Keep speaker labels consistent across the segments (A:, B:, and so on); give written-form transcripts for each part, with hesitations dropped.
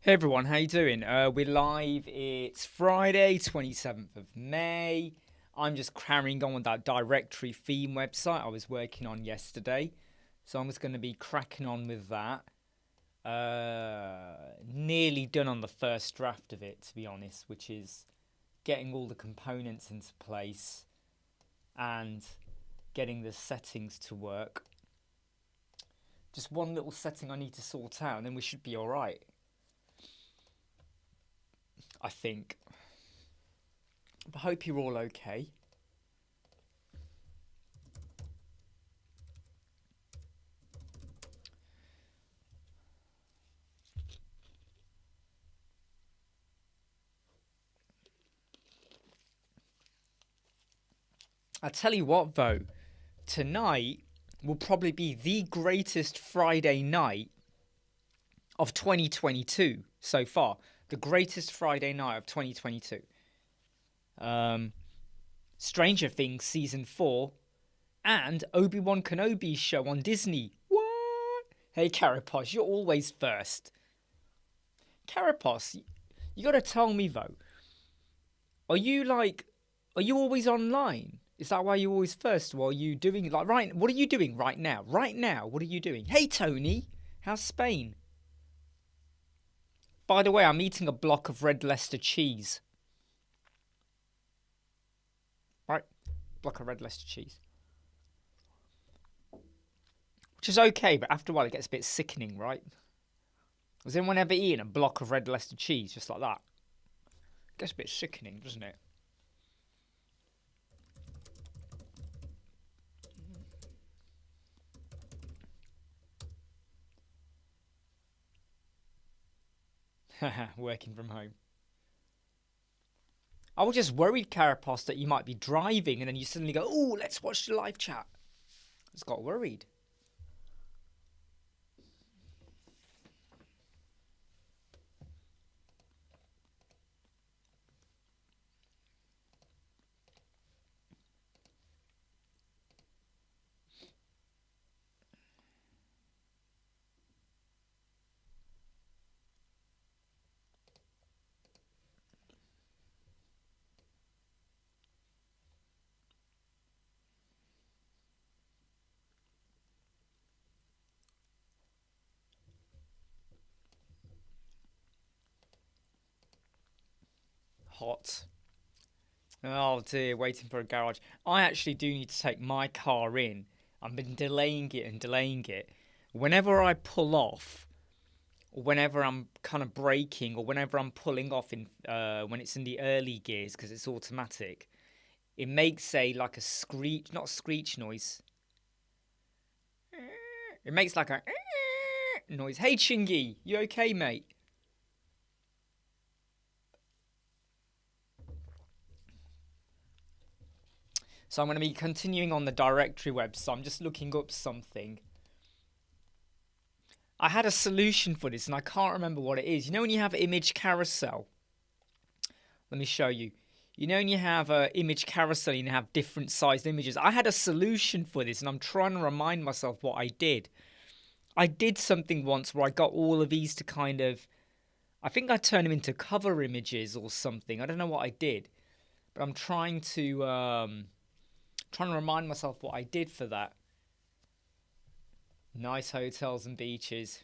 A: Hey everyone, how you doing? We're live. It's Friday, 27th of May. I'm just carrying on with that directory theme website I was working on yesterday. So I'm just going to be cracking on with that. Nearly done on the first draft of it, to be honest, which is getting all the components into place and getting the settings to work. Just one little setting I need to sort out and then we should be all right. I think. I hope you're all okay. I tell you what though, tonight will probably be the greatest Friday night of 2022 so far. The greatest Friday night of 2022. Stranger Things Season 4 and Obi-Wan Kenobi's show on Disney. What? Hey Carapos, you're always first. Carapos, you gotta tell me though, are you always online? Is that why you're always first? Or are you doing right? What are you doing right now? Right now, what are you doing? Hey Tony, how's Spain? By the way, I'm eating a block of red Leicester cheese. Right, block of red Leicester cheese. Which is okay, but after a while it gets a bit sickening, right? Has anyone ever eaten a block of red Leicester cheese just like that? It gets a bit sickening, doesn't it? Working from home. I was just worried, Carapos, that you might be driving and then you suddenly go, "Oh, let's watch the live chat." I just got worried. Hot. Oh dear, waiting for a garage. I actually do need to take my car in. I've been delaying it and delaying it. Whenever I pull off, or whenever I'm kind of braking, or whenever I'm pulling off in when it's in the early gears because it's automatic, it makes like a screech, not a screech noise. It makes like a noise. Hey Chingy, you okay, mate? So I'm going to be continuing on the directory web, so I'm just looking up something. I had a solution for this and I can't remember what it is. You know when you have image carousel? Let me show you. You know when you have an image carousel and you have different sized images? I had a solution for this and I'm trying to remind myself what I did. I did something once where I got all of these to kind of... I think I turned them into cover images or something. I don't know what I did. But I'm trying to remind myself what I did for that. Nice hotels and beaches.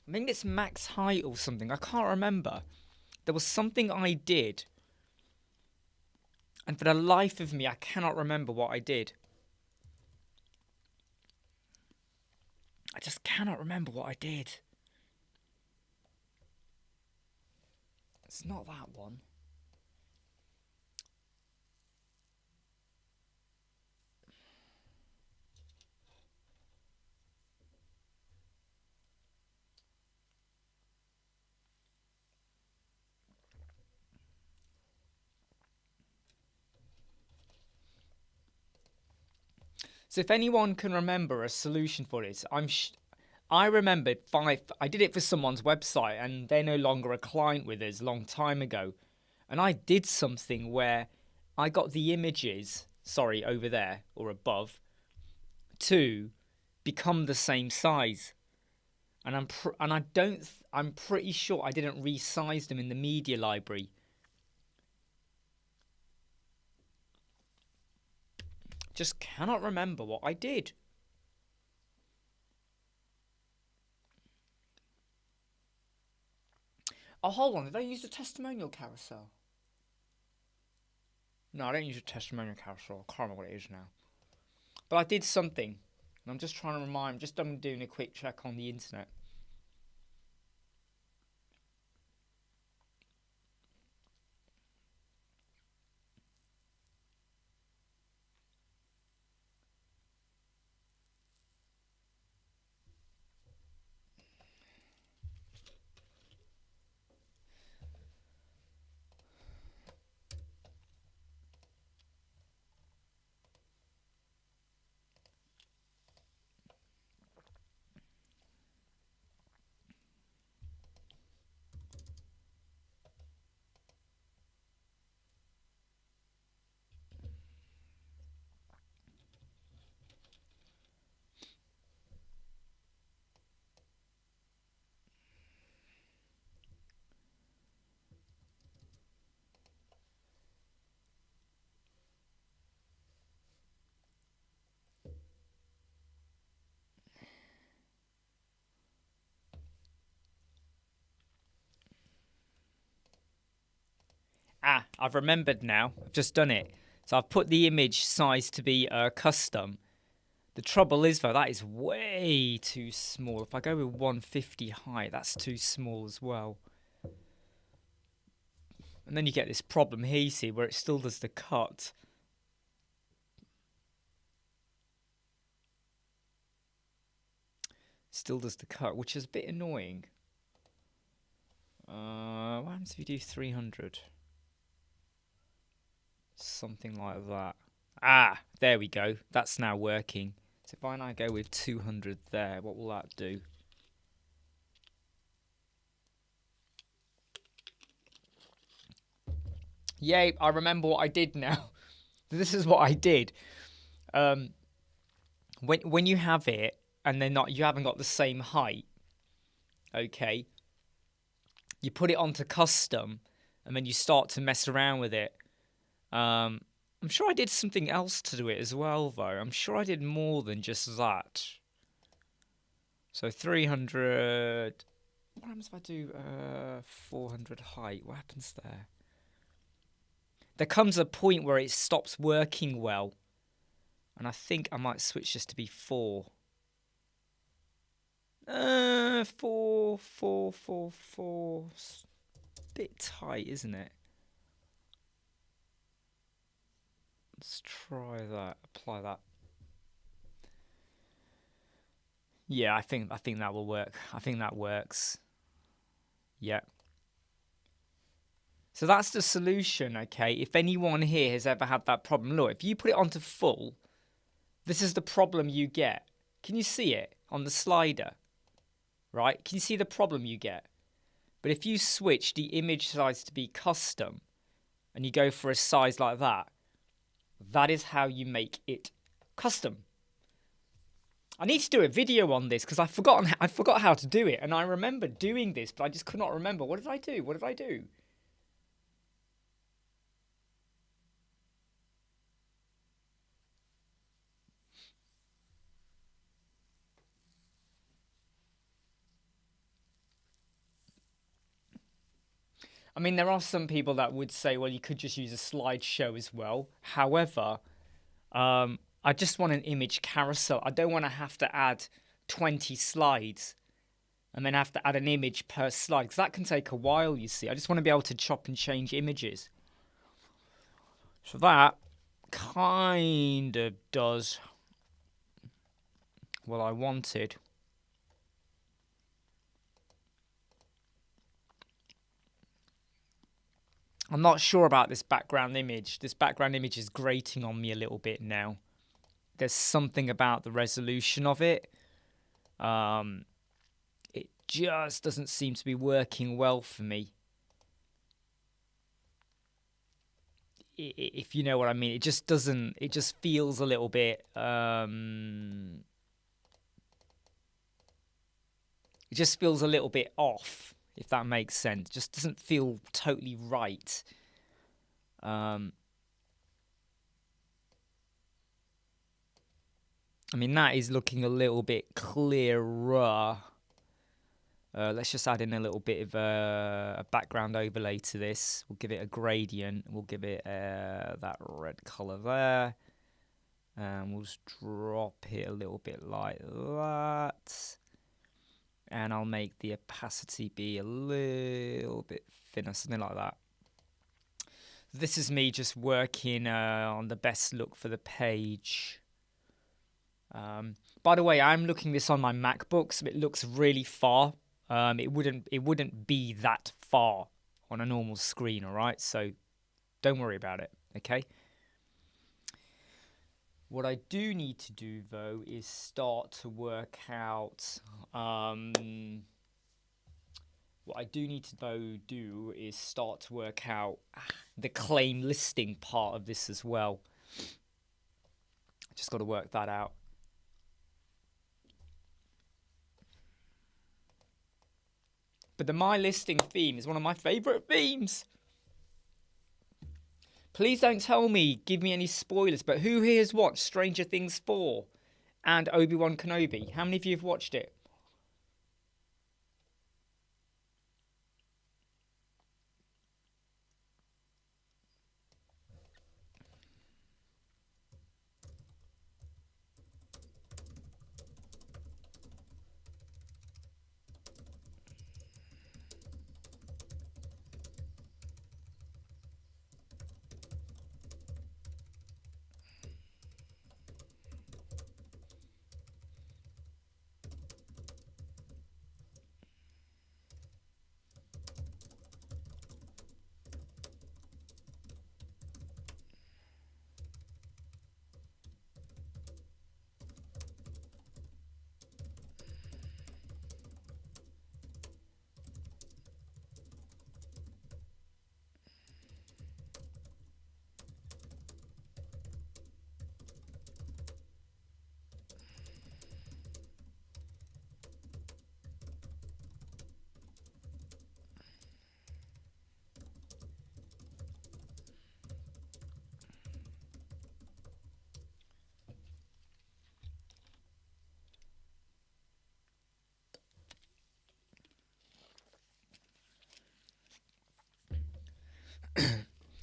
A: I think it's max height or something. I can't remember. There was something I did. And for the life of me, I cannot remember what I did. I just cannot remember what I did. It's not that one. So if anyone can remember a solution for this, I remember I did it for someone's website and they're no longer a client with us a long time ago. And I did something where I got the images, sorry, over there or above, to become the same size. And I'm pretty sure I didn't resize them in the media library. Just cannot remember what I did. Oh, hold on. Did I use the testimonial carousel? No, I don't use a testimonial carousel. I can't remember what it is now. But I did something. And I'm just trying to remind. I'm doing a quick check on the internet. Ah, I've remembered now. I've just done it. So I've put the image size to be custom. The trouble is, though, that is way too small. If I go with 150 height, that's too small as well. And then you get this problem here, you see, where it still does the cut. Still does the cut, which is a bit annoying. What happens if you do 300? Something like that. Ah, there we go. That's now working. So if I now go with 200 there, what will that do? Yay, I remember what I did now. This is what I did. When you have it and you haven't got the same height, okay, you put it onto custom and then you start to mess around with it. I'm sure I did something else to do it as well, though. I'm sure I did more than just that. So 300. What happens if I do 400 height? What happens there? There comes a point where it stops working well. And I think I might switch this to be 4. 4. It's a bit tight, isn't it? Let's try that. Apply that. Yeah, I think that will work. I think that works. Yeah. So that's the solution, okay? If anyone here has ever had that problem, look, if you put it onto full, this is the problem you get. Can you see it on the slider? Right? Can you see the problem you get? But if you switch the image size to be custom and you go for a size like that, that is how you make it custom. I need to do a video on this because I forgot how to do it, and I remember doing this, but I just could not remember. What did I do? What did I do? I mean, there are some people that would say, well, you could just use a slideshow as well. However, I just want an image carousel. I don't want to have to add 20 slides and then have to add an image per slide, because that can take a while, you see. I just want to be able to chop and change images. So that kind of does what I wanted. I'm not sure about this background image. This background image is grating on me a little bit now. There's something about the resolution of it. just doesn't seem to be working well for me. If you know what I mean, it just doesn't. It just feels a little bit. It just feels a little bit off, if that makes sense. It just doesn't feel totally right. I mean, that is looking a little bit clearer. Let's just add in a little bit of a background overlay to this. We'll give it a gradient. We'll give it that red color there. And we'll just drop it a little bit like that. And I'll make the opacity be a little bit thinner, something like that. This is me just working on the best look for the page. By the way, I'm looking this on my MacBook, so it looks really far. It wouldn't be that far on a normal screen, all right? So don't worry about it, okay? What I do need to do, though, is start to work out... the claim listing part of this as well. Just got to work that out. But the My Listing theme is one of my favourite themes. Please don't tell me, give me any spoilers, but who here has watched Stranger Things 4 and Obi-Wan Kenobi? How many of you have watched it?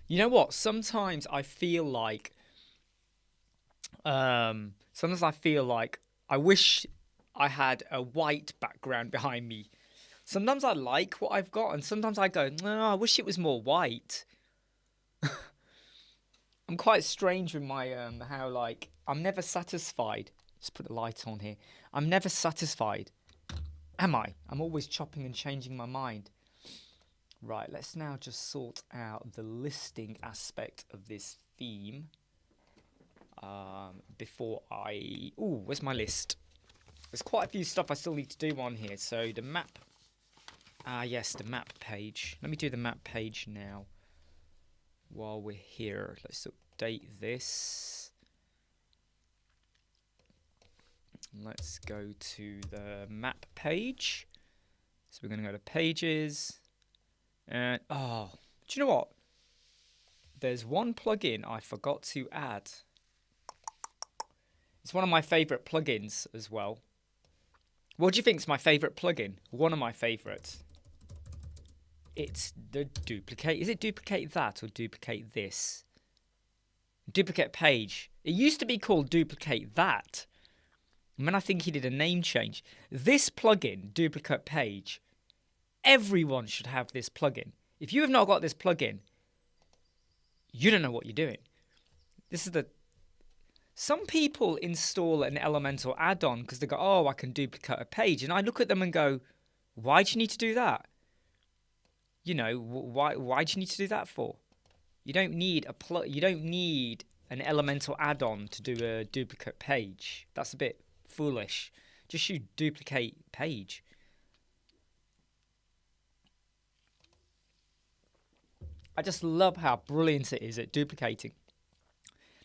A: You know what? Sometimes I feel like I wish I had a white background behind me. Sometimes I like what I've got, and sometimes I go, no, I wish it was more white. I'm quite strange with my how like I'm never satisfied. Just put the light on here. I'm never satisfied. Am I? I'm always chopping and changing my mind. Right, let's now just sort out the listing aspect of this theme before I... Ooh, where's my list? There's quite a few stuff I still need to do on here. So the map... yes, the map page. Let me do the map page now while we're here. Let's update this. Let's go to the map page. So we're going to go to Pages... And, oh, do you know what? There's one plugin I forgot to add. It's one of my favourite plugins as well. What do you think is my favourite plugin? One of my favourites. It's the duplicate. Is it duplicate that or duplicate this? Duplicate page. It used to be called duplicate that. And then I think he did a name change. This plugin, duplicate page... Everyone should have this plugin. If you have not got this plugin, you don't know what you're doing. This is the... Some people install an Elementor add-on because they go, oh, I can duplicate a page. And I look at them and go, why do you need to do that? You know, why do you need to do that for? You don't need you don't need an Elementor add-on to do a duplicate page. That's a bit foolish. Just use duplicate page. I just love how brilliant it is at duplicating.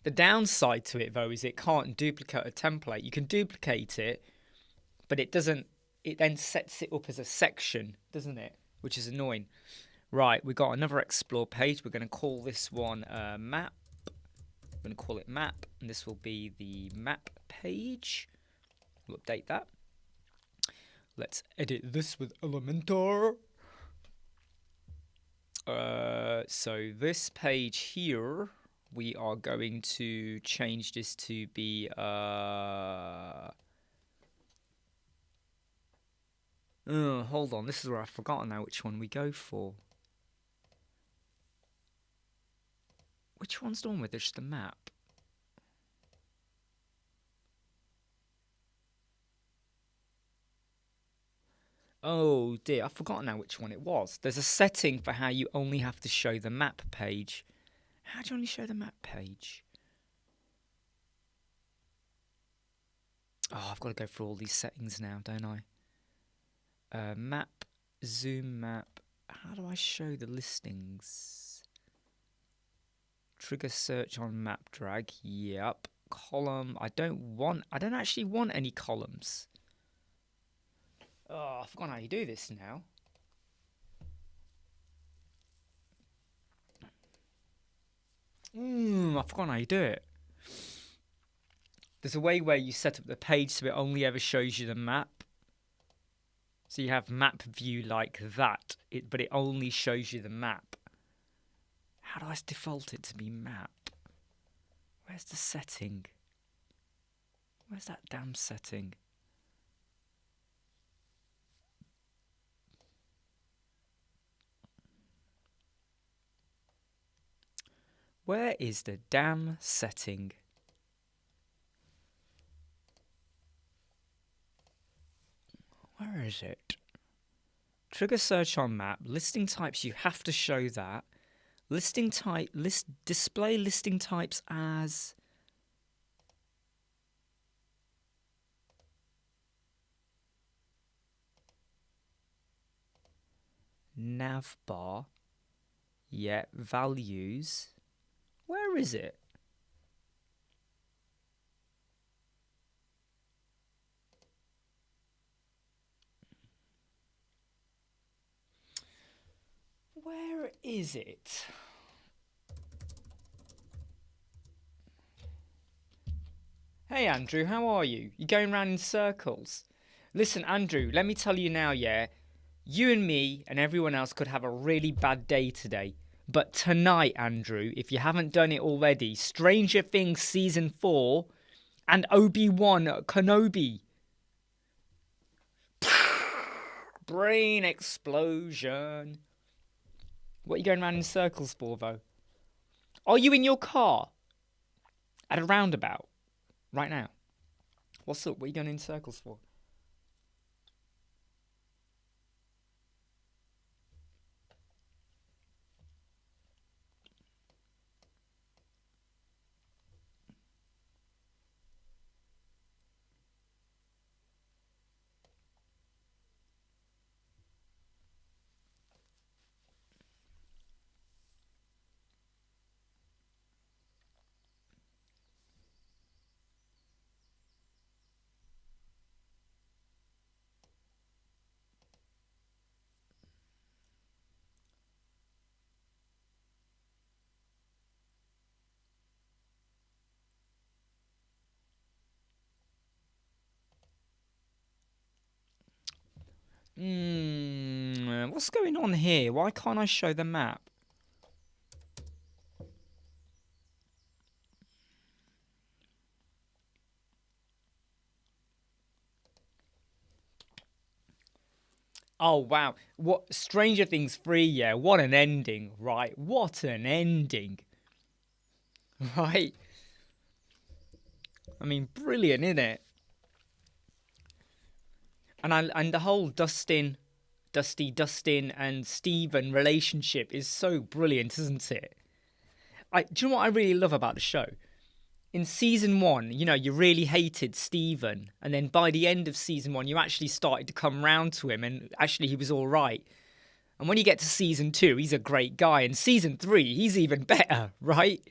A: The downside to it, though, is it can't duplicate a template. You can duplicate it, but it doesn't. It then sets it up as a section, doesn't it? Which is annoying. Right, we've got another explore page. We're going to call this one map. We're going to call it map, and this will be the map page. We'll update that. Let's edit this with Elementor. So this page here, we are going to change this to be hold on, this is where I've forgotten now which one we go for. Which one's the one with just the map? Oh dear, I've forgotten now which one it was. There's a setting for how you only have to show the map page. How do you only show the map page? Oh, I've got to go through all these settings now, don't I? Map, zoom map. How do I show the listings? Trigger search on map drag. Yep. Column. I don't actually want any columns. Oh, I've forgotten how you do this now. I've forgotten how you do it. There's a way where you set up the page so it only ever shows you the map. So you have map view like that, but it only shows you the map. How do I default it to be map? Where's the setting? Where's that damn setting? Where is the damn setting? Where is it? Trigger search on map. Listing types, you have to show that. Listing type, display listing types as navbar. Yeah, values. Where is it? Where is it? Hey Andrew, how are you? You going round in circles? Listen, Andrew, let me tell you now, yeah? You and me and everyone else could have a really bad day today. But tonight, Andrew, if you haven't done it already, Stranger Things Season 4 and Obi-Wan Kenobi. Brain explosion. What are you going around in circles for, though? Are you in your car? At a roundabout? Right now? What's up? What are you going in circles for? What's going on here? Why can't I show the map? Oh, wow. What Stranger Things 3, yeah. What an ending, right? What an ending. Right? I mean, brilliant, isn't it? And the whole Dustin and Steven relationship is so brilliant, isn't it? Do you know what I really love about the show? In season 1, you know, you really hated Steven, and then by the end of season 1, you actually started to come round to him, and actually he was all right. And when you get to season 2, he's a great guy. And season 3, he's even better, right?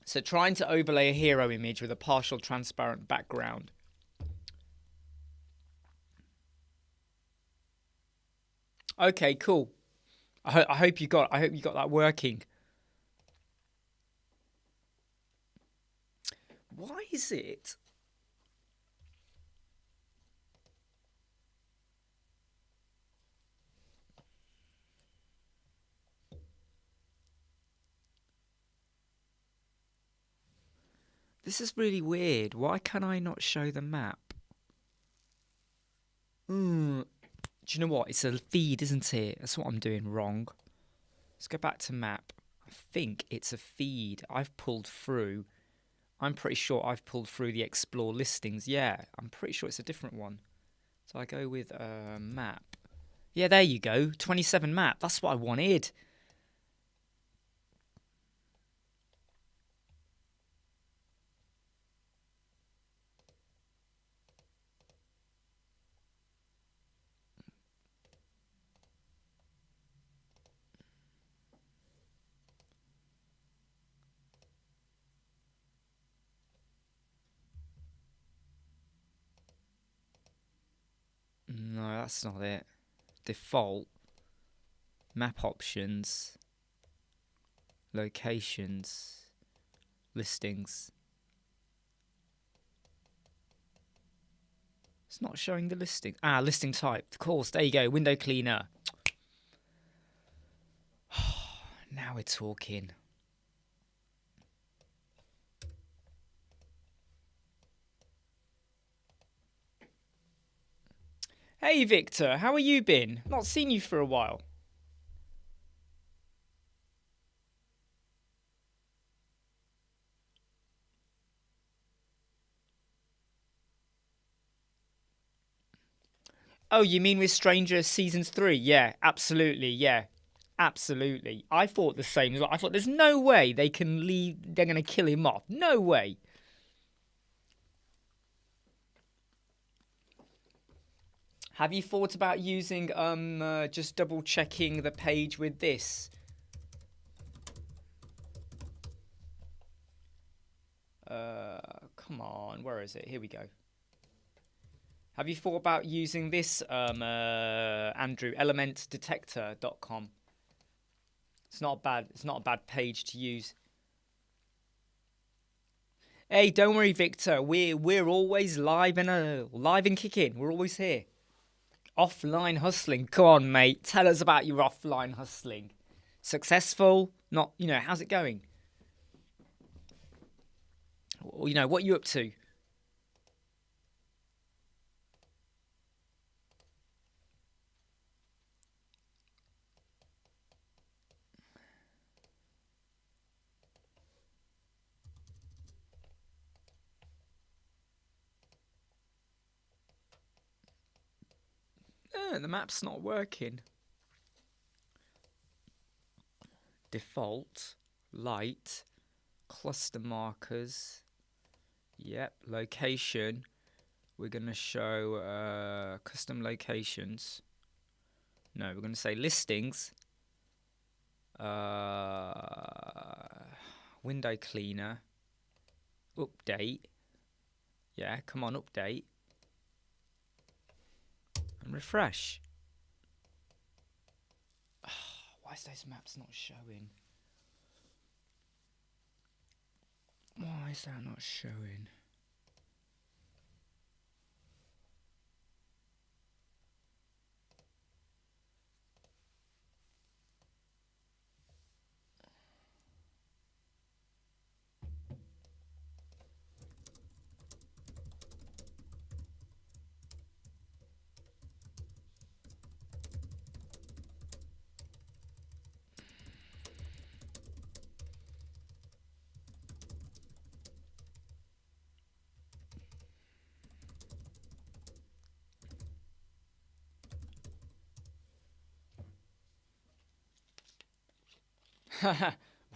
A: So trying to overlay a hero image with a partial transparent background. Okay, cool. I hope you got that working. Why is it? This is really weird. Why can I not show the map? Do you know what? It's a feed, isn't it? That's what I'm doing wrong. Let's go back to map. I think it's a feed I've pulled through. I'm pretty sure I've pulled through the explore listings. Yeah, I'm pretty sure it's a different one. So I go with map. Yeah, there you go. 27 map. That's what I wanted. No, that's not it. Default. Map options. Locations. Listings. It's not showing the listing. Ah, listing type. Of course, there you go. Window cleaner. Now we're talking. Hey, Victor. How have you been? Not seen you for a while. Oh, you mean with Stranger Seasons 3? Yeah, absolutely, yeah. Absolutely. I thought the same. I thought there's no way they can leave, they're going to kill him off. No way. Have you thought about using, just double checking the page with this? Come on, where is it? Here we go. Have you thought about using this, Andrew? Elementdetector.com. It's not a bad page to use. Hey, don't worry, Victor. We're always live and kicking. We're always here. Offline hustling. Come on, mate. Tell us about your offline hustling. Successful? Not, how's it going? What are you up to? The map's not working. Default, light, cluster markers. Yep, location. We're going to show custom locations. No, we're going to say listings. Window cleaner. Update. Yeah, come on, update. And refresh. Oh, why is those maps not showing? Why is that not showing?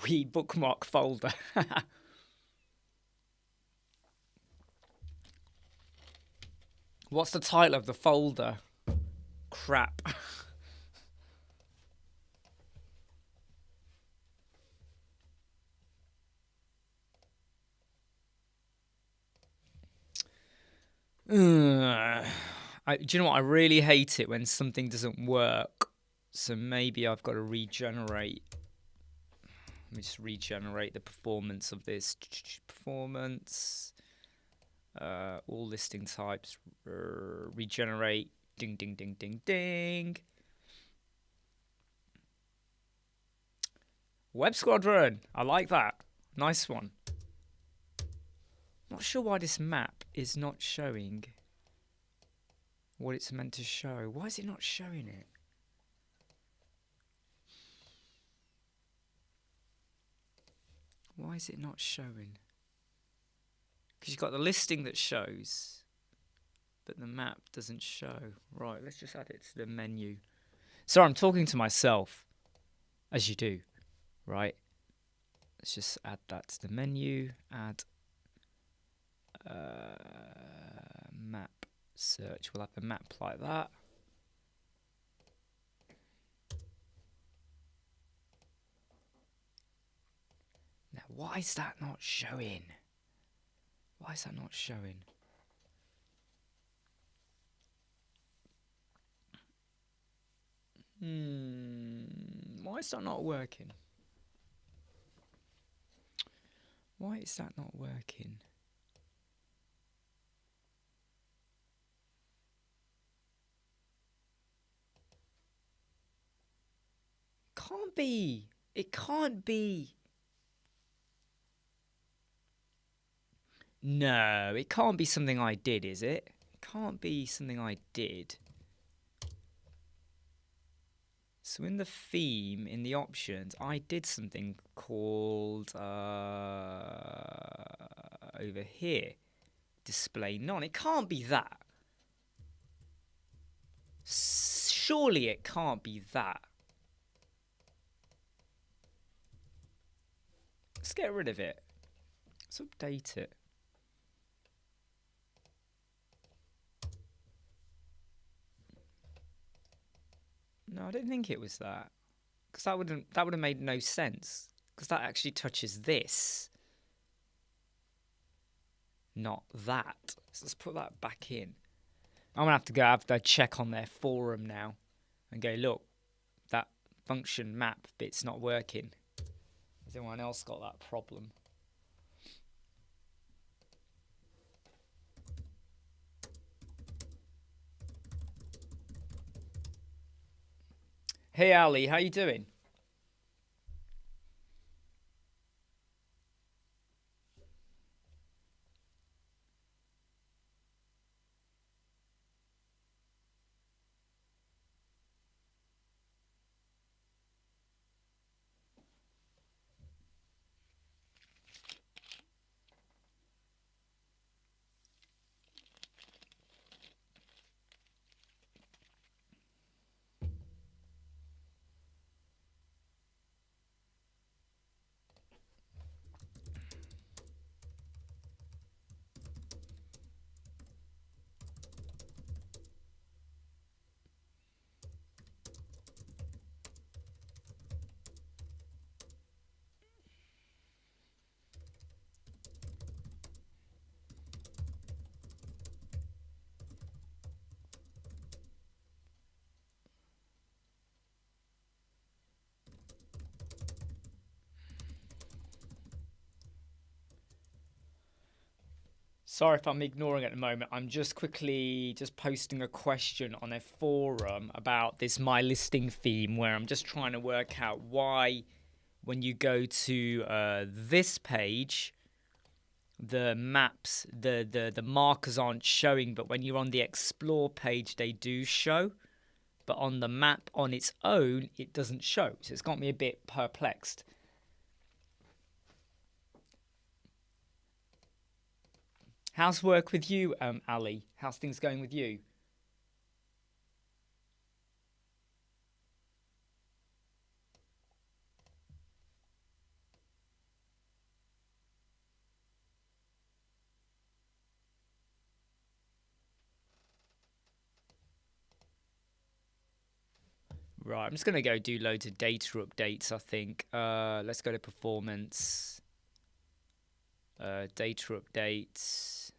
A: We bookmark folder. What's the title of the folder? Crap. Do you know what? I really hate it when something doesn't work. So maybe I've got to regenerate. Let me just regenerate the performance of this. Performance. All listing types. Regenerate. Ding, ding, ding, ding, ding. Web Squadron. I like that. Nice one. Not sure why this map is not showing what it's meant to show. Why is it not showing it? Why is it not showing? Because you've got the listing that shows, but the map doesn't show. Right, let's just add it to the menu. Sorry, I'm talking to myself, as you do, right? Let's just add that to the menu. Add map search. We'll have the map like that. Now, why is that not showing? Why is that not showing? Why is that not working? Why is that not working? Can't be. It can't be. No, it can't be something I did, is it? It can't be something I did. So in the theme, in the options, I did something called over here, display none. It can't be that. Surely it can't be that. Let's get rid of it. Let's update it. No, I don't think it was that. Because that would have made no sense. Because that actually touches this. Not that. So let's put that back in. I'm going to have to check on their forum now. And go, look, that function map bit's not working. Has anyone else got that problem? Hey Ali, how you doing? Sorry if I'm ignoring at the moment. I'm just quickly posting a question on a forum about this My Listing theme where I'm just trying to work out why when you go to this page, the maps, the markers aren't showing, but when you're on the Explore page, they do show. But on the map on its own, it doesn't show. So it's got me a bit perplexed. How's work with you, Ali? How's things going with you? Right, I'm just going to go do loads of data updates, I think. Let's go to performance. Data updates.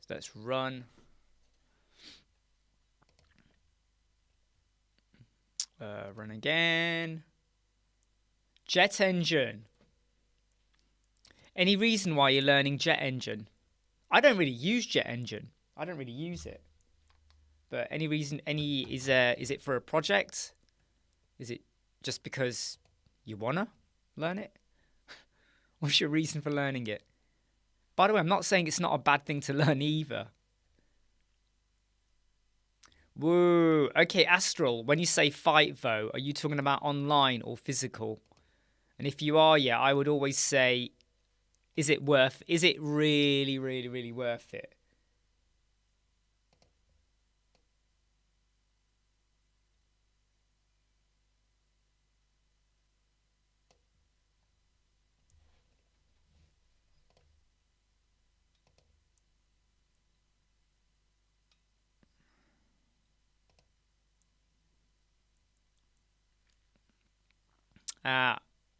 A: So let's run. Run again. Jet engine. Any reason why you're learning jet engine? I don't really use jet engine. I don't really use it. But any reason? Is it for a project? Is it just because you wanna learn it? What's your reason for learning it? By the way, I'm not saying it's not a bad thing to learn either. Woo. Okay, Astral, when you say fight though, are you talking about online or physical? And if you are, yeah, I would always say, is it really, really, really worth it?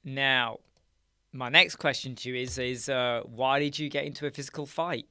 A: Now, my next question to you is why did you get into a physical fight?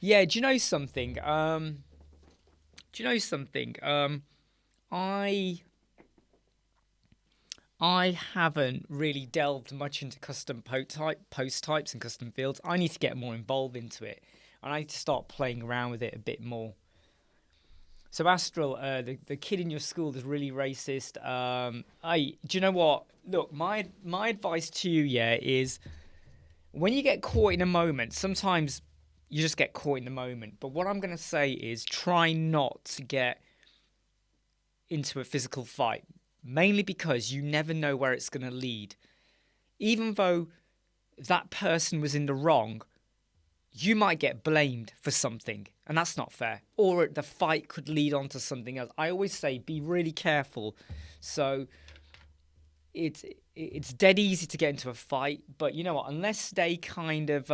A: Yeah, do you know something? I haven't really delved much into custom post types and custom fields. I need to get more involved into it. I need to start playing around with it a bit more. So Astral, the kid in your school is really racist. Do you know what? Look, my advice to you, yeah, is when you get caught in a moment, sometimes you just get caught in the moment. But what I'm going to say is try not to get into a physical fight, mainly because you never know where it's going to lead. Even though that person was in the wrong, you might get blamed for something, and that's not fair. Or the fight could lead on to something else. I always say be really careful. So it's dead easy to get into a fight, but you know what? Unless they kind of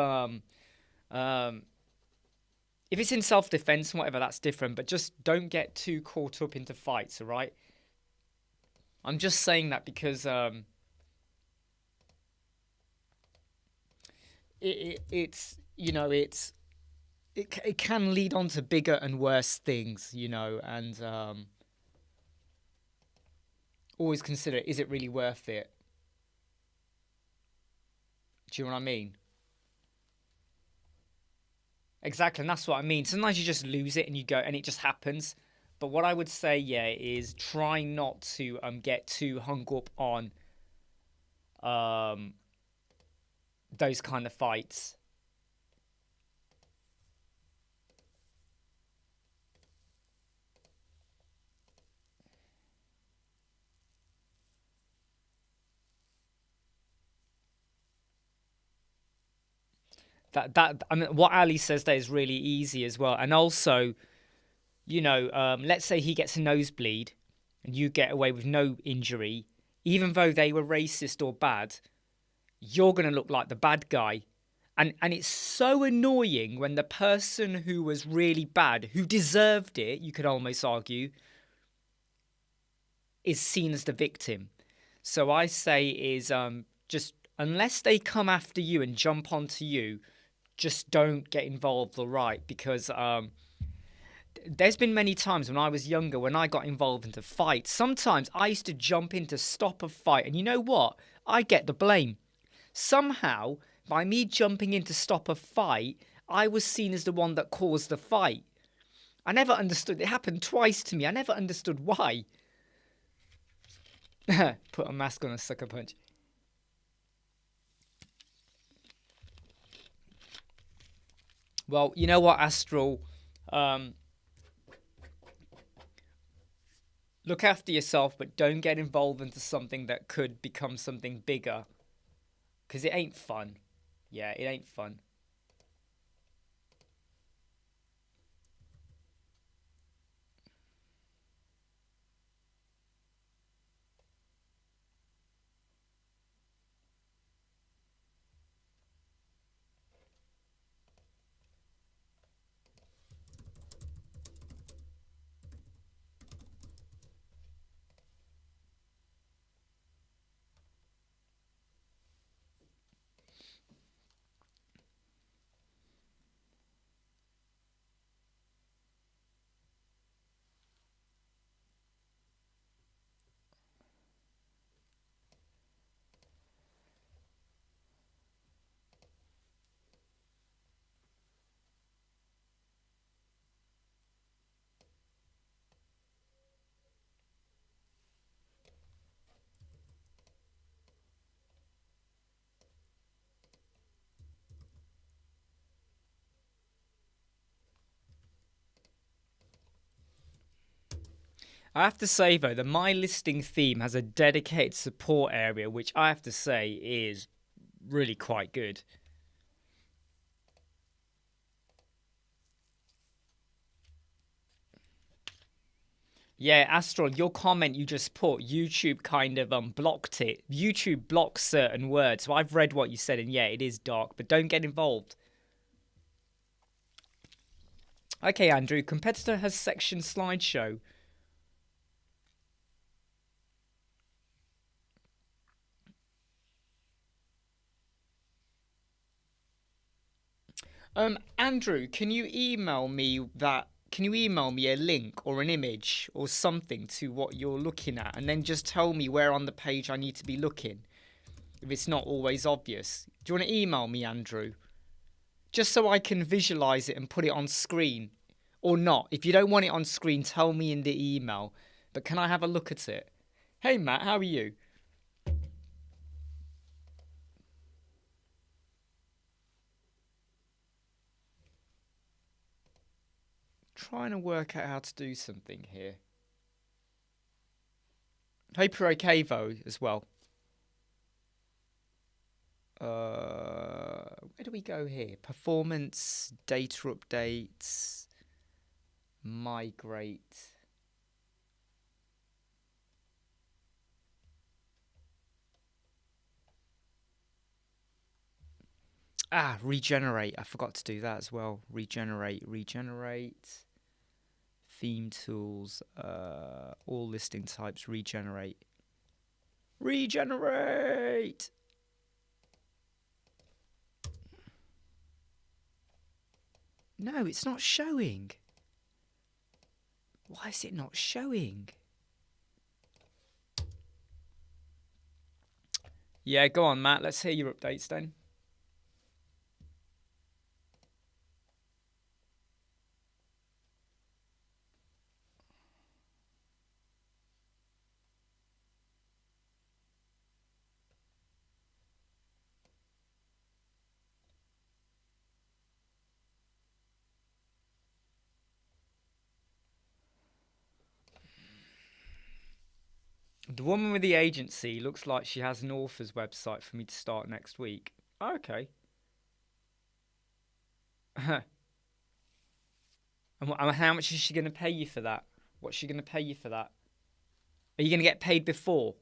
A: if it's in self-defense and whatever, that's different. But just don't get too caught up into fights, all right? I'm just saying that because it's you know it can lead on to bigger and worse things, you know, and always consider, is it really worth it? Do you know what I mean? Exactly, and that's what I mean. Sometimes you just lose it and you go, and it just happens. But what I would say, yeah, is try not to get too hung up on those kind of fights. That I mean, what Ali says there is really easy as well. And also, you know, let's say he gets a nosebleed and you get away with no injury, even though they were racist or bad, you're going to look like the bad guy. And it's so annoying when the person who was really bad, who deserved it, you could almost argue, is seen as the victim. So I say is just unless they come after you and jump onto you, just don't get involved, all right? Because there's been many times when I was younger, when I got involved into fights, sometimes I used to jump in to stop a fight. And you know what? I get the blame. Somehow, by me jumping in to stop a fight, I was seen as the one that caused the fight. I never understood. It happened twice to me. I never understood why. Put a mask on a sucker punch. Well, you know what, Astral? Look after yourself, but don't get involved into something that could become something bigger. Because it ain't fun. Yeah, it ain't fun. I have to say, though, that my listing theme has a dedicated support area, which I have to say is really quite good. Yeah, Astral, your comment you just put, YouTube kind of blocked it. YouTube blocks certain words, so I've read what you said, and yeah, it is dark, but don't get involved. Okay, Andrew, competitor has section slideshow. Andrew, can you email me that? Can you email me a link or an image or something to what you're looking at, and then just tell me where on the page I need to be looking, if it's not always obvious? Do you want to email me, Andrew? Just so I can visualize it and put it on screen, or not. If you don't want it on screen, tell me in the email. But can I have a look at it? Hey, Matt, how are you? Trying to work out how to do something here. Hope you're okay, though, as well. Where do we go here? Performance, data updates, migrate. Regenerate. I forgot to do that as well. Regenerate. Theme tools, all listing types, regenerate. No, it's not showing. Why is it not showing? Yeah, go on, Matt. Let's hear your updates then. The woman with the agency looks like she has an author's website for me to start next week. Okay. and how much is she going to pay you for that? What's she going to pay you for that? Are you going to get paid before?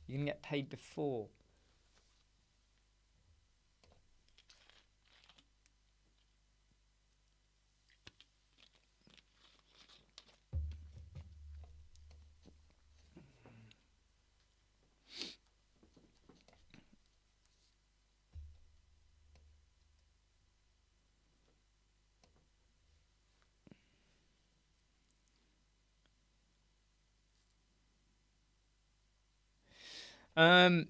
A: You're going to get paid before. To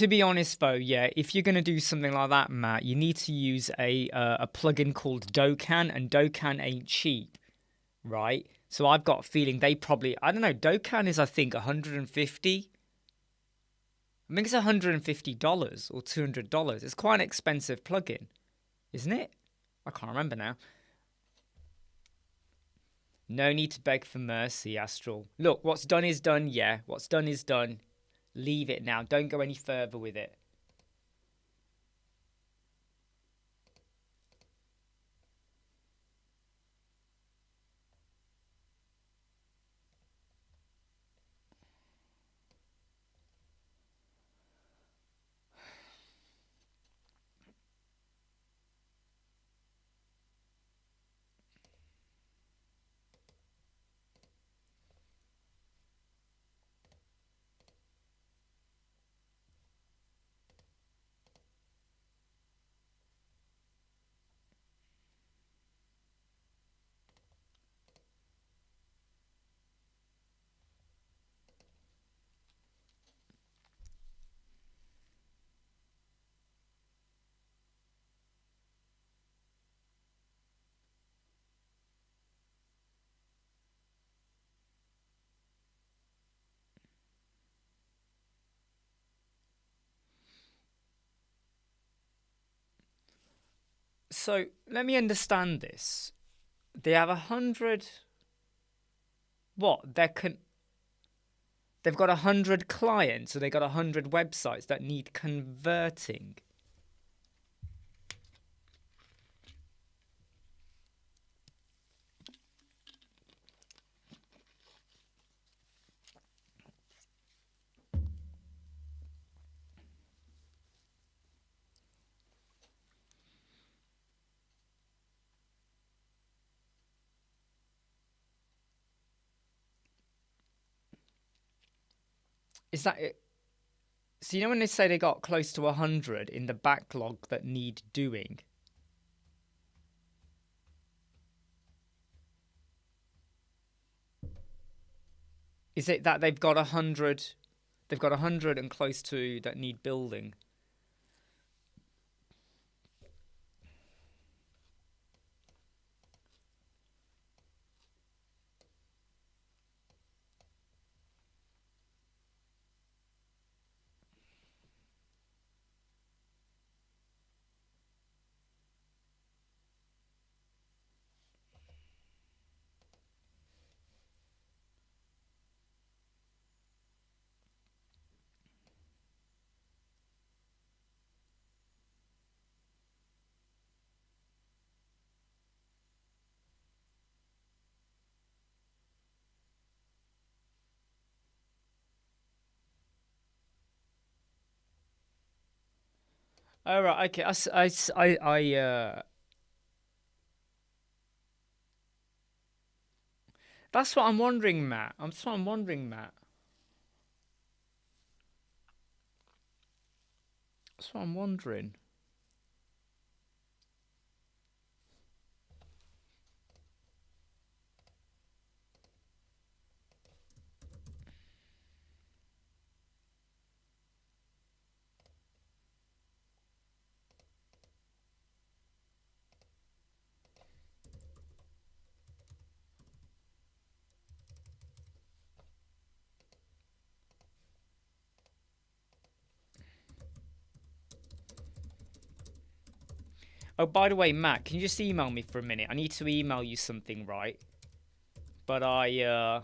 A: be honest though, yeah, if you're gonna do something like that, Matt, you need to use a plugin called Dokkan, and Dokkan ain't cheap, right? So I've got a feeling they probably, I don't know, Dokkan is I think 150. I think it's $150 or $200. It's quite an expensive plugin, isn't it? I can't remember now. No need to beg for mercy, Astral. Look, what's done is done, yeah. What's done is done. Leave it now. Don't go any further with it. So let me understand this. They have 100. What? They've got 100 clients, so they got 100 websites that need converting. Is that it? So you know when they say they got close to 100 in the backlog that need doing? Is it that they've got 100? They've got 100 and close to that need building. Oh, right, okay. That's what I'm wondering, Matt. That's what I'm wondering, Matt. That's what I'm wondering. Oh, by the way, Matt, can you just email me for a minute? I need to email you something, right? But I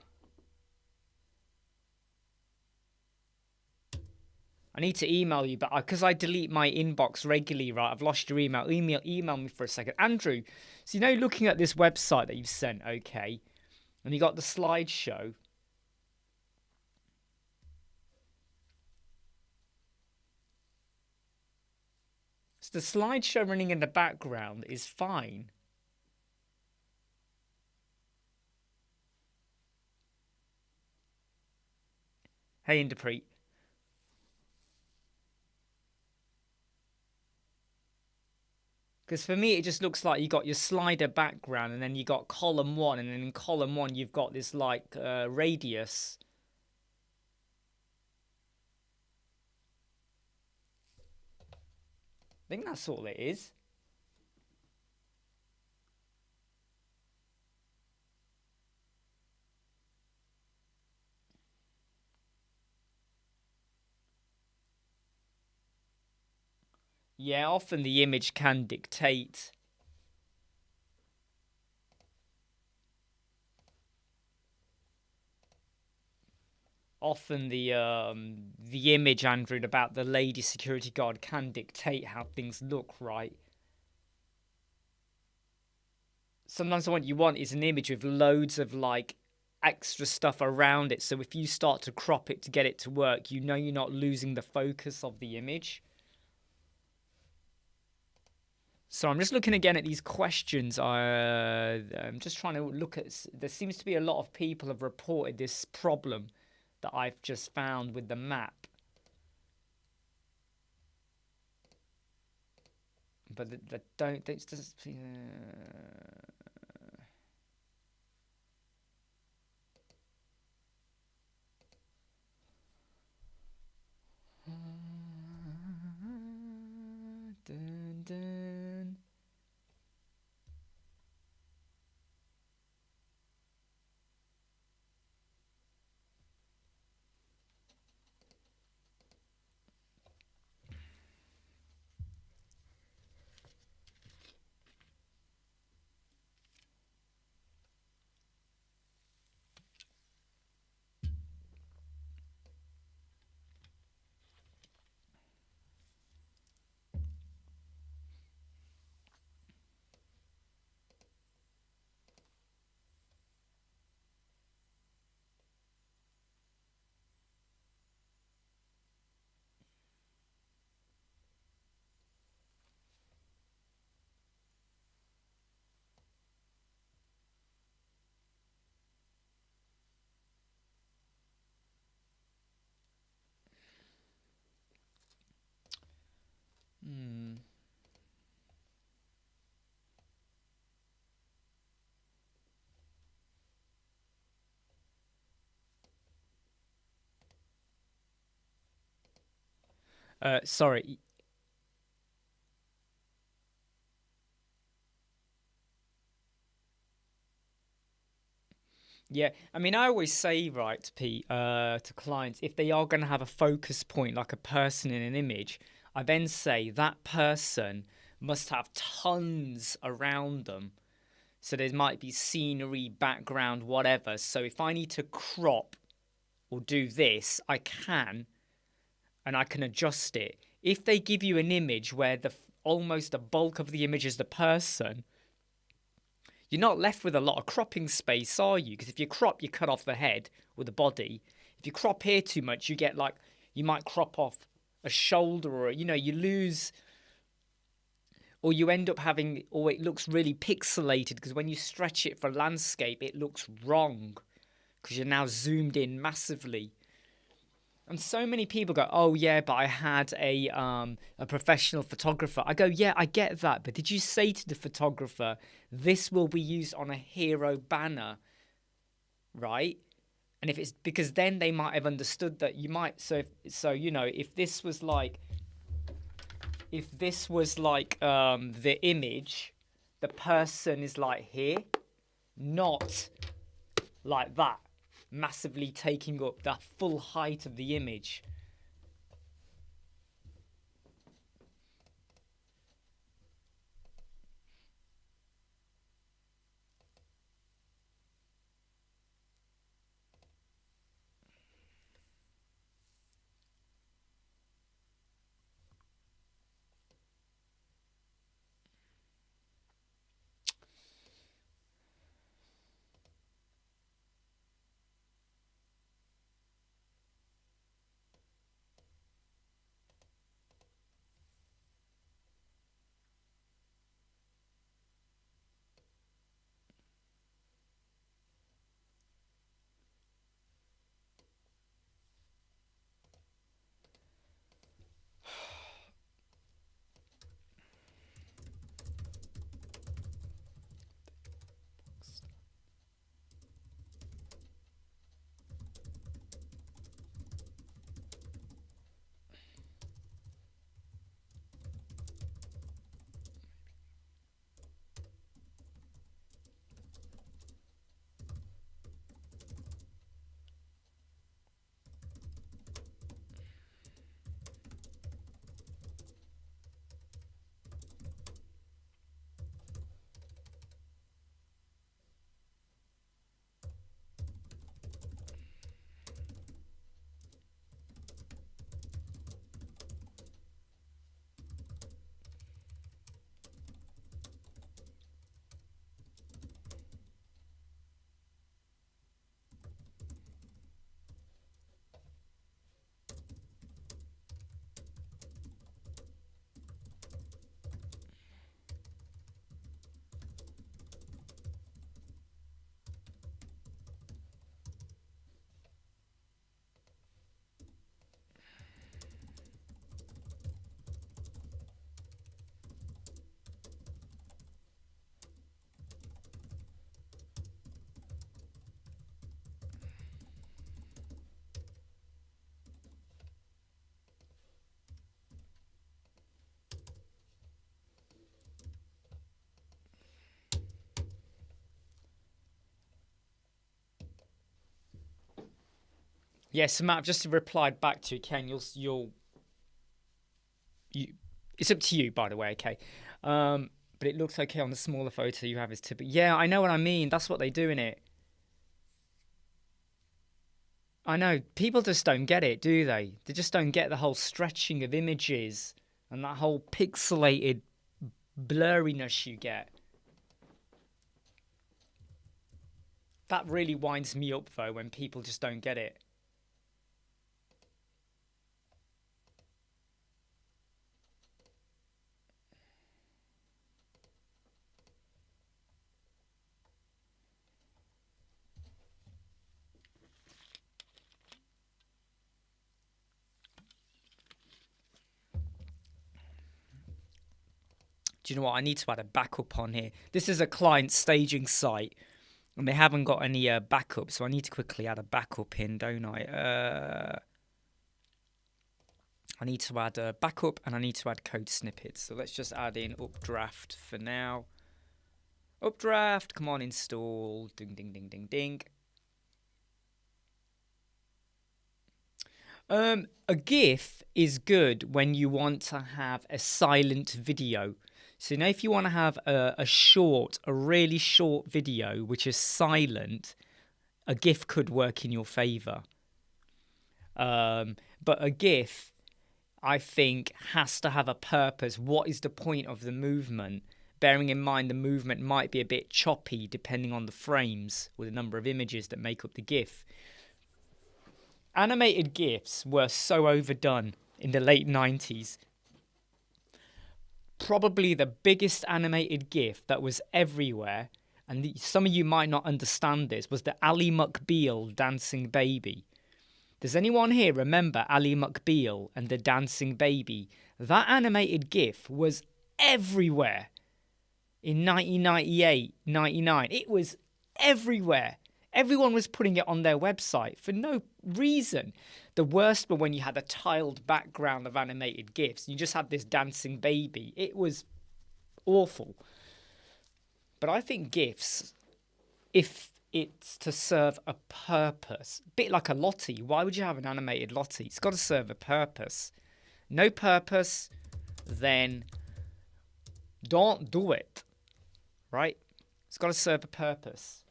A: I need to email you, but because I delete my inbox regularly, right? I've lost your email. Email me for a second. Andrew, so you know, looking at this website that you've sent, okay, and you got the slideshow. So the slideshow running in the background is fine. Hey, Interpret. Because for me, it just looks like you got your slider background, and then you got column 1, and then in column 1, you've got this like radius. I think that's all it is. Yeah, often the image can dictate. Often the image, Andrew, about the lady security guard can dictate how things look, right? Sometimes what you want is an image with loads of like extra stuff around it. So if you start to crop it to get it to work, you know you're not losing the focus of the image. So I'm just looking again at these questions. I'm just trying to look at. There seems to be a lot of people have reported this problem that I've just found with the map. But they don't. They just, dun, dun. Sorry. Yeah, I mean, I always say, right, Pete, to clients, if they are going to have a focus point like a person in an image, I then say that person must have tons around them. So there might be scenery, background, whatever. So if I need to crop or do this, I can, and I can adjust it. If they give you an image where almost the bulk of the image is the person, you're not left with a lot of cropping space, are you? Because if you crop, you cut off the head or the body. If you crop here too much, you get like, you might crop off a shoulder, or, you know, you lose, or you end up having, or it looks really pixelated because when you stretch it for landscape, it looks wrong because you're now zoomed in massively. And so many people go, oh yeah, but I had a professional photographer. I go, yeah, I get that, but did you say to the photographer, this will be used on a hero banner, right? And if it's because then they might have understood that you might. So you know, if this was like the image, the person is like here, not like that, massively taking up the full height of the image. Yes, Matt, I've just replied back to you, Ken. It's up to you, by the way, okay? But it looks okay on the smaller photo you have is typical. Yeah, I know what I mean. That's what they do in it. I know. People just don't get it, do they? They just don't get the whole stretching of images and that whole pixelated blurriness you get. That really winds me up, though, when people just don't get it. Do you know what? I need to add a backup on here. This is a client staging site, and they haven't got any backup, so I need to quickly add a backup in, don't I? I need to add a backup, and I need to add code snippets. So let's just add in updraft for now. Updraft, come on, install. Ding, ding, ding, ding, ding. A GIF is good when you want to have a silent video. So now if you want to have a really short video, which is silent, a GIF could work in your favor. But a GIF, I think, has to have a purpose. What is the point of the movement? Bearing in mind the movement might be a bit choppy depending on the frames or the number of images that make up the GIF. Animated GIFs were so overdone in the late 90s. Probably the biggest animated GIF that was everywhere, and some of you might not understand this, was the Ali McBeal dancing baby. Does anyone here remember Ali McBeal and the dancing baby? That animated GIF was everywhere in 1998, 99. It was everywhere. Everyone was putting it on their website for no reason. The worst were when you had a tiled background of animated GIFs. You just had this dancing baby. It was awful. But I think GIFs, if it's to serve a purpose, a bit like a Lottie. Why would you have an animated Lottie? It's got to serve a purpose. No purpose, then don't do it. Right? It's got to serve a purpose.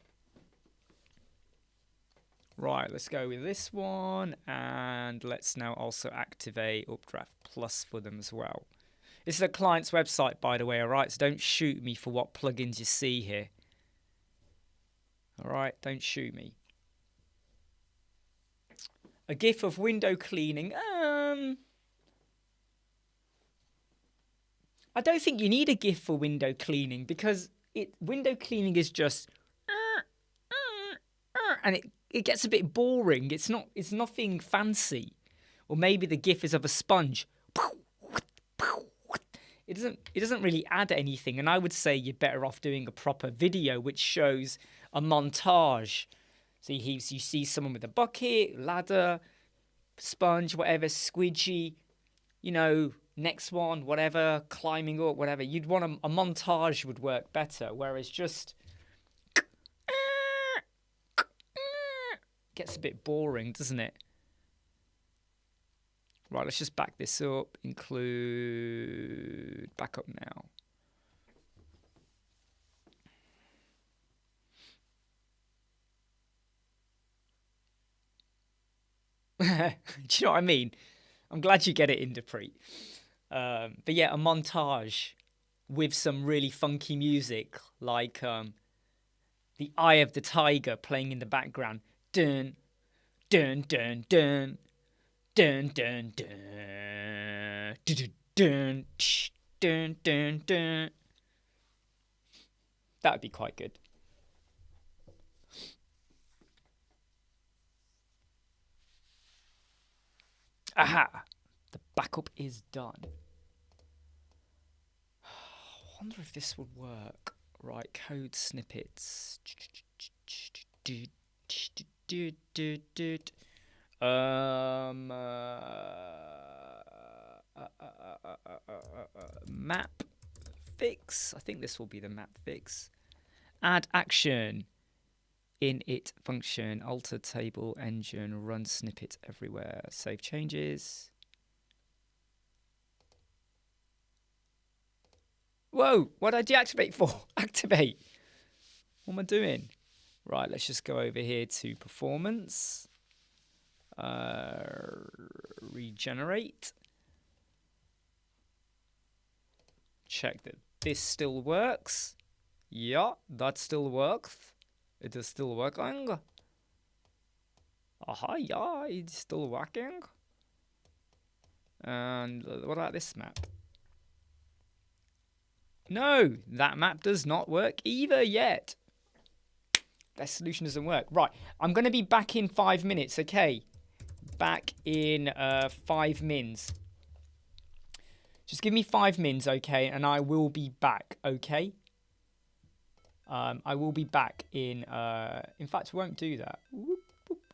A: Right, let's go with this one, and let's now also activate Updraft Plus for them as well. This is a client's website, by the way, alright? So don't shoot me for what plugins you see here. Alright, don't shoot me. A GIF of window cleaning. I don't think you need a GIF for window cleaning, because window cleaning is just... and it gets a bit boring. It's nothing fancy. Or maybe the GIF is of a sponge. It doesn't really add anything. And I would say you're better off doing a proper video which shows a montage. So you see someone with a bucket, ladder, sponge, whatever, squidgy, next one, whatever, climbing up, whatever. You'd want a montage would work better. Whereas just gets a bit boring, doesn't it? Right, let's just back this up. Include backup now. Do you know what I mean? I'm glad you get it, Indapre. But yeah, a montage with some really funky music, like the Eye of the Tiger playing in the background. Dun, dun, dun, dun. Dun, dun, dun. Dun, dun, dun, dun, dun. That would be quite good. Aha! The backup is done. I wonder if this would work. Right, code snippets. Map fix. I think this will be the map fix. Add action. init function, alter table engine, run snippet everywhere, save changes. Whoa, what did I deactivate for? Activate. What am I doing? Right, let's just go over here to performance. Regenerate. Check that this still works. Yeah, that still works. It is still working. Aha, yeah, it's still working. And what about this map? No, that map does not work either yet. That solution doesn't work. Right, I'm going to be back in 5 minutes, okay? Back in 5 mins. Just give me 5 mins, okay? And I will be back, okay? I will be back in fact, I won't do that.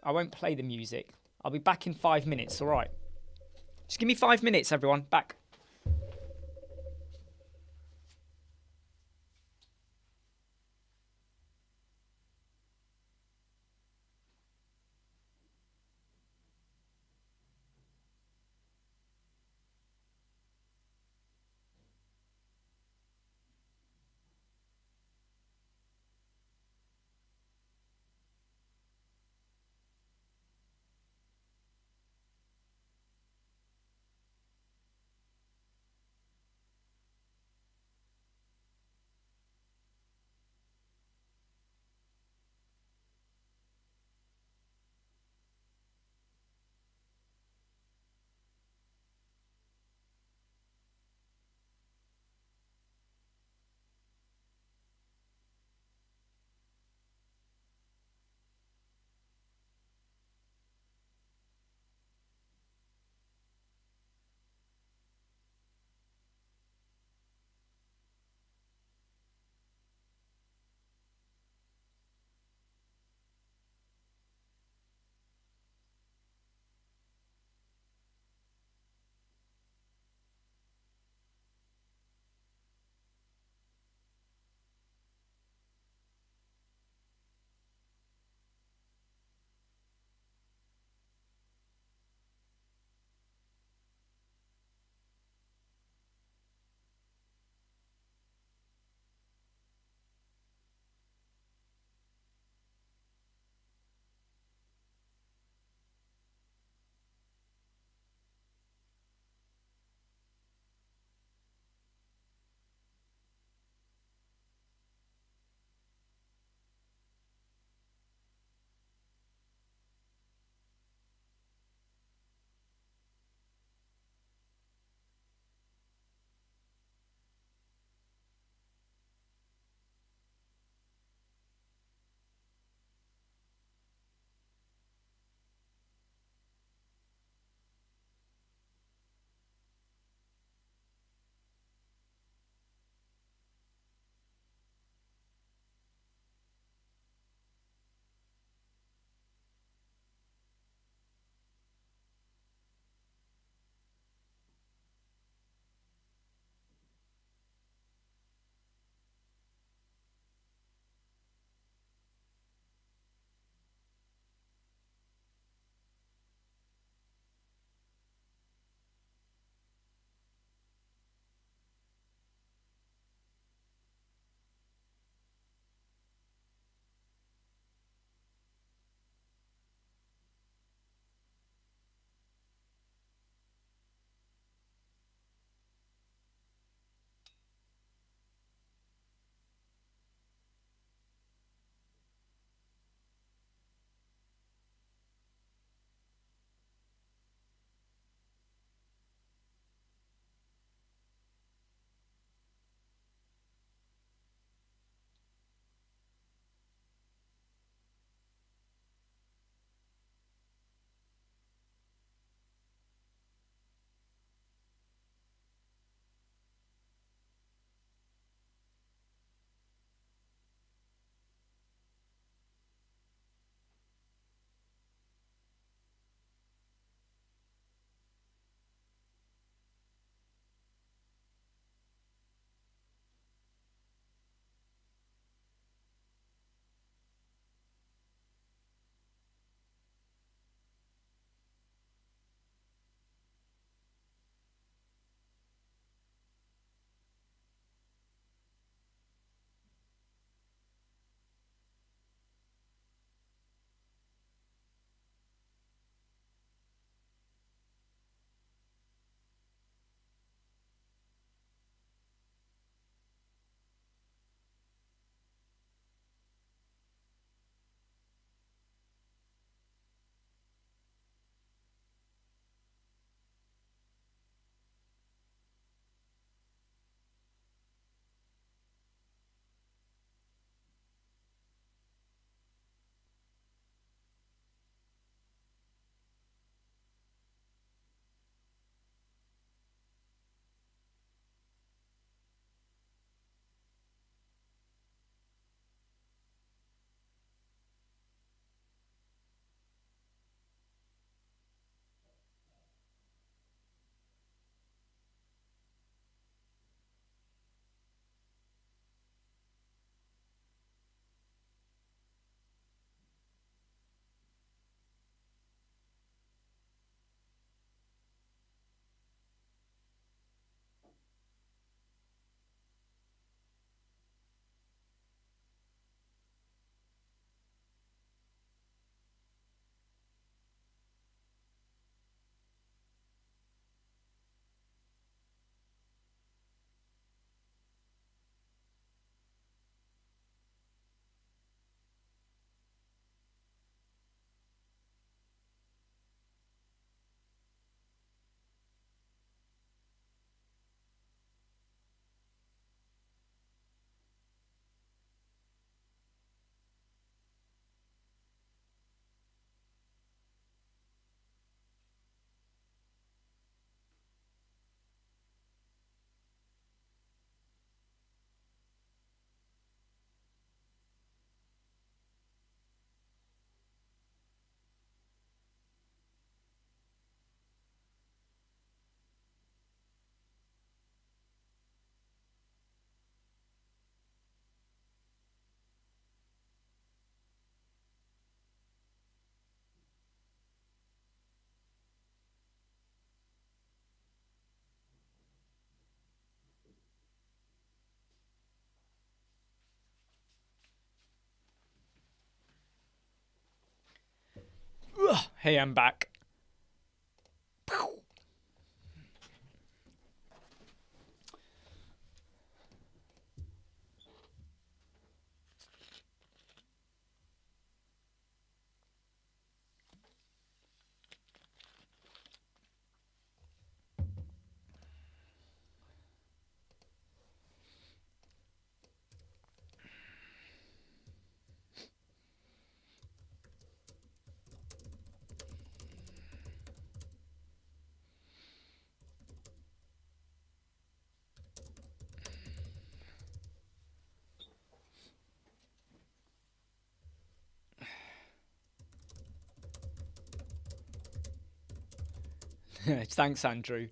A: I won't play the music. I'll be back in 5 minutes, all right? Just give me 5 minutes, everyone. Back. Hey, I'm back. Thanks, Andrew.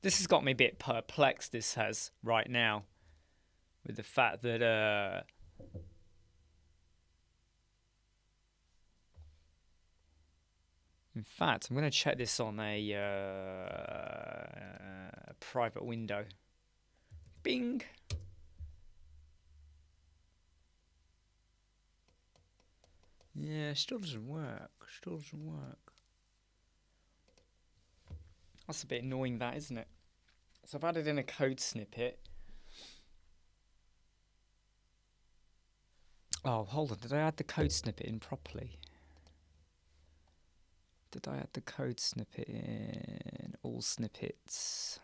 A: This has got me a bit perplexed, this has, right now. With the fact that, in fact, I'm going to check this on a private window. Bing! Yeah, still doesn't work. Still doesn't work. That's a bit annoying, that, isn't it? So I've added in a code snippet. Oh, hold on. Did I add the code snippet in properly? Did I add the code snippet in? All snippets.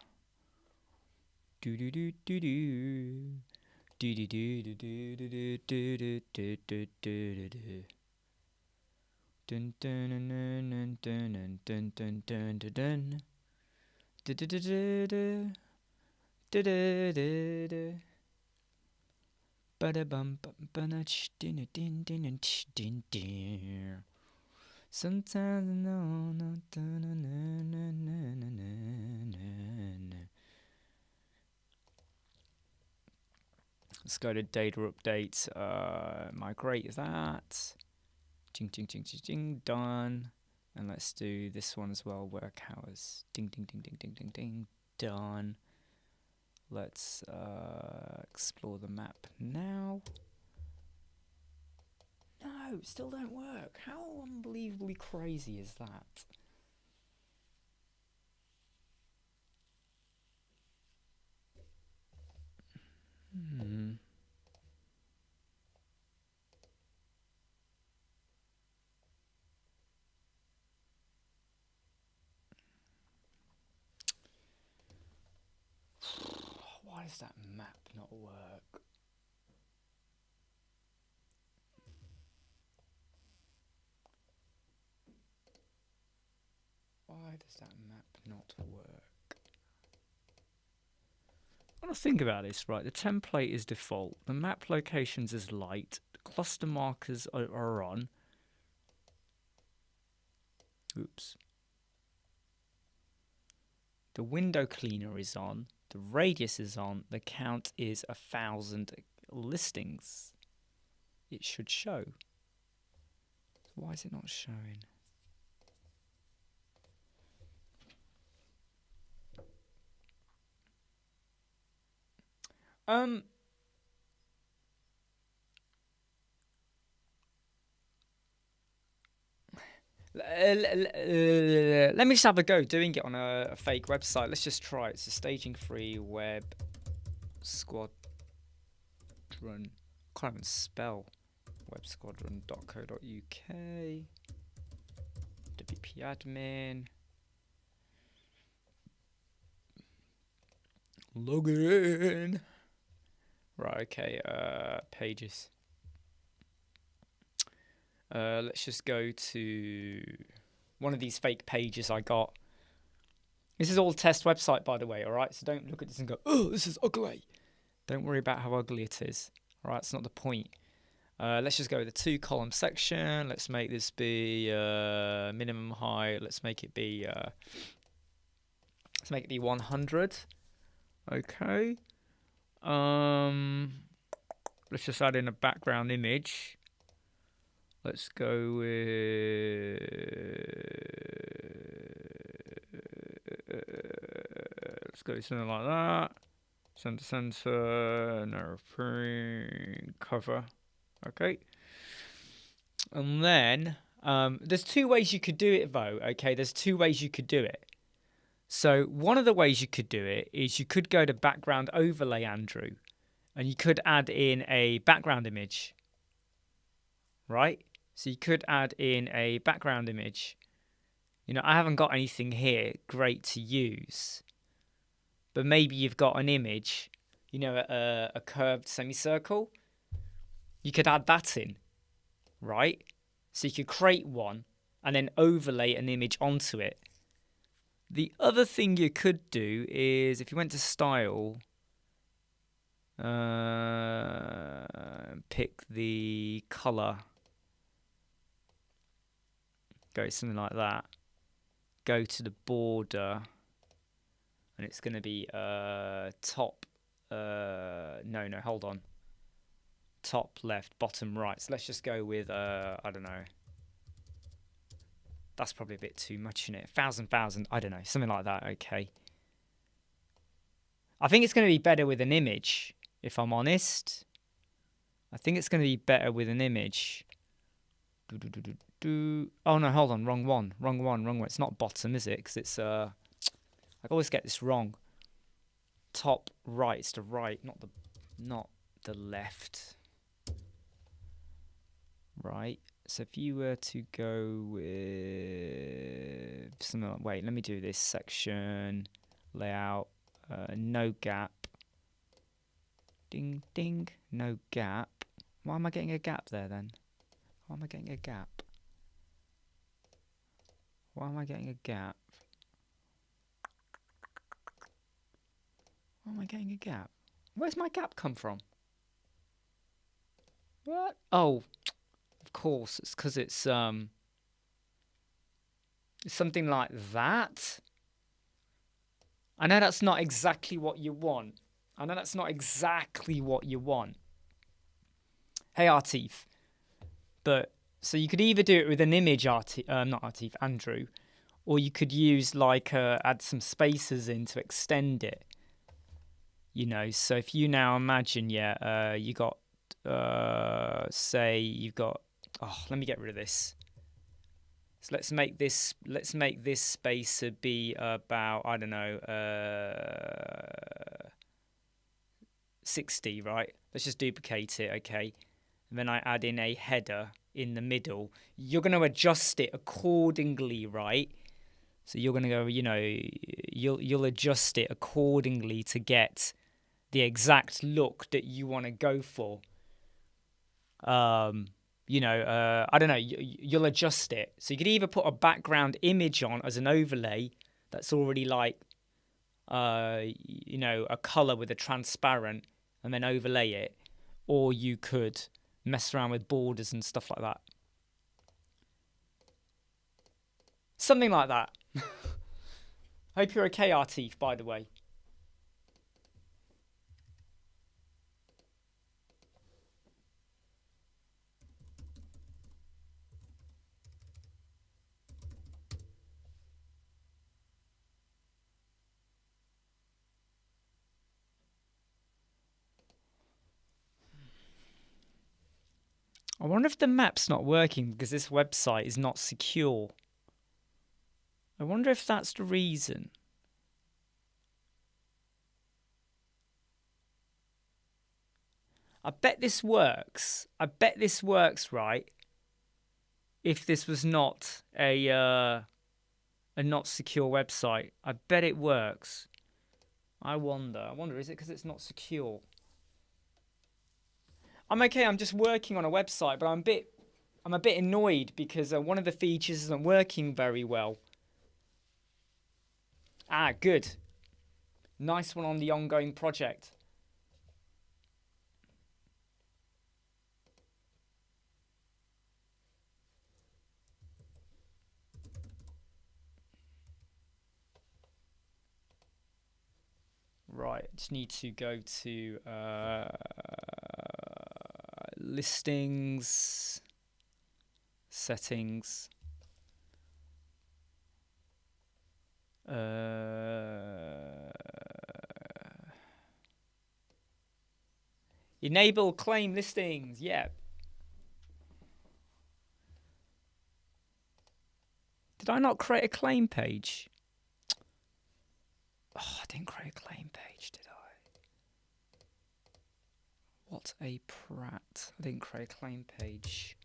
A: Do do do do do. Do do do do do do do do do do do do. Dun dun dun dun dun dun dun dun dun dun. Do do do do do. Do do do do. Ba bum bum ba din din din din din. Sometimes no no no no no no. Let's go to data updates. Migrate that. Ching ching ching ching ching. Done. And let's do this one as well. Work hours. Ding ding ding ding ding ding ding. Done. Let's explore the map now. No, it still don't work. How unbelievably crazy is that? Why does that map not work? Why does that map not work? I want to think about this, right? The template is default. The map locations is light. The cluster markers are on. Oops. The window cleaner is on. The radius is on. The count is 1,000 listings. It should show. Why is it not showing? Let me just have a go doing it on a fake website. Let's just try it. It's a staging free web squadron. Can't even spell websquadron.co.uk. WP admin. Login. Right, okay, pages. Let's just go to one of these fake pages I got. This is all test website, by the way, all right? So don't look at this and go, oh, this is ugly. Don't worry about how ugly it is, all right? It's not the point. Let's just go with the 2-column section. Let's make this be minimum height. Let's make it be 100. Okay. Let's just add in a background image. Let's go with something like that. Center, narrow frame, cover. Okay. And then there's 2 ways you could do it though. Okay, there's 2 ways you could do it. So one of the ways you could do it is you could go to background overlay, Andrew, and you could add in a background image. Right? So you could add in a background image. You know, I haven't got anything here great to use. But maybe you've got an image, you know, a curved semicircle. You could add that in, right? So you could create one and then overlay an image onto it. The other thing you could do is, if you went to Style, pick the color, go something like that, go to the border, and it's going to be top, no, hold on, top left, bottom right. So let's just go with, I don't know, that's probably a bit too much, isn't it? 1,000, I don't know, something like that. Okay. I think it's going to be better with an image, if I'm honest. I think it's going to be better with an image. Oh no, hold on, wrong one. It's not bottom, is it? Because it's I always get this wrong. Top right, it's the right, not the left. Right. So if you were to go with something like, wait, let me do this section layout, no gap. Ding ding, no gap. Why am I getting a gap there then? Why am I getting a gap? Why am I getting a gap? Why am I getting a gap? Where's my gap come from? What? Oh, of course, it's because it's something like that. I know that's not exactly what you want. Hey, Artif. But so you could either do it with an image, Andrew, or you could use like add some spacers in to extend it. You know, so if you now imagine, you got say you've got, let me get rid of this. So let's make this spacer be about, I don't know, 60, right? Let's just duplicate it, okay? And then I add in a header in the middle. You're going to adjust it accordingly, right? So you're going to go, you know, you'll adjust it accordingly to get the exact look that you want to go for. You know, I don't know, you'll adjust it. So you could either put a background image on as an overlay that's already like, you know, a color with a transparent and then overlay it. Or you could mess around with borders and stuff like that. Something like that. Hope you're okay, Artif, by the way. I wonder if the map's not working because this website is not secure. I wonder if that's the reason. I bet this works. Right? If this was not a not secure website, I bet it works. I wonder, is it because it's not secure? I'm okay, I'm just working on a website, but I'm a bit I'm a bit annoyed because one of the features isn't working very well. Ah, good. Nice one on the ongoing project. Right, just need to go to listings, settings, enable claim listings. Yeah. Did I not create a claim page? Oh, I didn't create a claim page, did I? What a prat. I didn't create a claim page.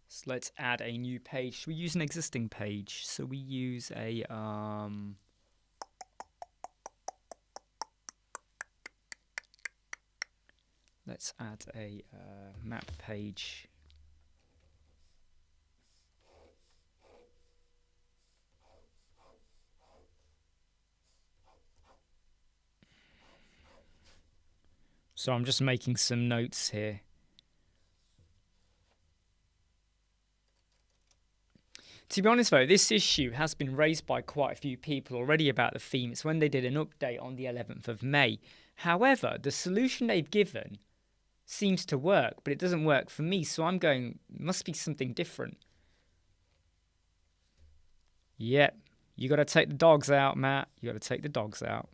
A: So let's add a new page. Should we use an existing page? So we use a let's add a map page. So I'm just making some notes here. To be honest though, this issue has been raised by quite a few people already about the theme. It's when they did an update on the 11th of May. However, the solution they've given seems to work, but it doesn't work for me. So I'm going, must be something different. Yep, you got to take the dogs out, Matt. You got to take the dogs out.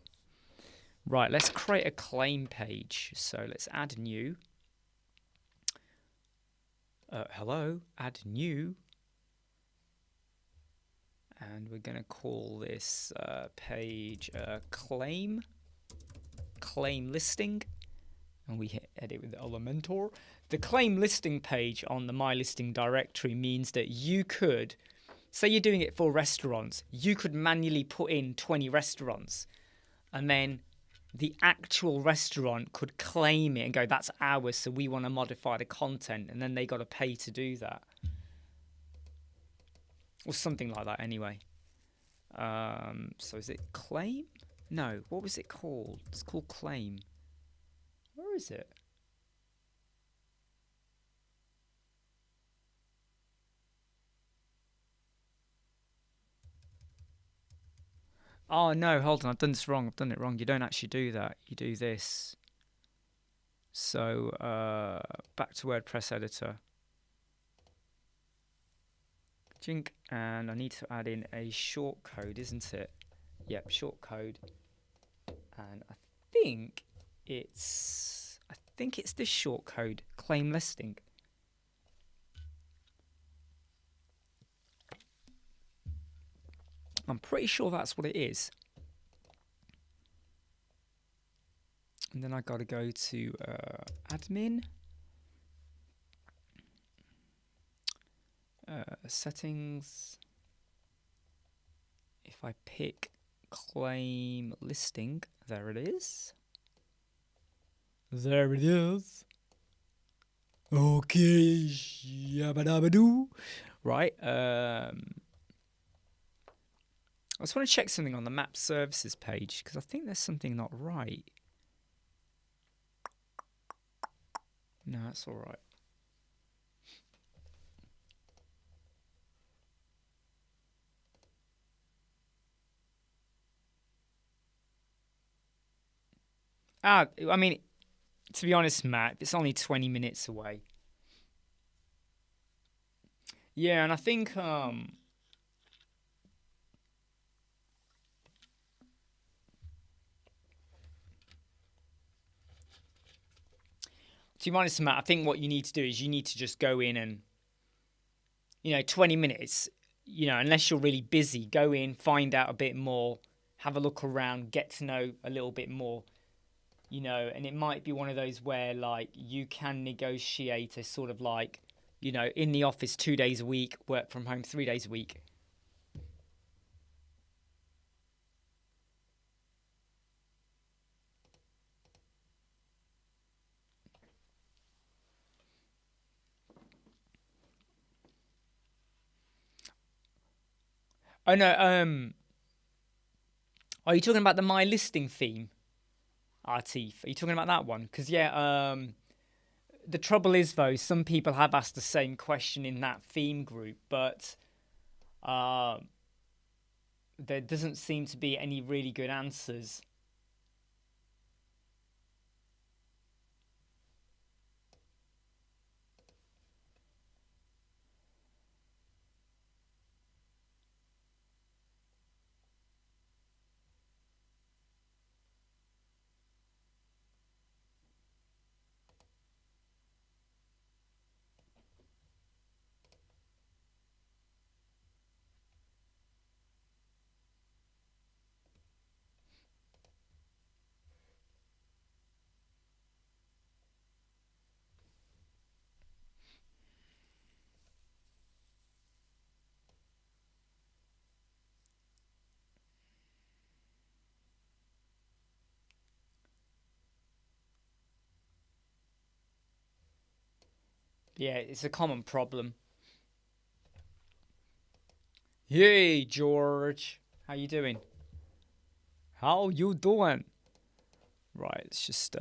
A: Right, let's create a claim page. So let's add new. Hello, add new. And we're going to call this page claim listing. And we hit edit with Elementor. The claim listing page on the My Listing directory means that you could, say you're doing it for restaurants, you could manually put in 20 restaurants. And then the actual restaurant could claim it and go, that's ours, so we want to modify the content. And then they got to pay to do that. Or something like that anyway. So is it claim? No, what was it called? It's called claim. Where is it? Oh no, hold on, I've done this wrong. I've done it wrong. You don't actually do that. You do this. So back to WordPress editor. Jink, and I need to add in a short code, isn't it? Yep, short code. And I think it's this short code, claim listing. I'm pretty sure that's what it is. And then I got to go to admin, settings. If I pick claim listing, there it is. There it is. Okay, yabba-dabba-doo. Right. I just want to check something on the map services page because I think there's something not right. No, that's all right. I mean, to be honest, Matt, it's only 20 minutes away. Yeah, and I think to be honest, Matt, I think what you need to do is you need to just go in and, 20 minutes, unless you're really busy, go in, find out a bit more, have a look around, get to know a little bit more, and it might be one of those where, like, you can negotiate a sort of like, in the office 2 days a week, work from home 3 days a week. Oh no, are you talking about the My Listing theme, Artif? Are you talking about that one? Because yeah, the trouble is though, some people have asked the same question in that theme group, but there doesn't seem to be any really good answers. Yeah, it's a common problem. Hey, George. How you doing? How you doing? Right, let's just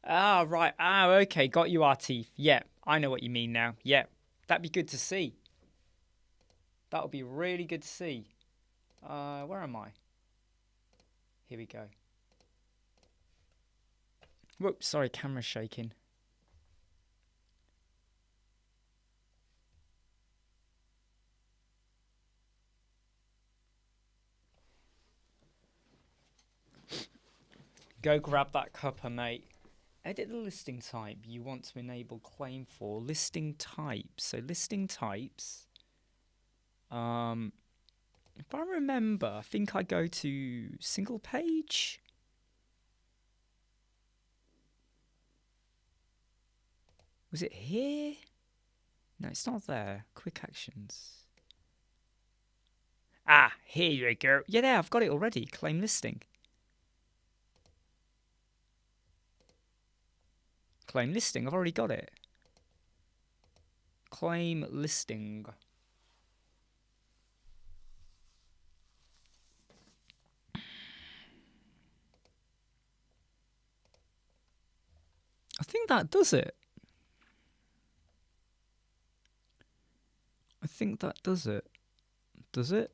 A: right. Okay, got you, Artif. Yeah, I know what you mean now. Yeah, that'd be good to see. That would be really good to see. Where am I? Here we go. Whoops, sorry, camera's shaking. Go grab that cuppa, mate. Edit the listing type you want to enable claim for. Listing type. So listing types. If I remember, I think I go to single page. Was it here? No, it's not there. Quick actions. Ah, here you go. Yeah, there, I've got it already. Claim listing. Claim listing, I've already got it. Claim listing. I think that does it. I think that does it. Does it?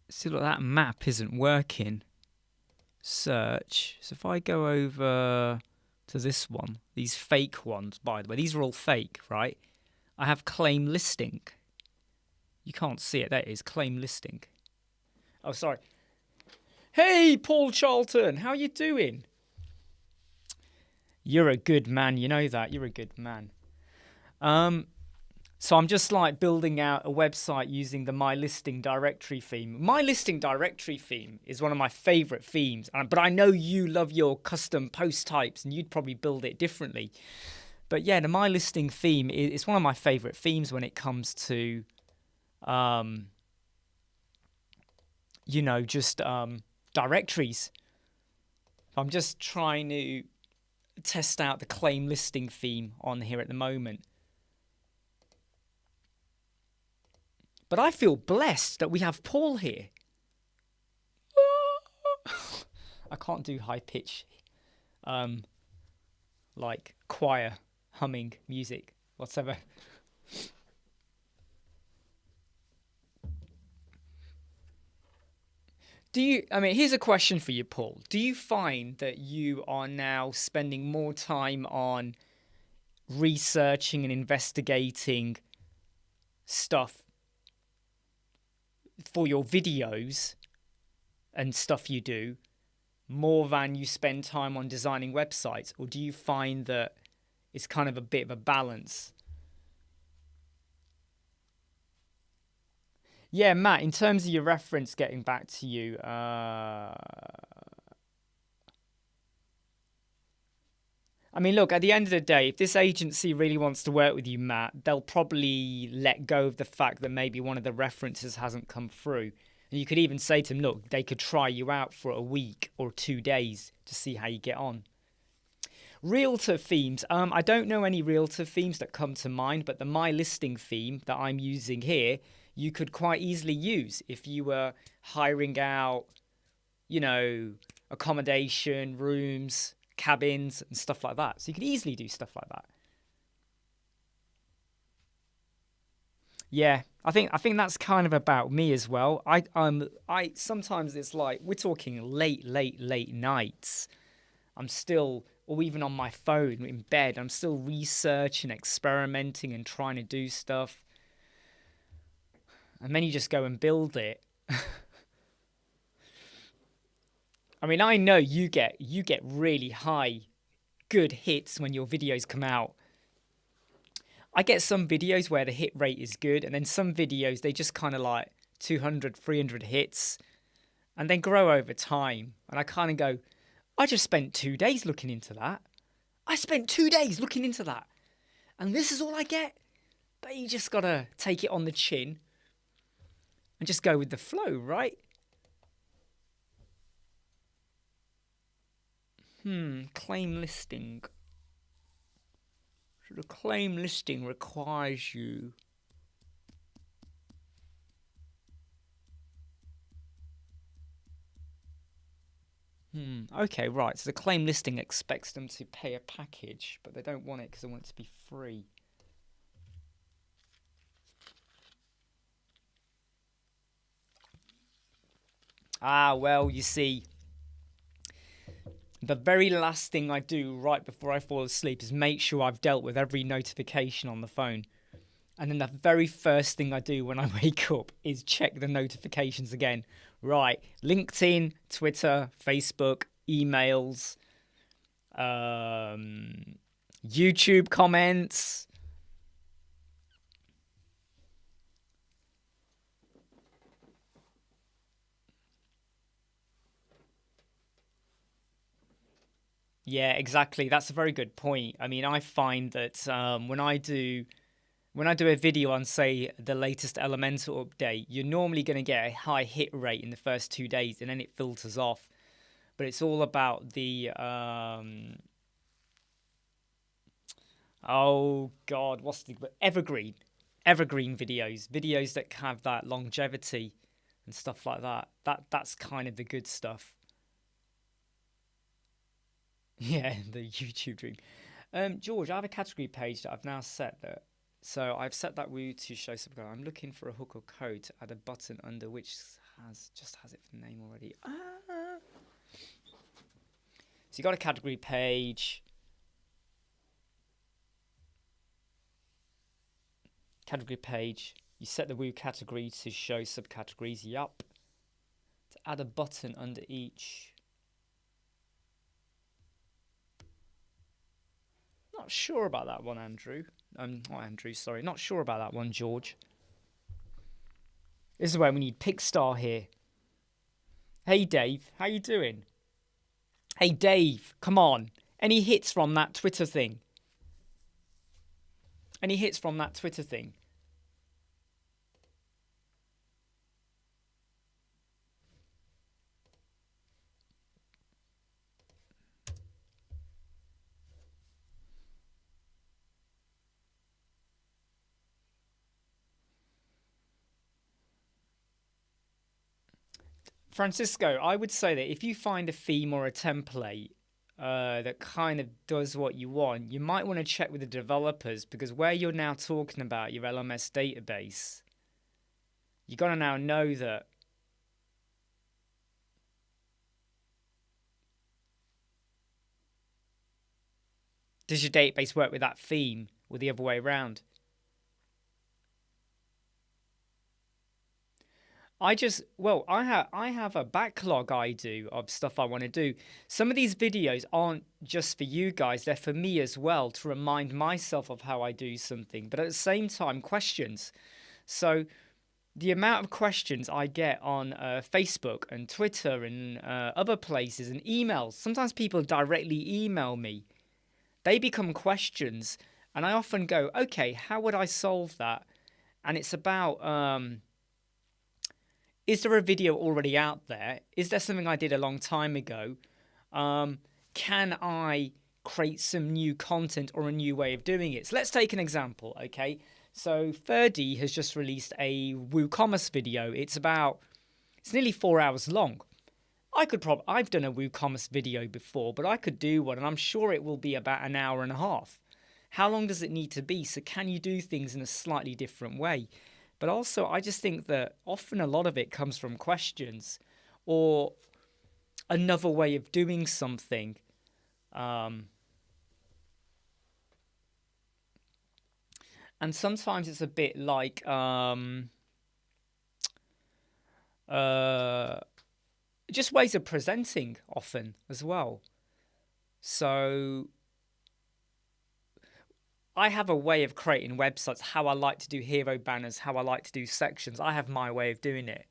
A: See, look, that map isn't working. Search. So if I go over to this one, these fake ones, by the way, these are all fake, right? I have claim listing. You can't see it. That is claim listing. Oh, sorry. Hey, Paul Charlton, how you doing? You're a good man. You know that. You're a good man. So I'm just like building out a website using the My Listing Directory theme. My Listing Directory theme is one of my favorite themes, but I know you love your custom post types and you'd probably build it differently. But yeah, the My Listing theme is one of my favorite themes when it comes to, just directories. I'm just trying to test out the claim listing theme on here at the moment. But I feel blessed that we have Paul here. I can't do high pitch, like choir, humming, music, whatever. Here's a question for you, Paul. Do you find that you are now spending more time on researching and investigating stuff for your videos and stuff you do more than you spend time on designing websites? Or do you find that it's kind of a bit of a balance? Yeah, Matt, in terms of your reference, getting back to you, look, at the end of the day, if this agency really wants to work with you, Matt, they'll probably let go of the fact that maybe one of the references hasn't come through. And you could even say to them, look, they could try you out for a week or 2 days to see how you get on. Realtor themes. I don't know any realtor themes that come to mind, but the My Listing theme that I'm using here, you could quite easily use if you were hiring out, you know, accommodation, rooms, cabins, and stuff like that. So you could easily do stuff like that. Yeah, I think that's kind of about me as well. I sometimes it's like we're talking late nights. I'm still, or even on my phone in bed, I'm still researching, experimenting, and trying to do stuff. And then you just go and build it. I mean, I know you get really high, good hits when your videos come out. I get some videos where the hit rate is good, and then some videos, they just kind of like 200, 300 hits, and they grow over time. And I kind of go, I just spent 2 days looking into that. I spent 2 days looking into that. And this is all I get. But you just got to take it on the chin and just go with the flow, right? Claim listing. So the claim listing requires you okay, right. So the claim listing expects them to pay a package, but they don't want it because they want it to be free. Ah, well, you see, the very last thing I do right before I fall asleep is make sure I've dealt with every notification on the phone. And then the very first thing I do when I wake up is check the notifications again. Right, LinkedIn, Twitter, Facebook, emails, YouTube comments. Yeah, exactly. That's a very good point. I mean, I find that when I do a video on, say, the latest Elementor update, you're normally going to get a high hit rate in the first 2 days, and then it filters off. But it's all about the oh God, what's the evergreen videos that have that longevity and stuff like that. That's kind of the good stuff. Yeah, the YouTube dream. George, I have a category page that I've now set that. So I've set that we to show subscribe. I'm looking for a hook or code to add a button under which has it for the name already. So you got a category page. Category page. You set the Woo category to show subcategories. Yup. To add a button under each. Not sure about that one, Andrew. Not Andrew, sorry. Not sure about that one, George. This is where we need Pickstar here. Hey, Dave. How you doing? Hey, Dave. Come on. Any hits from that Twitter thing? Any hits from that Twitter thing? Francisco, I would say that if you find a theme or a template that kind of does what you want, you might want to check with the developers, because where you're now talking about your LMS database, you got to now know that does your database work with that theme or the other way around? I have a backlog I do of stuff I want to do. Some of these videos aren't just for you guys, they're for me as well, to remind myself of how I do something. But at the same time, questions. So the amount of questions I get on Facebook and Twitter and other places and emails, sometimes people directly email me. They become questions, and I often go, okay, how would I solve that? And it's about is there a video already out there? Is there something I did a long time ago? Can I create some new content or a new way of doing it? So let's take an example, okay? So Ferdy has just released a WooCommerce video. It's nearly 4 hours long. I've done a WooCommerce video before, but I could do one, and I'm sure it will be about an hour and a half. How long does it need to be? So can you do things in a slightly different way? But also, I just think that often a lot of it comes from questions or another way of doing something. And sometimes it's a bit like just ways of presenting often as well. So I have a way of creating websites, how I like to do hero banners, how I like to do sections. I have my way of doing it.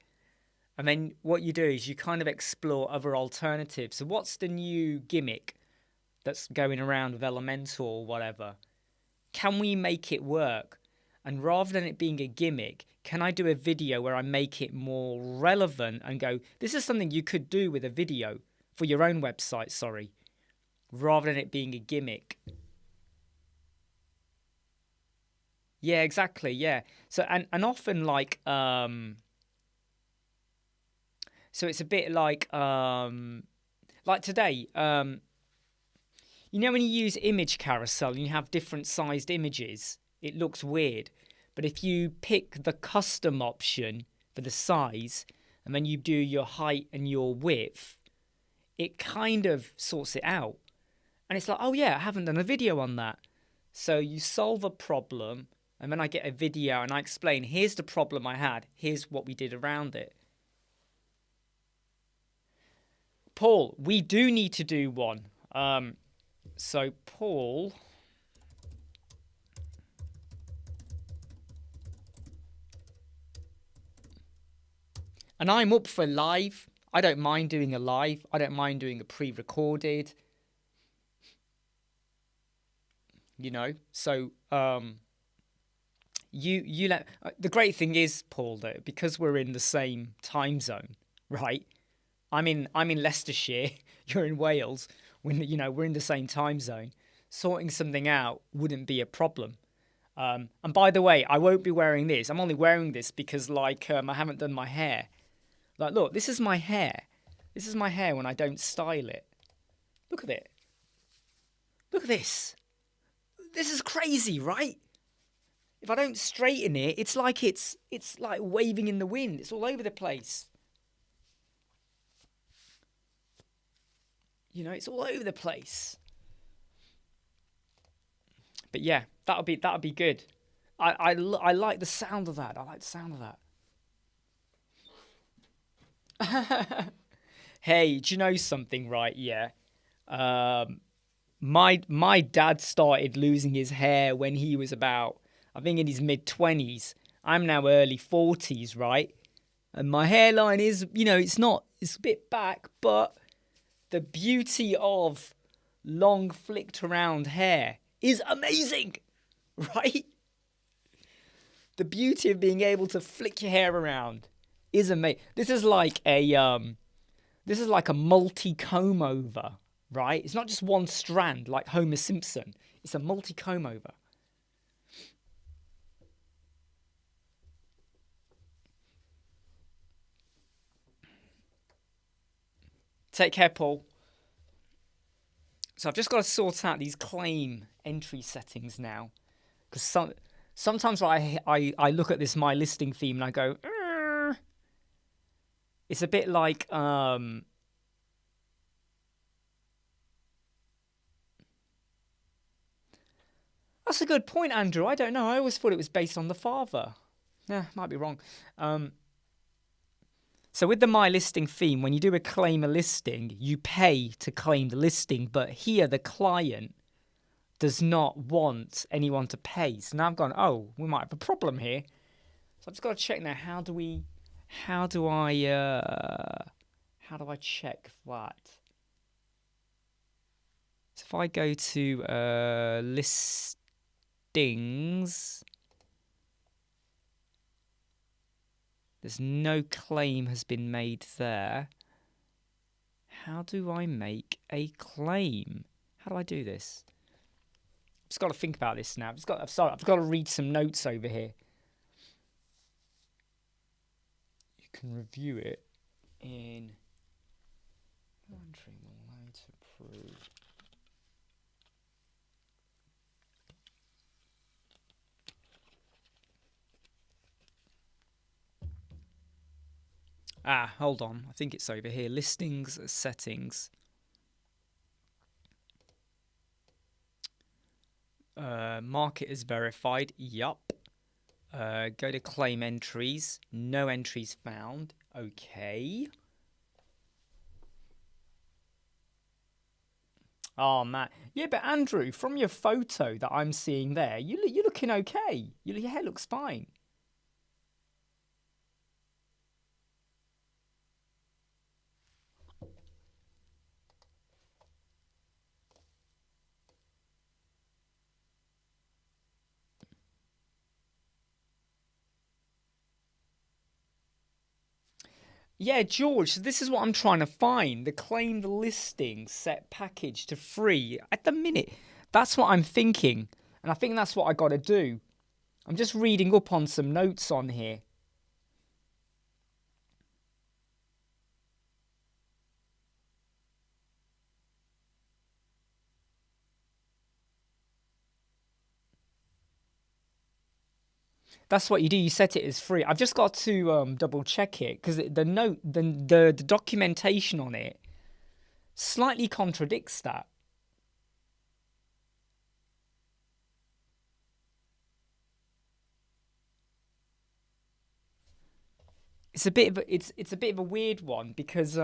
A: And then what you do is you kind of explore other alternatives. So what's the new gimmick that's going around with Elementor or whatever? Can we make it work? And rather than it being a gimmick, can I do a video where I make it more relevant and go, this is something you could do with a video for your own website, sorry, rather than it being a gimmick. Yeah, exactly. Yeah. So and often like so it's a bit like today, you know when you use image carousel and you have different sized images, it looks weird. But if you pick the custom option for the size and then you do your height and your width, it kind of sorts it out. And it's like, oh yeah, I haven't done a video on that. So you solve a problem. And then I get a video and I explain, here's the problem I had. Here's what we did around it. Paul, we do need to do one. So Paul. And I'm up for live. I don't mind doing a live. I don't mind doing a pre-recorded. You know, so you let the great thing is, Paul, though, because we're in the same time zone, right? I'm in Leicestershire, you're in Wales. When we're in the same time zone, sorting something out wouldn't be a problem. And by the way, I won't be wearing this. I'm only wearing this because I haven't done my hair. Like, look, this is my hair. This is my hair when I don't style it. Look at it. Look at this. This is crazy, right? If I don't straighten it, it's like waving in the wind. It's all over the place. It's all over the place. But yeah, that'll be good. I like the sound of that. I like the sound of that. Hey, do you know something, right? Yeah. My dad started losing his hair when he was about, I think, in his mid-20s. I'm now early 40s, right? And my hairline is, it's a bit back, but the beauty of long flicked around hair is amazing, right? The beauty of being able to flick your hair around is amazing. This is like a multi-comb over, right? It's not just one strand like Homer Simpson. It's a multi-comb over. Take care, Paul. So I've just got to sort out these claim entry settings now, because sometimes I look at this my listing theme and I go, it's a bit like that's a good point, Andrew. I don't know. I always thought it was based on the father. Yeah, might be wrong. So with the My Listing theme, when you do claim a listing, you pay to claim the listing. But here, the client does not want anyone to pay. So now I've gone, oh, we might have a problem here. So I've just got to check now. How do I check that? So if I go to listings, There's no claim has been made there. How do I make a claim? How do I do this? I've just got to think about this now. I've got to read some notes over here. You can review it in entry will later prove. Ah, hold on. I think it's over here. Listings, settings. Market is verified. Yup. Go to claim entries. No entries found. Okay. Oh, man. Yeah, but Andrew, from your photo that I'm seeing there, you're looking okay. Your hair looks fine. Yeah, George, so this is what I'm trying to find. The claim the listing set package to free. At the minute, that's what I'm thinking. And I think that's what I got to do. I'm just reading up on some notes on here. That's what you do. You set it as free. I've just got to double check it because the documentation on it slightly contradicts that. It's a bit of a weird one because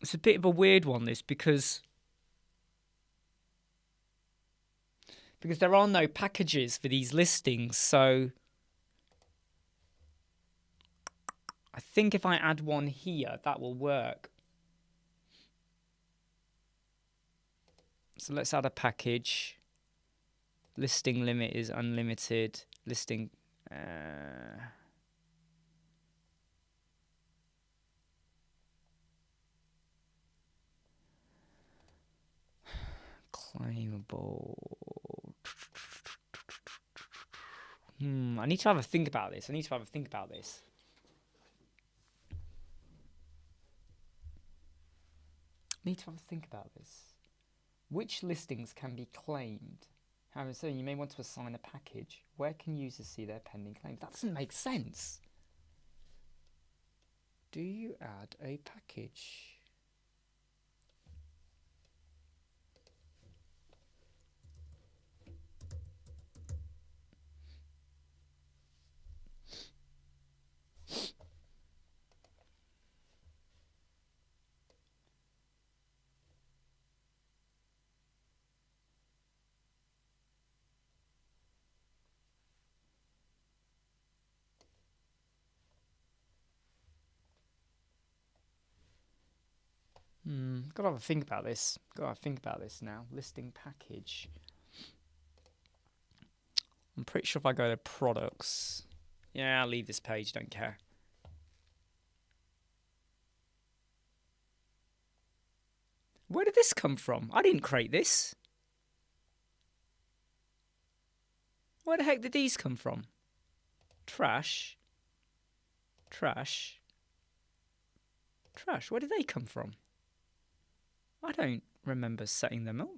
A: it's a bit of a weird one this because there are no packages for these listings, so I think if I add one here, that will work. So let's add a package. Listing limit is unlimited. Listing. Claimable. I need to have a think about this. Which listings can be claimed? However, so you may want to assign a package. Where can users see their pending claims? That doesn't make sense. Do you add a package? Gotta have a think about this. Now. Listing package. I'm pretty sure if I go to products. Yeah, I'll leave this page, don't care. Where did this come from? I didn't create this. Where the heck did these come from? Trash. Where did they come from? I don't remember setting them up.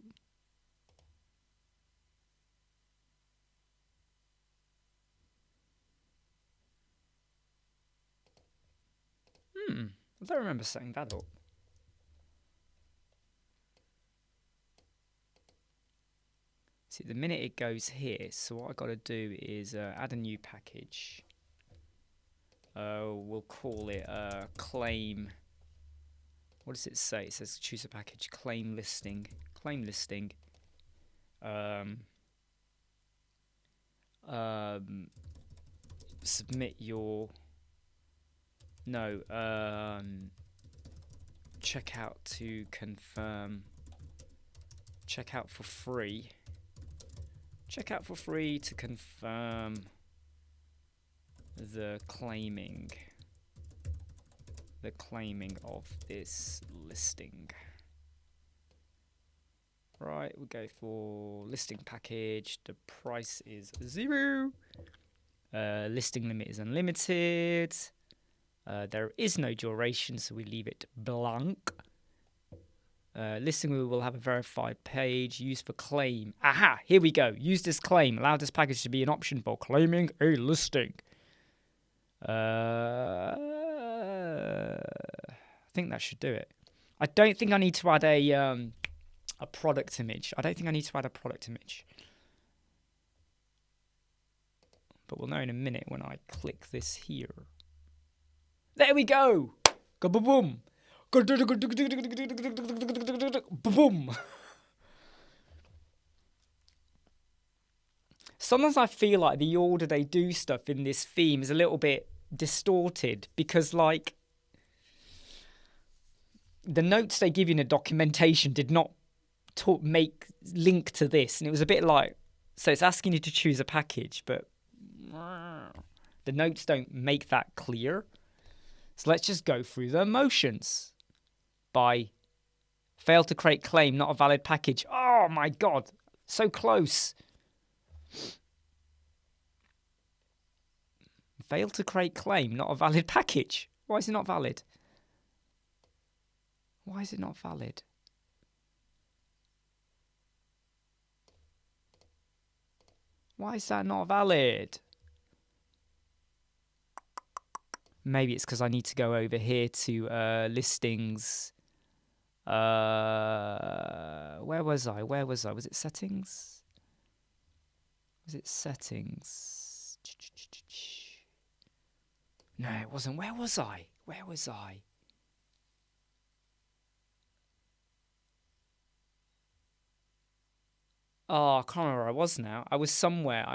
A: I don't remember setting that up. See, the minute it goes here, so what I got to do is add a new package. We'll call it claim. What does it say? It says choose a package, claim listing. Submit your checkout to confirm. Checkout for free to confirm the claiming of this listing. Right, we'll go for listing package. The price is 0. Listing limit is unlimited. There is no duration, so we leave it blank. Listing will have a verified page used for claim. Aha, here we go. Use this claim. Allow this package to be an option for claiming a listing. I think that should do it. I don't think I need to add a product image. I don't think I need to add a product image. But we'll know in a minute when I click this here. There we go! Go-boom! Boom! Sometimes I feel like the order they do stuff in this theme is a little bit distorted because, like, the notes they give you in the documentation did not make link to this, and it was a bit like, so it's asking you to choose a package, but the notes don't make that clear. So let's just go through the motions. By fail to create claim, not a valid package. Oh my god, so close. Fail to create claim, not a valid package. Why is it not valid? Why is it not valid? Why is that not valid? Maybe it's because I need to go over here to listings. Where was I? Was it settings? Was it settings? No, it wasn't. Where was I? Oh, I can't remember where I was now. I was somewhere.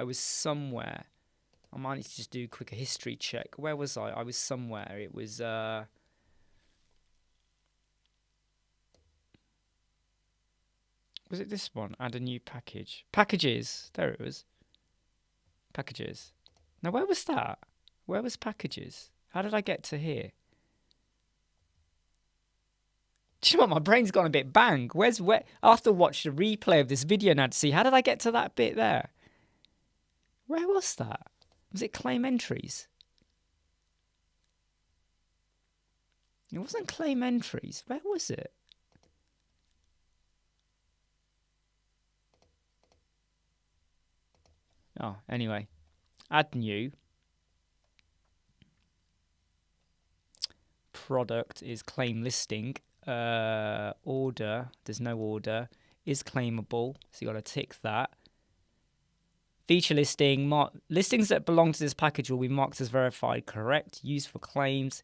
A: I might need to just do a quick history check. Where was I? I was somewhere. It was was it this one? Add a new package. Packages. There it was. Packages. Now where was that? Where was packages? How did I get to here? Do you know what? My brain's gone a bit bang. Where? I have to watch the replay of this video now to see how did I get to that bit there? Where was that? Was it claim entries? It wasn't claim entries. Where was it? Oh, anyway. Add new. Product is claim listing. Order. There's no order. Is claimable. So you got to tick that. Feature listing. Listings that belong to this package will be marked as verified. Correct. Used for claims.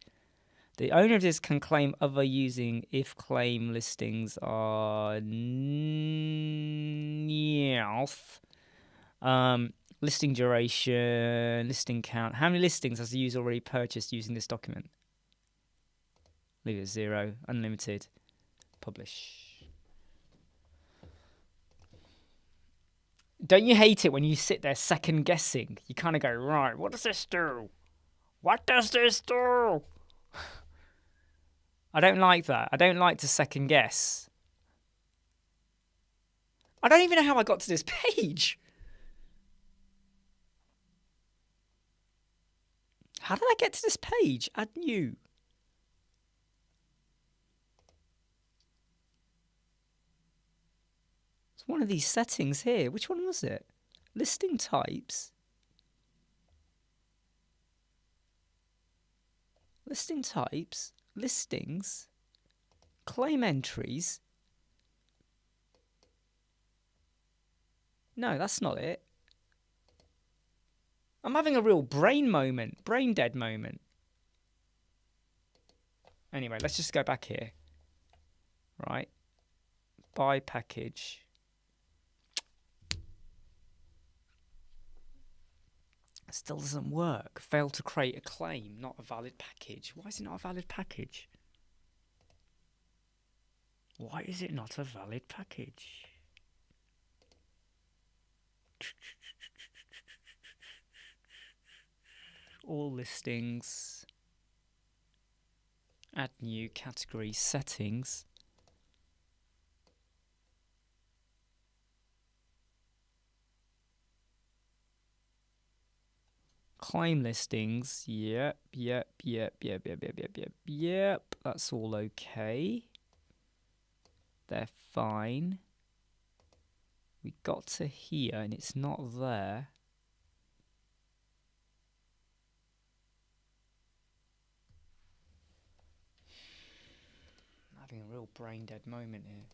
A: The owner of this can claim other using if claim listings are yes. Listing duration, listing count. How many listings has the user already purchased using this document? Leave it at 0. Unlimited. Publish. Don't you hate it when you sit there second guessing? You kind of go, right, what does this do? What does this do? I don't like that. I don't like to second guess. I don't even know how I got to this page. How did I get to this page? Add new. It's one of these settings here. Which one was it? Listing types. Listing types. Listings. Claim entries. No, that's not it. I'm having a real brain dead moment. Anyway, let's just go back here. Right. Buy package. Still doesn't work. Failed to create a claim. Not a valid package. Why is it not a valid package? Why is it not a valid package? all listings. Add new category settings. Claim listings. Yep. That's all okay. They're fine. We got to here and it's not there. I'm having a real brain dead moment here.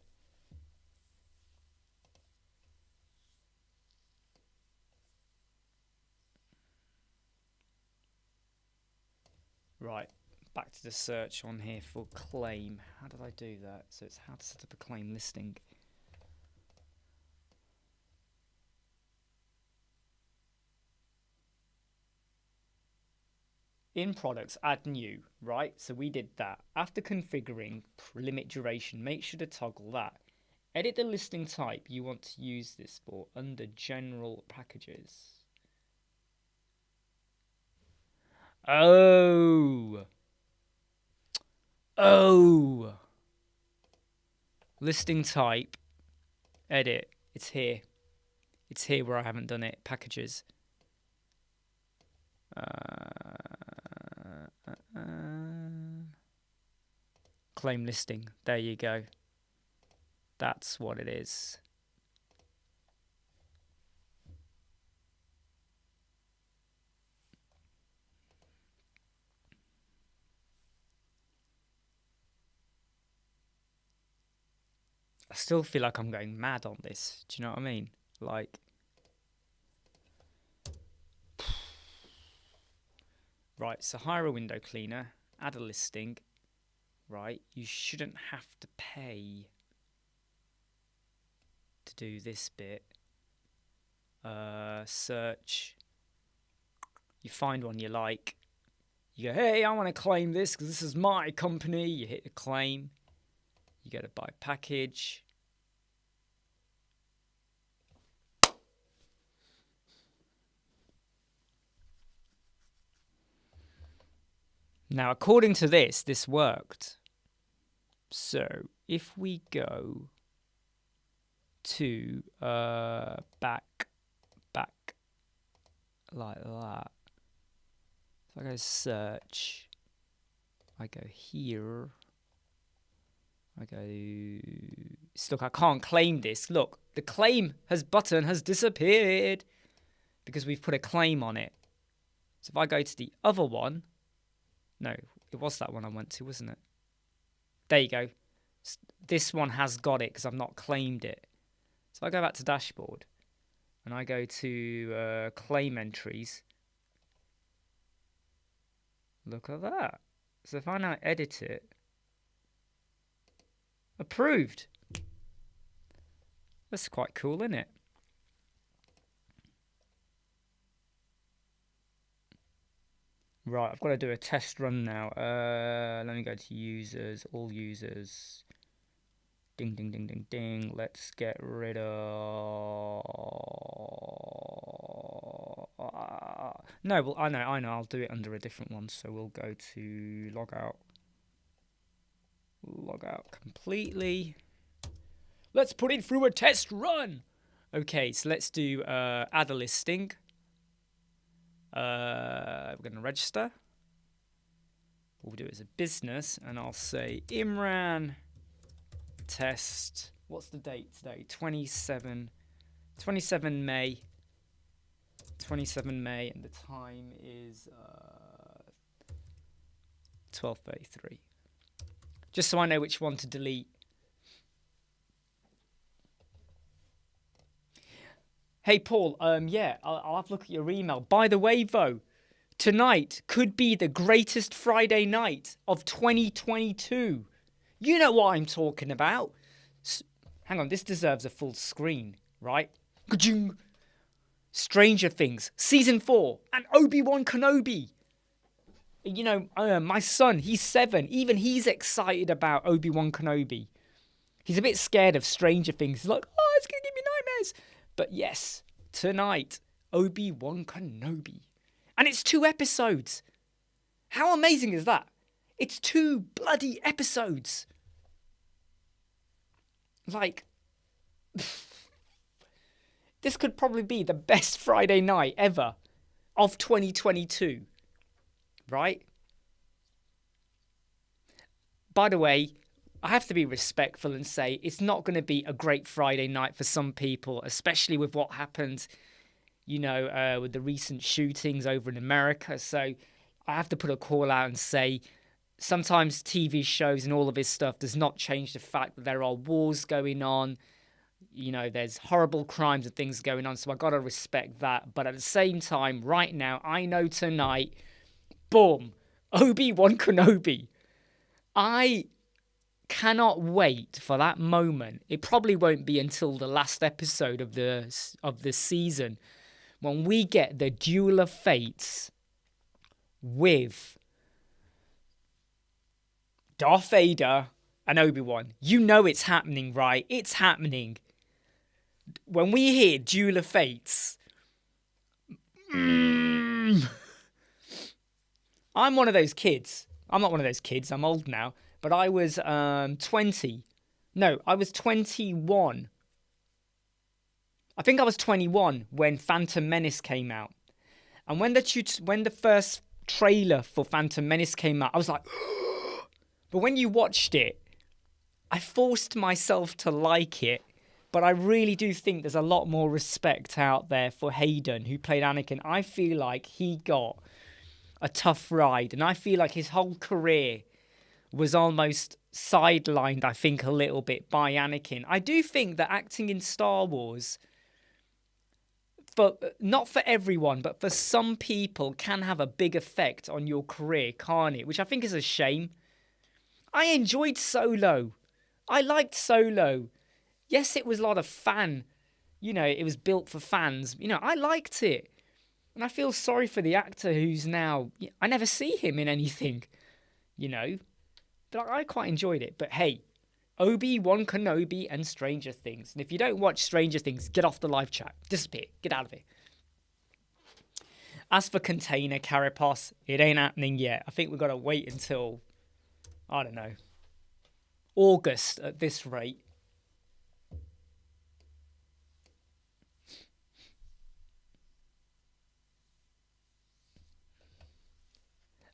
A: Right, back to the search on here for claim. How did I do that? So it's how to set up a claim listing. In products, add new, right? So we did that. After configuring limit duration, make sure to toggle that. Edit the listing type you want to use this for under general packages. Oh. Listing type. Edit. It's here. It's here where I haven't done it. Packages. Claim listing. There you go. That's what it is. I still feel like I'm going mad on this. Do you know what I mean? Like, right, so hire a window cleaner, add a listing, right? You shouldn't have to pay to do this bit. Search. You find one you like. You go, hey, I want to claim this because this is my company. You hit the claim. You go to buy package. Now, according to this worked. So, if we go to back like that. So I go search. I go here. I go. Look, I can't claim this. Look, the claim button has disappeared because we've put a claim on it. So if I go to the other one. No, it was that one I went to, wasn't it? There you go. This one has got it because I've not claimed it. So I go back to dashboard and I go to claim entries. Look at that. So if I now edit it, approved. That's quite cool, isn't it? Right, I've got to do a test run now. Let me go to users, all users. Ding, ding, ding, ding, ding. Let's get rid of... No, well, I know. I'll do it under a different one. So we'll go to log out. Log out completely. Let's put it through a test run. Okay, so let's do add a listing. We're going to register. We'll do it as a business, and I'll say Imran test. What's the date today? 27 May. 27 May, and the time is 12:33. Just so I know which one to delete. Hey, Paul, yeah, I'll have a look at your email. By the way, though, tonight could be the greatest Friday night of 2022. You know what I'm talking about. Hang on, this deserves a full screen, right? Stranger Things, Season 4, and Obi-Wan Kenobi. You know, my son, he's 7. Even he's excited about Obi-Wan Kenobi. He's a bit scared of Stranger Things. He's like, oh, it's going to give me nightmares. But yes, tonight, Obi-Wan Kenobi. And it's 2 episodes. How amazing is that? It's 2 bloody episodes. Like, this could probably be the best Friday night ever of 2022. Right? By the way, I have to be respectful and say it's not going to be a great Friday night for some people, especially with what happened, with the recent shootings over in America. So I have to put a call out and say sometimes TV shows and all of this stuff does not change the fact that there are wars going on. There's horrible crimes and things going on. So I got to respect that. But at the same time, right now, I know tonight, boom, Obi-Wan Kenobi. I cannot wait for that moment. It probably won't be until the last episode of the season when we get the duel of fates with Darth Vader and Obi-Wan. You know it's happening, right? It's happening. When we hear duel of fates, I'm one of those kids. I'm not one of those kids. I'm old now. But I was 20. No, I was 21. I think I was 21 when Phantom Menace came out. And when the first trailer for Phantom Menace came out, I was like, but when you watched it, I forced myself to like it. But I really do think there's a lot more respect out there for Hayden, who played Anakin. I feel like he got a tough ride. And I feel like his whole career was almost sidelined, I think, a little bit by Anakin. I do think that acting in Star Wars, not for everyone, but for some people, can have a big effect on your career, can't it? Which I think is a shame. I enjoyed Solo. I liked Solo. Yes, it was a lot of fan. It was built for fans. I liked it. And I feel sorry for the actor who's now... I never see him in anything, But I quite enjoyed it. But hey, Obi-Wan Kenobi and Stranger Things. And if you don't watch Stranger Things, get off the live chat. Disappear. Get out of it. As for Container Carapace, it ain't happening yet. I think we've got to wait until, I don't know, August at this rate.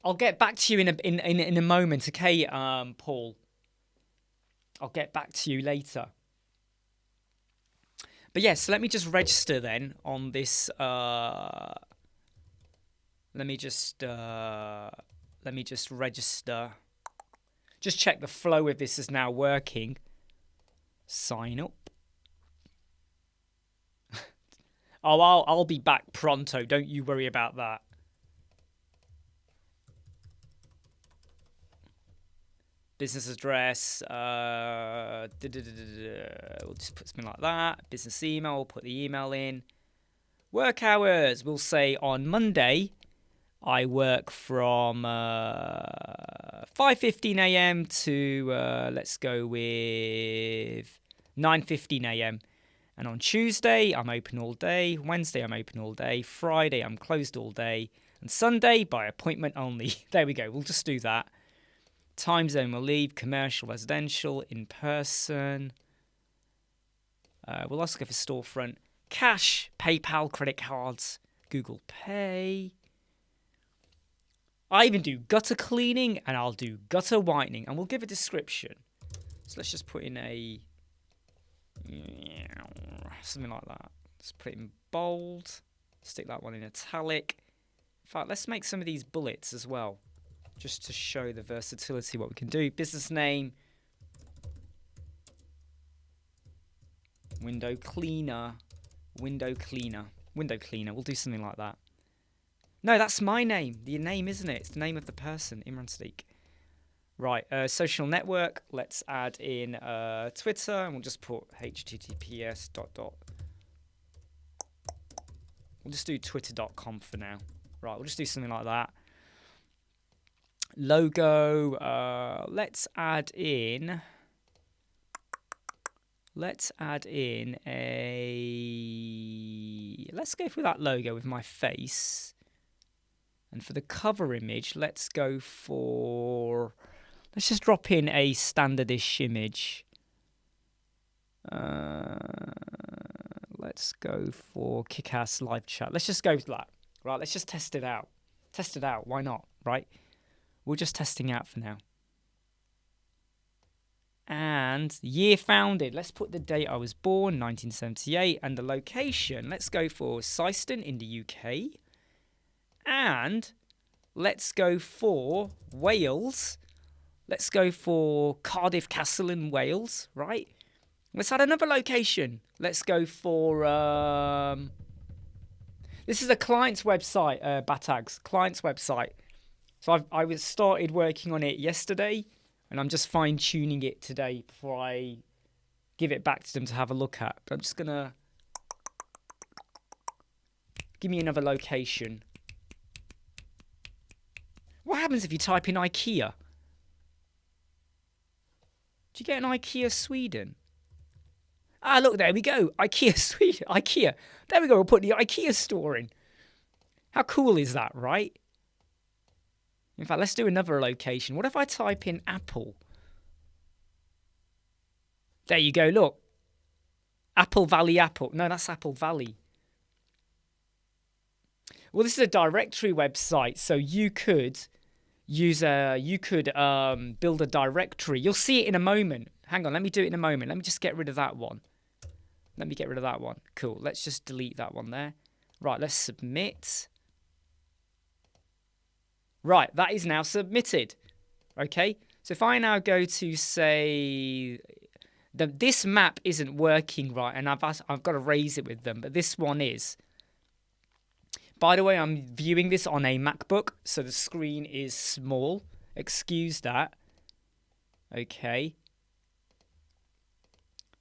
A: I'll get back to you in a moment, okay, Paul? I'll get back to you later. But yes, so let me just register then on this. Let me just register. Just check the flow of this is now working. Sign up. Oh, I'll be back pronto. Don't you worry about that. Business address, we'll just put something like that. Business email, we'll put the email in. Work hours, we'll say on Monday, I work from 5:15 a.m. to, let's go with 9:15 a.m. And on Tuesday, I'm open all day. Wednesday, I'm open all day. Friday, I'm closed all day. And Sunday, by appointment only. There we go, we'll just do that. Time zone will leave, commercial, residential, in person. We'll also go for storefront. Cash, PayPal, credit cards, Google Pay. I even do gutter cleaning and I'll do gutter whitening. And we'll give a description. So let's just put in a... something like that. Let's put it in bold. Stick that one in italic. In fact, let's make some of these bullets as well, just to show the versatility, what we can do. Business name. Window cleaner. Window cleaner. Window cleaner. We'll do something like that. No, that's my name. The name, isn't it? It's the name of the person. Imran Siddiq. Right. Social network. Let's add in Twitter. And we'll just put https ... We'll just do twitter.com for now. Right. We'll just do something like that. Logo, let's add in a, let's go for that logo with my face. And for the cover image, let's go for... Let's just drop in a standardish image. Let's go for kick-ass live chat. Let's just go with that. Right, let's just test it out. Test it out. Why not? Right? We're just testing out for now. And year founded. Let's put the date I was born, 1978. And the location, let's go for Syston in the UK. And let's go for Wales. Let's go for Cardiff Castle in Wales, right? Let's add another location. Let's go for... This is a client's website, Batag's client's website. So I started working on it yesterday, and I'm just fine-tuning it today before I give it back to them to have a look at. But I'm just going to... Give me another location. What happens if you type in IKEA? Do you get an IKEA Sweden? Ah, look, there we go. IKEA Sweden. IKEA. There we go. We'll put the IKEA store in. How cool is that, right? In fact, let's do another location. What if I type in Apple? There you go, look. Apple Valley Apple. No, that's Apple Valley. Well, this is a directory website, so you could use build a directory. You'll see it in a moment. Hang on, let me do it in a moment. Let me just get rid of that one. Let me get rid of that one. Cool. Let's just delete that one there. Right, let's submit. Right, that is now submitted. Okay, so if I now go to say this map isn't working right, and I've got to raise it with them, but this one is. By the way, I'm viewing this on a MacBook, so the screen is small. Excuse that. Okay.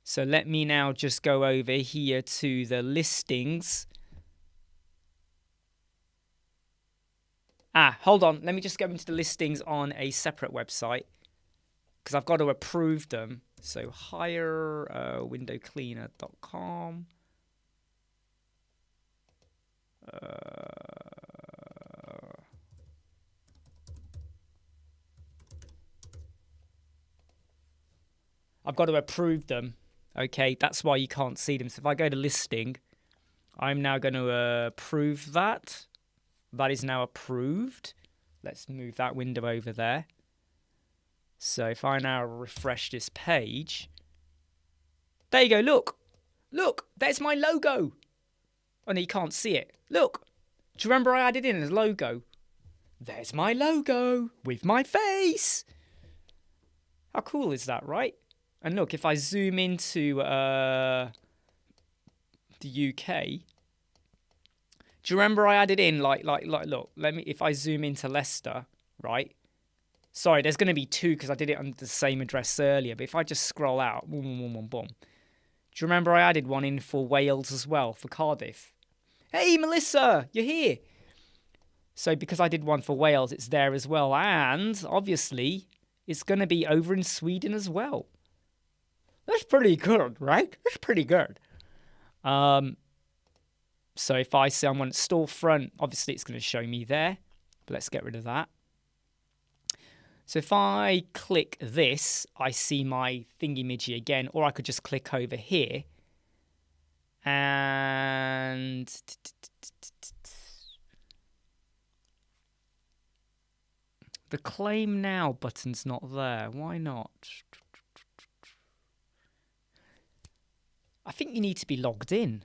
A: So let me now just go over here to the listings. Hold on. Let me just go into the listings on a separate website because I've got to approve them. So hire windowcleaner.com. I've got to approve them. Okay, that's why you can't see them. So if I go to listing, I'm now going to approve that. That is now approved. Let's move that window over there. So if I now refresh this page, there you go, look. Look, there's my logo. Oh, no, you can't see it. Look, do you remember I added in as logo? There's my logo with my face. How cool is that, right? And look, if I zoom into the UK, do you remember I added in like look, if I zoom into Leicester, right? Sorry, there's going to be two because I did it under the same address earlier. But if I just scroll out, boom, boom, boom, boom, boom. Do you remember I added one in for Wales as well, for Cardiff? Hey, Melissa, you're here. So because I did one for Wales, it's there as well. And obviously, it's going to be over in Sweden as well. That's pretty good, right? That's pretty good. So if I say I want storefront, obviously it's going to show me there. But let's get rid of that. So if I click this, I see my thingy-midgy again, or I could just click over here. And the claim now button's not there. Why not? I think you need to be logged in.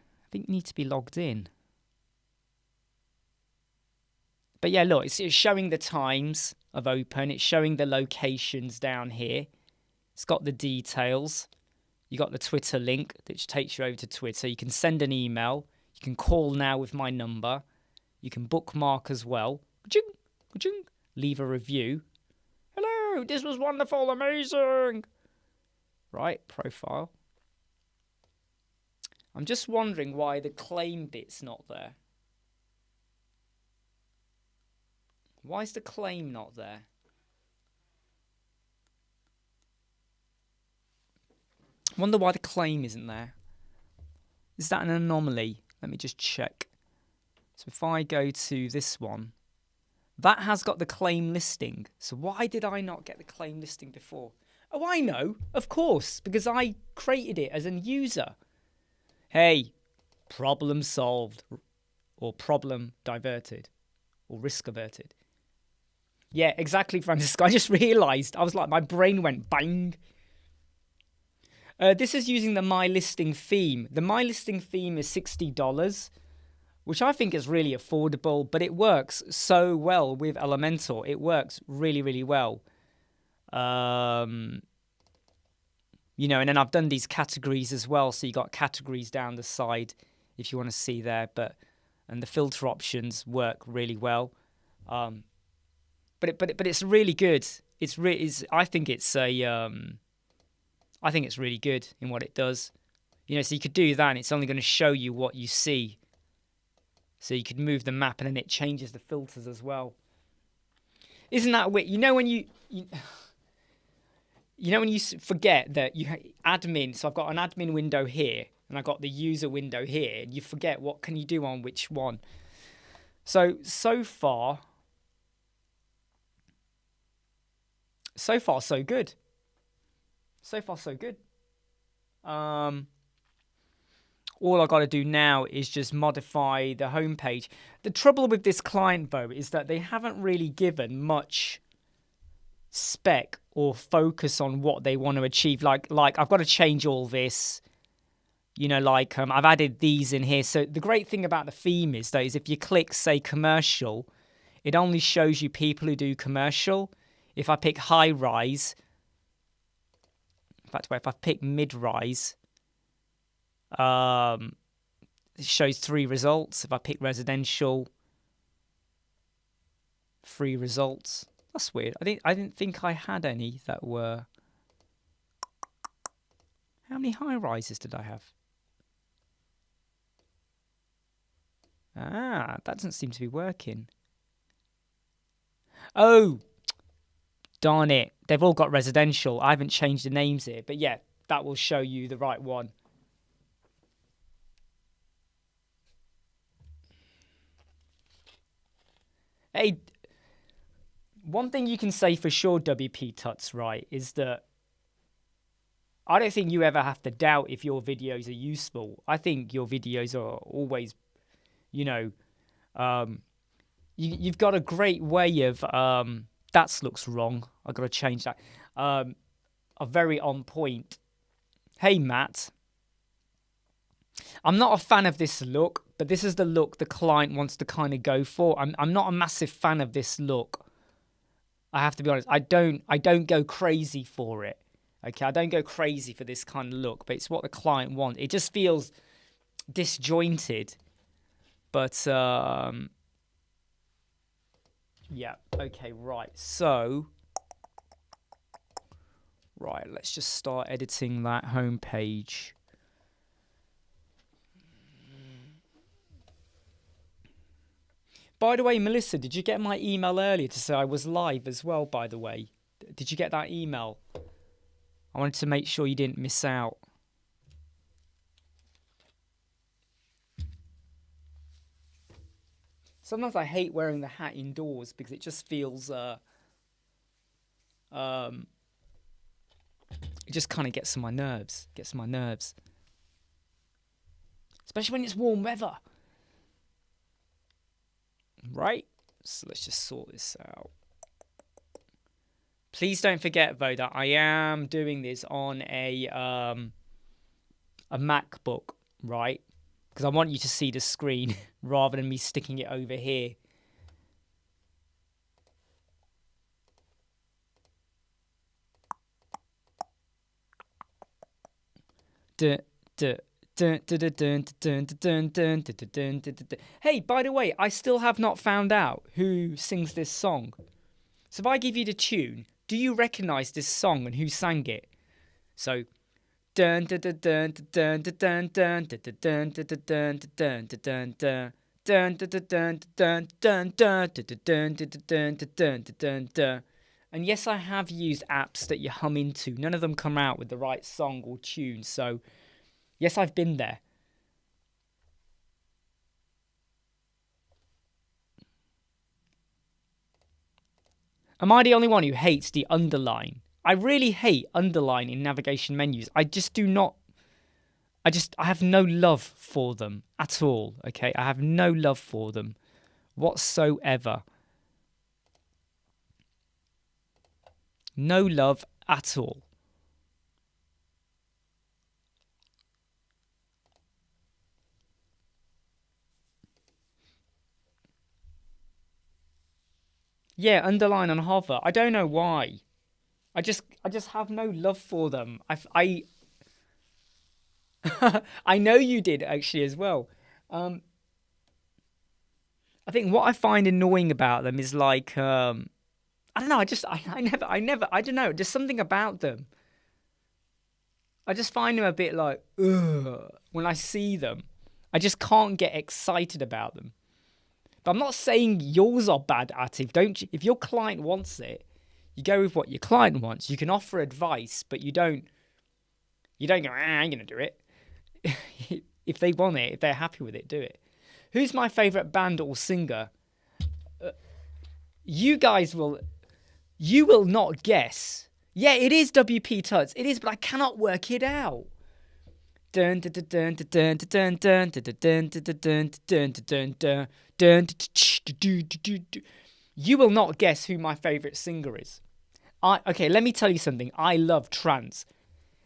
A: But yeah, look, it's showing the times of open. It's showing the locations down here. It's got the details. You got the Twitter link, which takes you over to Twitter. You can send an email. You can call now with my number. You can bookmark as well. Leave a review. Hello, this was wonderful, amazing. Right, profile. I'm just wondering why the claim bit's not there. Why is the claim not there? Wonder why the claim isn't there. Is that an anomaly? Let me just check. So if I go to this one, that has got the claim listing. So why did I not get the claim listing before? Oh, I know, of course, because I created it as a user. Hey, problem solved, or problem diverted, or risk averted. Yeah, exactly, Francisco. I just realized. I was like, my brain went bang. This is using the My Listing theme. The My Listing theme is $60, which I think is really affordable, but it works so well with Elementor. It works really, really well. You know, and then I've done these categories as well. So you got categories down the side if you want to see there, and the filter options work really well. But it's really good. I think it's really good in what it does. You know, so you could do that and it's only going to show you what you see. So you could move the map and then it changes the filters as well. Isn't that weird? You know when you forget that you admin, so I've got an admin window here and I've got the user window here, and you forget what can you do on which one. So far so good. So far so good. All I got to do now is just modify the homepage. The trouble with this client though is that they haven't really given much spec or focus on what they want to achieve. Like I've got to change all this. You know, like I've added these in here. So the great thing about the theme is that if you click say commercial, it only shows you people who do commercial. If I pick high rise, in fact, if I pick mid rise, it shows 3 results. If I pick residential, 3 results. That's weird. I didn't think I had any that were. How many high rises did I have? That doesn't seem to be working. Oh, darn it. They've all got residential. I haven't changed the names here. But yeah, that will show you the right one. Hey, one thing you can say for sure, WP Tuts, right, is that I don't think you ever have to doubt if your videos are useful. I think your videos are always, you know, you've got a great way of, that looks wrong. I've got to change that. Are very on point. Hey, Matt. I'm not a fan of this look, but this is the look the client wants to kind of go for. I'm not a massive fan of this look. I have to be honest. I don't go crazy for it. Okay, I don't go crazy for this kind of look, but it's what the client wants. It just feels disjointed. But yeah, okay, right. So right, let's just start editing that homepage. By the way, Melissa, did you get my email earlier to say I was live as well, by the way? Did you get that email? I wanted to make sure you didn't miss out. Sometimes I hate wearing the hat indoors because it just feels, it just kind of gets on my nerves. Especially when it's warm weather. Right? So let's just sort this out. Please don't forget, though, that I am doing this on a MacBook, right? Because I want you to see the screen rather than me sticking it over here. Hey, by the way, I still have not found out who sings this song. So if I give you the tune, do you recognize this song and who sang it? So and yes, I have used apps that you hum into. None of them come out with the right song or tune. So yes, I've been there. Am I the only one who hates the underline? I really hate underline in navigation menus. I just do not. I have no love for them at all. Okay, I have no love for them whatsoever. No love at all. Yeah, underline and hover. I don't know why. I just have no love for them. I know you did actually as well. I think what I find annoying about them is like I don't know. I don't know. There's something about them. I just find them a bit like ugh, when I see them. I just can't get excited about them. But I'm not saying yours are bad at it. If your client wants it, you go with what your client wants. You can offer advice, but you don't go, I'm gonna do it. If they want it, if they're happy with it, do it. Who's my favourite band or singer? You will not guess. Yeah, it is WP Tuts. It is, but I cannot work it out. You will not guess who my favourite singer is. Okay, let me tell you something. I love trance.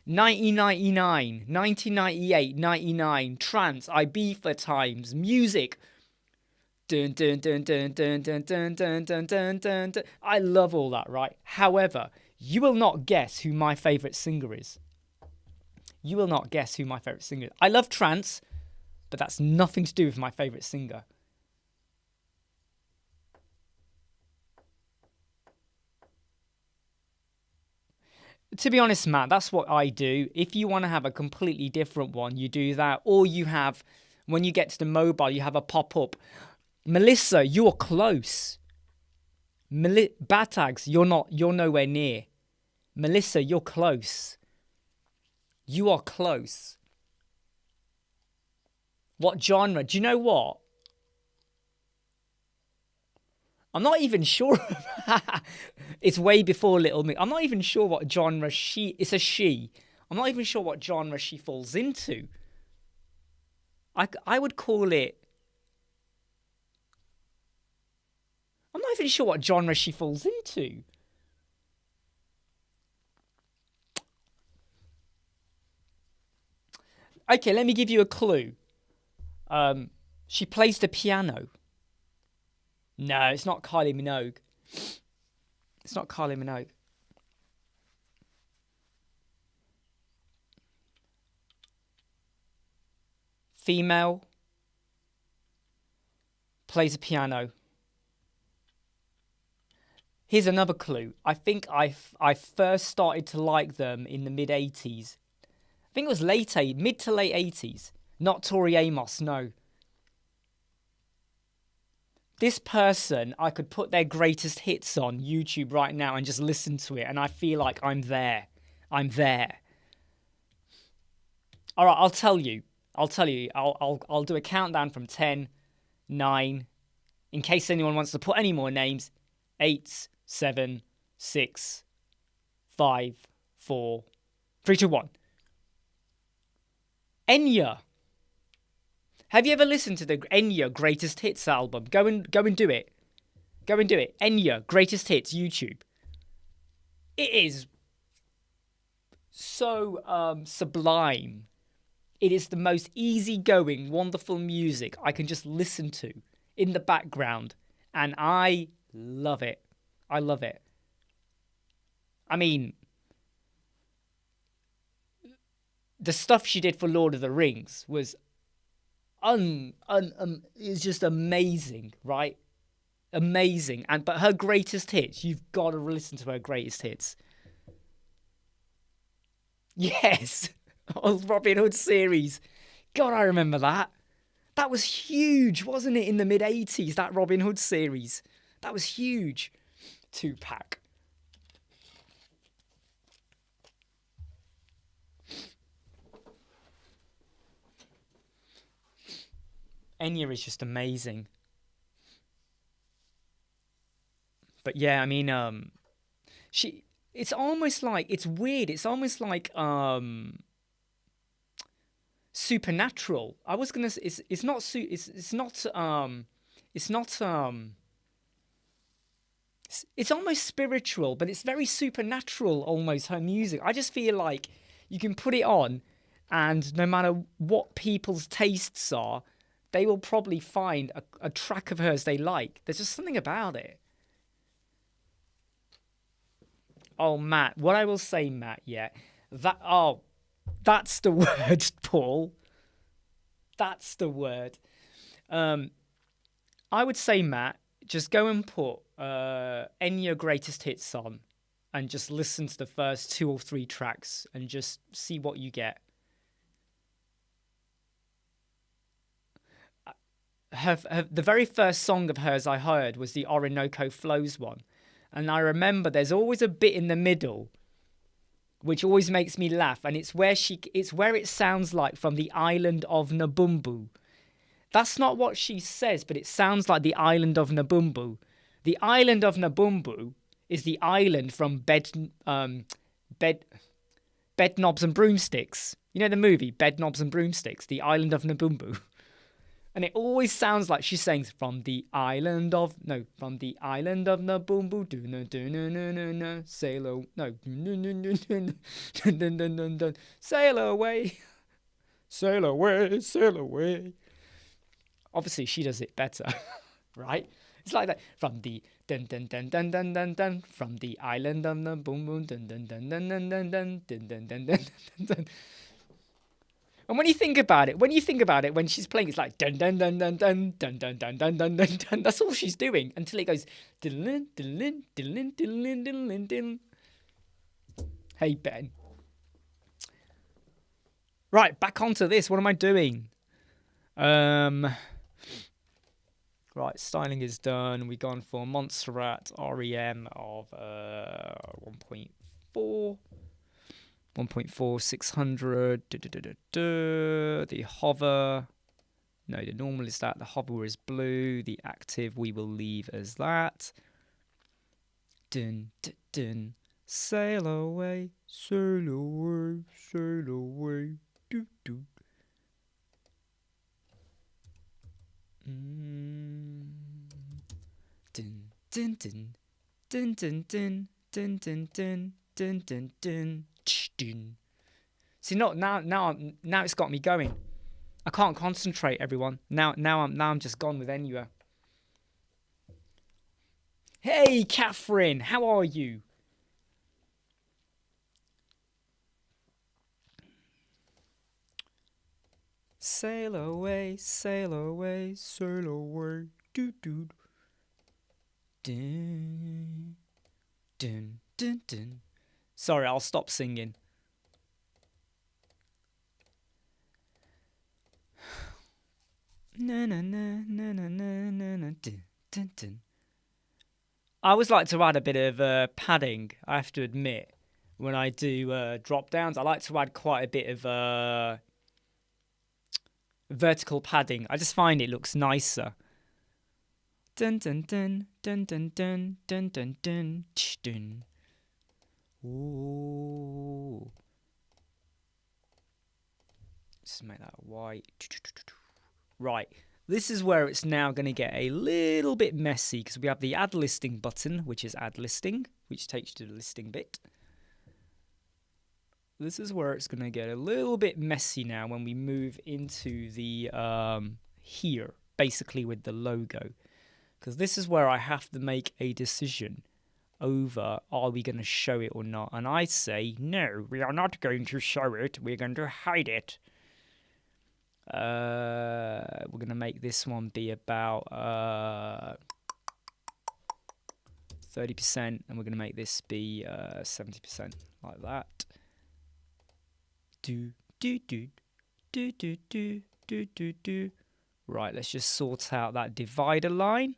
A: 1999, 1998, 99, trance, Ibiza times, music. I love all that, right? However, you will not guess who my favourite singer is. You will not guess who my favourite singer is. I love trance, but that's nothing to do with my favourite singer. To be honest, Matt, that's what I do. If you want to have a completely different one, you do that. Or you have, when you get to the mobile, you have a pop-up. Melissa, you're close. Batags, you're nowhere near. Melissa, you're close. You are close. What genre? Do you know what? I'm not even sure. It's way before Little Mix. I'm not even sure what genre it's a she. I'm not even sure what genre she falls into. I would call it. I'm not even sure what genre she falls into. Okay, let me give you a clue. She plays the piano. No, it's not Kylie Minogue. It's not Kylie Minogue. Female. Plays a piano. Here's another clue. I think I first started to like them in the mid-80s. I think it was mid to late 80s. Not Tori Amos, no. This person, I could put their greatest hits on YouTube right now and just listen to it, and I feel like I'm there. I'm there. All right, I'll tell you. I'll do a countdown from 10, 9, in case anyone wants to put any more names. 8, 7, 6, 5, 4, 3, 2, 1. Enya. Have you ever listened to the Enya Greatest Hits album? Go and do it. Go and do it. Enya Greatest Hits YouTube. It is so sublime. It is the most easygoing, wonderful music I can just listen to in the background, and I love it. I love it. I mean, the stuff she did for Lord of the Rings was it's just amazing, right? Amazing. But her greatest hits, you've got to listen to her greatest hits. Yes. Oh, Robin Hood series. God, I remember that. That was huge, wasn't it, in the mid-80s, that Robin Hood series? That was huge. 2-pack. Enya is just amazing. But yeah, I mean, she. It's almost like it's weird. It's almost like supernatural. I was gonna. It's not. It's not. It's not. It's almost spiritual, but it's very supernatural. Almost her music. I just feel like you can put it on, and no matter what people's tastes are, they will probably find a track of hers they like. There's just something about it. Oh, Matt, what I will say, Matt, yeah, that's the word, Paul. That's the word. I would say, Matt, just go and put any of your greatest hits on, and just listen to the first 2 or 3 tracks, and just see what you get. The very first song of hers I heard was the Orinoco Flows one. And I remember there's always a bit in the middle which always makes me laugh, and it's where it sounds like from the island of Nabumbu. That's not what she says, but it sounds like the island of Nabumbu. The island of Nabumbu is the island from Bed Knobs and Broomsticks. You know the movie Bed Knobs and Broomsticks, the island of Nabumbu. And it always sounds like she's saying from the island of Nabumbu, sail sail away, sail away, sail away. Obviously, she does it better, right? It's like that from the dun dun dun dun dun dun dun from the island of Nabumbu, dun dun dun dun dun dun dun dun dun dun dun dun. And when you think about it, when she's playing, it's like dun dun dun dun dun dun dun dun dun dun dun dun. That's all she's doing until it goes diddlin diddlin diddlin diddlin diddlin diddlin. Hey Ben. Right, back onto this. What am I doing? Right, styling is done. We've gone for Montserrat REM of 1.4. 1.4, 600, the hover, no, the normal is that, the hover is blue, the active we will leave as that. Dun, dun, dun. Sail away, sail away, sail away, doo, doo. Dun, dun, dun, dun, dun, dun, dun, dun, dun, dun, dun, dun. See, now it's got me going. I can't concentrate, everyone. Now I'm just gone with Enua. Hey, Catherine, how are you? Sail away, sail away, sail away, doo doo. Dun, dun, dun, dun. Sorry, I'll stop singing. Na na na na na na na na dun, dun, dun. I always like to add a bit of padding, I have to admit. When I do drop downs, I like to add quite a bit of vertical padding. I just find it looks nicer. Dun dun dun dun dun dun dun dun dun dun. Ooh. Just make that white. Right. This is where it's now going to get a little bit messy because we have the add listing button, which is add listing, which takes you to the listing bit. This is where it's going to get a little bit messy now when we move into the here, basically with the logo. Because this is where I have to make a decision over are we going to show it or not. And I say, no, we are not going to show it. We're going to hide it. We're going to make this one be about 30%. And we're going to make this be 70%, like that. Do, do, do, do, do, do, do, do, do. Right, let's just sort out that divider line.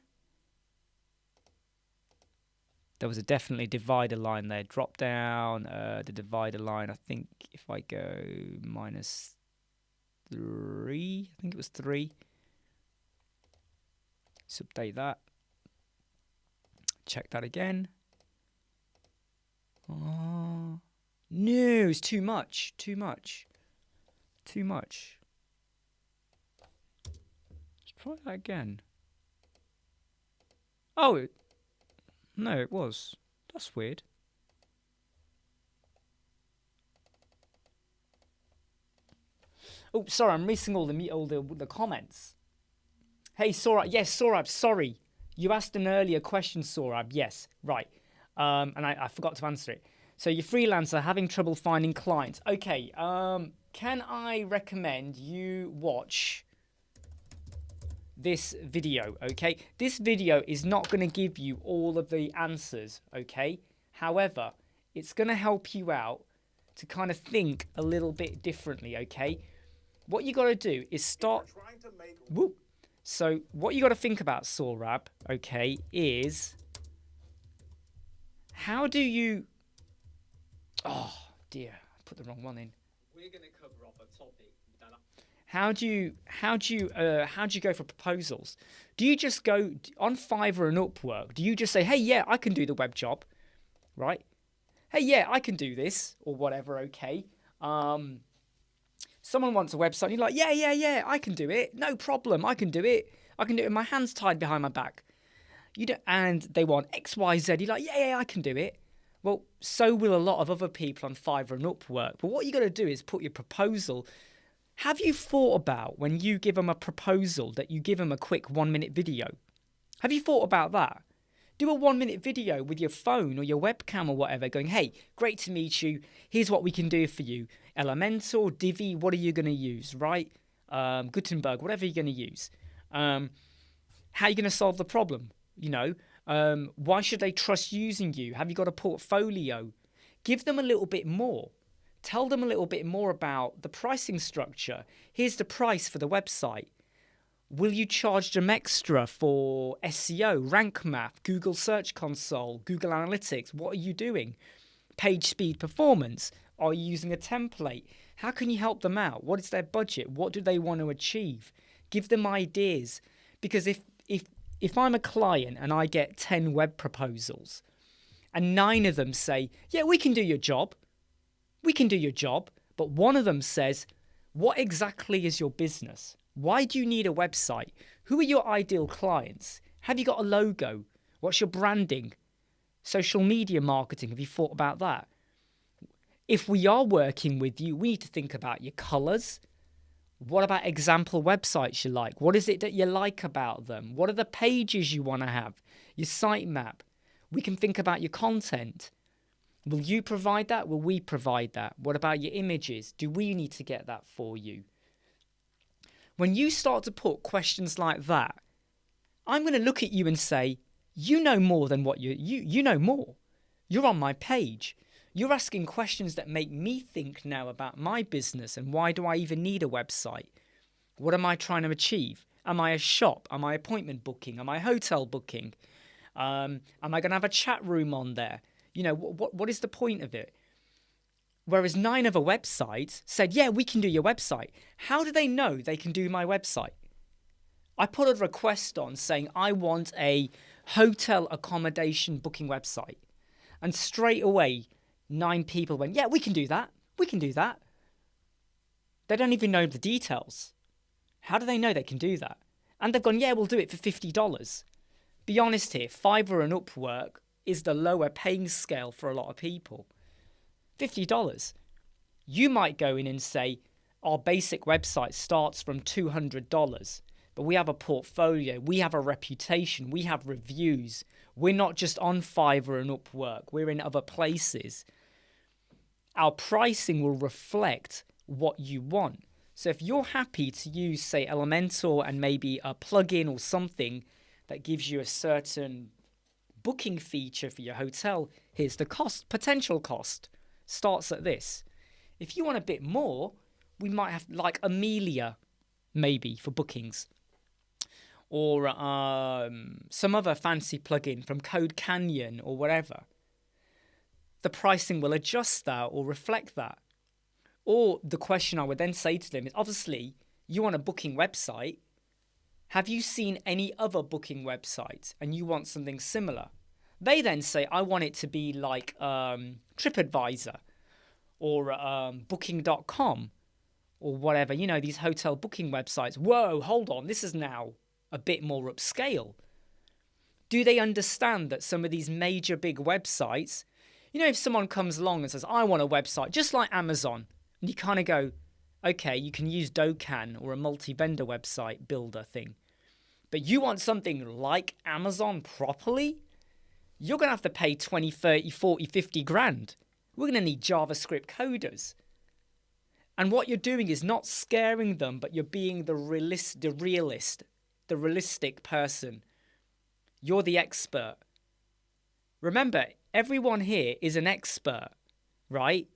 A: There was definitely a divider line there. Drop down the divider line. I think if I go -3, I think it was 3. Let's update that. Check that again. Oh, no, it's too much. Too much. Too much. Let's try that again. Oh, no, it was. That's weird. Oh, sorry, I'm missing all the comments. Hey, Sorab. Yes, Sorab, sorry. You asked an earlier question, Sorab. Yes, right. And I forgot to answer it. So you're freelancer, having trouble finding clients. Okay, can I recommend you watch this video, okay? This video is not going to give you all of the answers, okay? However, it's going to help you out to kind of think a little bit differently, okay? What you got to do is start... Whoop. So what you got to think about, Sorab, okay, is how do you... Oh, dear, I put the wrong one in. We're going to cover off a topic. How do you go for proposals? Do you just go on Fiverr and Upwork? Do you just say, hey, yeah, I can do the web job, right? Hey, yeah, I can do this or whatever, okay? Someone wants a website, and you're like, yeah, I can do it. No problem, I can do it. I can do it with my hands tied behind my back. And they want X, Y, Z. You're like, yeah, I can do it. Well, so will a lot of other people on Fiverr and Upwork. But what you got to do is put your proposal. Have you thought about when you give them a proposal that you give them a quick 1-minute video? Have you thought about that? Do a 1-minute video with your phone or your webcam or whatever going, hey, great to meet you. Here's what we can do for you. Elementor, Divi, what are you going to use, right? Gutenberg, whatever you're going to use. How are you going to solve the problem? You know, why should they trust using you? Have you got a portfolio? Give them a little bit more. Tell them a little bit more about the pricing structure. Here's the price for the website. Will you charge them extra for SEO, rank math, Google Search Console, Google Analytics? What are you doing? Page speed performance. Are you using a template? How can you help them out? What is their budget? What do they want to achieve? Give them ideas. Because if I'm a client and I get 10 web proposals and 9 of them say, yeah, we can do your job. We can do your job. But one of them says, what exactly is your business? Why do you need a website? Who are your ideal clients? Have you got a logo? What's your branding? Social media marketing, have you thought about that? If we are working with you, we need to think about your colours. What about example websites you like? What is it that you like about them? What are the pages you want to have? Your sitemap. We can think about your content. Will you provide that? Will we provide that? What about your images? Do we need to get that for you? When you start to put questions like that, I'm going to look at you and say, you know more than what you know more. You're on my page. You're asking questions that make me think now about my business and why do I even need a website? What am I trying to achieve? Am I a shop? Am I appointment booking? Am I hotel booking? Am I going to have a chat room on there? You know, what is the point of it? Whereas 9 other websites said, yeah, we can do your website. How do they know they can do my website? I put a request on saying I want a hotel accommodation booking website. And straight away, 9 people went, yeah, we can do that. We can do that. They don't even know the details. How do they know they can do that? And they've gone, yeah, we'll do it for $50. Be honest here, Fiverr and Upwork is the lower paying scale for a lot of people. $50. You might go in and say, our basic website starts from $200, but we have a portfolio, we have a reputation, we have reviews. We're not just on Fiverr and Upwork, we're in other places. Our pricing will reflect what you want. So if you're happy to use, say, Elementor and maybe a plugin or something that gives you a certain booking feature for your hotel, here's the cost, potential cost. Starts at this. If you want a bit more, we might have like Amelia, maybe for bookings, or some other fancy plugin from Code Canyon or whatever. The pricing will adjust that or reflect that. Or the question I would then say to them is, obviously, you want a booking website. Have you seen any other booking websites and you want something similar? They then say, I want it to be like TripAdvisor or Booking.com or whatever, you know, these hotel booking websites. Whoa, hold on, this is now a bit more upscale. Do they understand that some of these major big websites, you know, if someone comes along and says, I want a website, just like Amazon, and you kind of go, okay, you can use Docan or a multi-vendor website builder thing. But you want something like Amazon properly? You're going to have to pay 20, 30, 40, 50 grand. We're going to need JavaScript coders. And what you're doing is not scaring them, but you're being the realistic person. You're the expert. Remember, everyone here is an expert, right?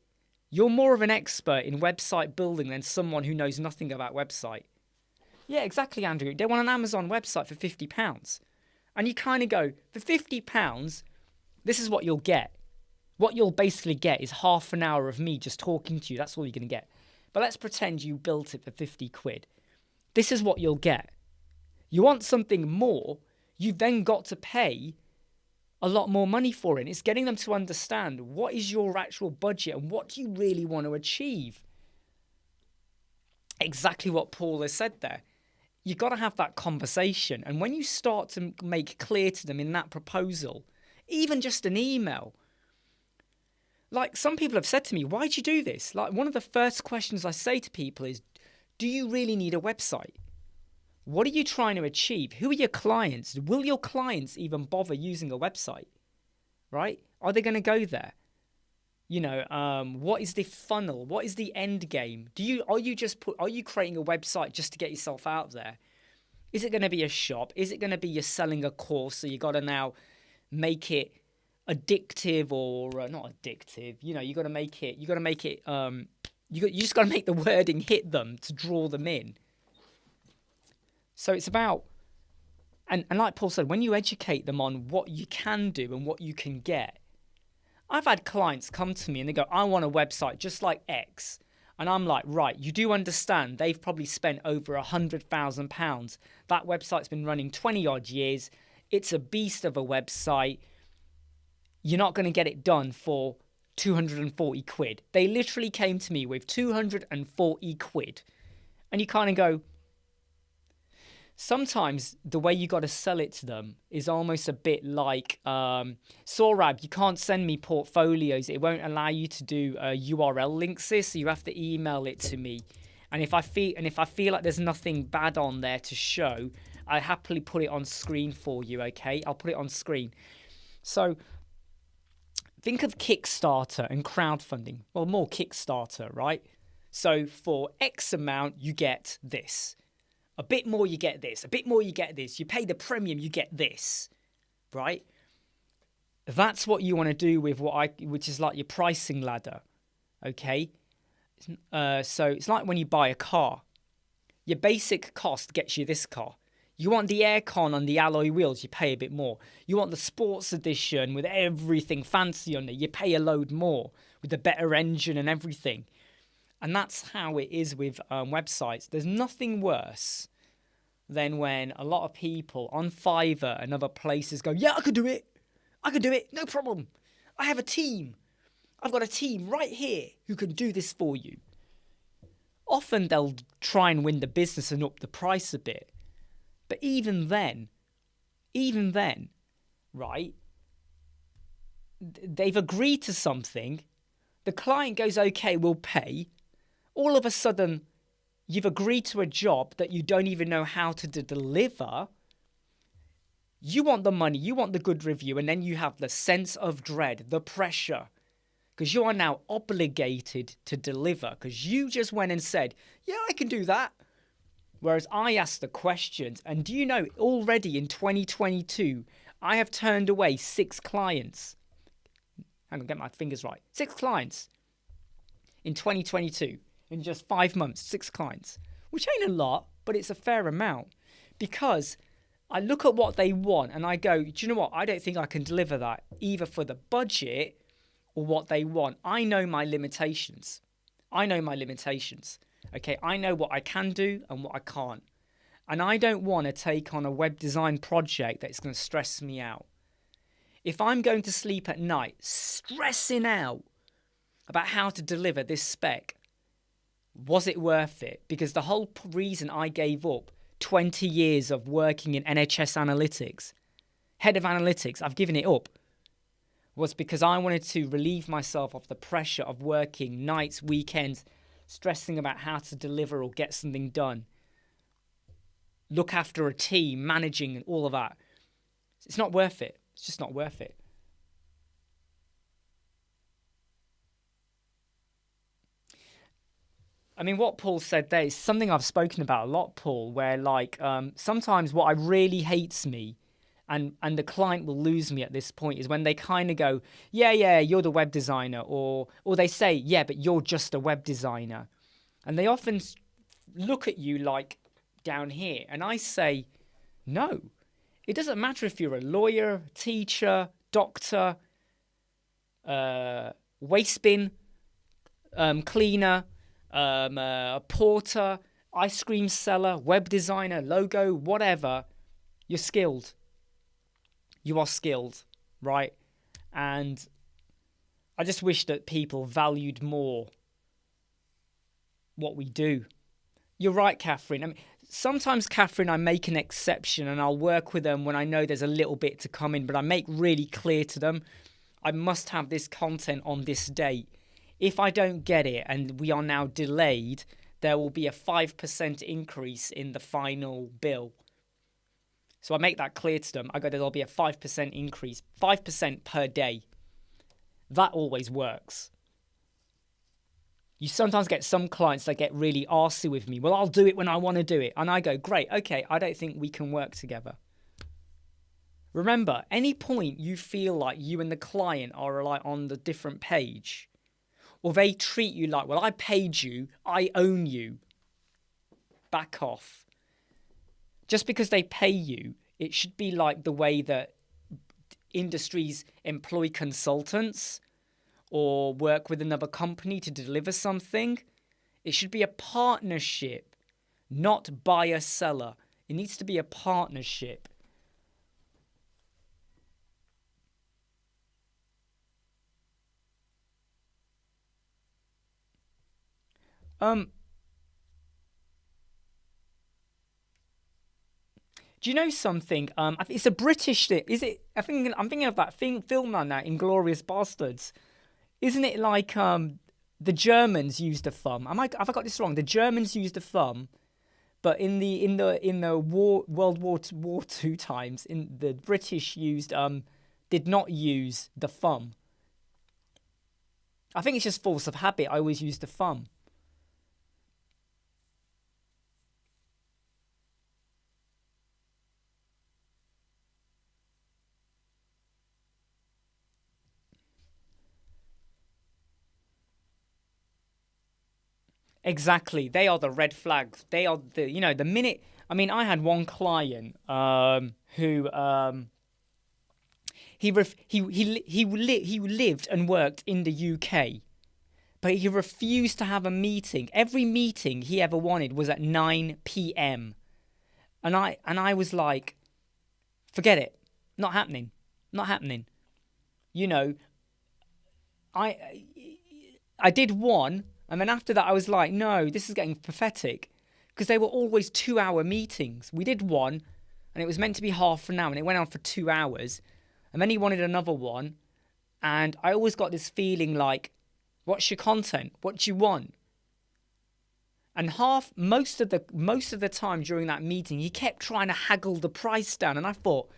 A: You're more of an expert in website building than someone who knows nothing about website. Yeah, exactly, Andrew. They want an Amazon website for £50. And you kind of go, for £50, this is what you'll get. What you'll basically get is half an hour of me just talking to you. That's all you're going to get. But let's pretend you built it for 50 quid. This is what you'll get. You want something more, you've then got to pay a lot more money for it. It's getting them to understand what is your actual budget and what do you really want to achieve. Exactly what Paul has said there. You've got to have that conversation. And when you start to make clear to them in that proposal, even just an email, like some people have said to me, why'd you do this? Like one of the first questions I say to people is, do you really need a website? What are you trying to achieve? Who are your clients? Will your clients even bother using a website? Right? Are they going to go there? You know, what is the funnel? What is the end game? Are you creating a website just to get yourself out there? Is it going to be a shop? Is it going to be you're selling a course? So you got to now make it addictive or not addictive. You know, you just got to make the wording hit them to draw them in. So it's about, and like Paul said, when you educate them on what you can do and what you can get. I've had clients come to me and they go, I want a website just like X. And I'm like, right, you do understand they've probably spent over £100,000. That website's been running 20 odd years. It's a beast of a website. You're not going to get it done for 240 quid. They literally came to me with 240 quid. And you kind of go, sometimes the way you got to sell it to them is almost a bit like, Saurabh, you can't send me portfolios. It won't allow you to do URL links, so you have to email it to me. And if I feel like there's nothing bad on there to show, I happily put it on screen for you, okay? I'll put it on screen. So think of Kickstarter and crowdfunding. Well, more Kickstarter, right? So for X amount, you get this. A bit more, you get this. A bit more, you get this. You pay the premium, you get this, right? That's what you want to do with which is like your pricing ladder, okay? So it's like when you buy a car. Your basic cost gets you this car. You want the aircon on the alloy wheels, you pay a bit more. You want the sports edition with everything fancy on it, you pay a load more with the better engine and everything. And that's how it is with websites. There's nothing worse than when a lot of people on Fiverr and other places go, yeah, I could do it. I could do it. No problem. I have a team. I've got a team right here who can do this for you. Often they'll try and win the business and up the price a bit. But even then, right, they've agreed to something. The client goes, okay, we'll pay. All of a sudden, you've agreed to a job that you don't even know how to deliver. You want the money, you want the good review, and then you have the sense of dread, the pressure, because you are now obligated to deliver, because you just went and said, yeah, I can do that. Whereas I asked the questions, and do you know, already in 2022, I have turned away 6 clients. Hang on, get my fingers right. 6 clients in 2022. In just 5 months, 6 clients, which ain't a lot, but it's a fair amount, because I look at what they want and I go, do you know what? I don't think I can deliver that either for the budget or what they want. I know my limitations. Okay, I know what I can do and what I can't. And I don't want to take on a web design project that's going to stress me out. If I'm going to sleep at night stressing out about how to deliver this spec, was it worth it? Because the whole reason I gave up 20 years of working in NHS analytics, head of analytics, I've given it up, was because I wanted to relieve myself of the pressure of working nights, weekends, stressing about how to deliver or get something done, look after a team, managing and all of that. It's not worth it. It's just not worth it. I mean, what Paul said there is something I've spoken about a lot, Paul, where like sometimes what I really hates me and the client will lose me at this point is when they kind of go, yeah, you're the web designer, or they say, yeah, but you're just a web designer. And they often look at you like down here. And I say, no, it doesn't matter if you're a lawyer, teacher, doctor, waste bin cleaner, a porter, ice cream seller, web designer, logo, whatever. You're skilled. You are skilled, right? And I just wish that people valued more what we do. You're right, Catherine. I mean, sometimes, Catherine, I make an exception and I'll work with them when I know there's a little bit to come in, but I make really clear to them, I must have this content on this date. If I don't get it and we are now delayed, there will be a 5% increase in the final bill. So I make that clear to them. I go, there'll be a 5% increase, 5% per day. That always works. You sometimes get some clients that get really arsy with me. Well, I'll do it when I want to do it. And I go, great, okay, I don't think we can work together. Remember, any point you feel like you and the client are like on the different page, or they treat you like, well, I paid you, I own you, back off. Just because they pay you, it should be like the way that industries employ consultants or work with another company to deliver something. It should be a partnership, not buyer-seller. It needs to be a partnership. Do you know something? It's a British thing. Is it? I'm thinking of that film on that, Inglourious Bastards. Isn't it like the Germans used a thumb? Have I got this wrong? The Germans used a thumb, but in the World War II times, the British did not use the thumb. I think it's just force of habit. I always use the thumb. Exactly. They are the red flags. They are the minute. I mean, I had one client who he lived and worked in the UK, but he refused to have a meeting. Every meeting he ever wanted was at 9 p.m. And I was like, forget it. Not happening. Not happening. You know, I did one. And then after that, I was like, no, this is getting pathetic. Because they were always 2-hour meetings. We did one, and it was meant to be half an hour, and it went on for 2 hours. And then he wanted another one. And I always got this feeling like, what's your content? What do you want? And most of the time during that meeting, he kept trying to haggle the price down. And I thought,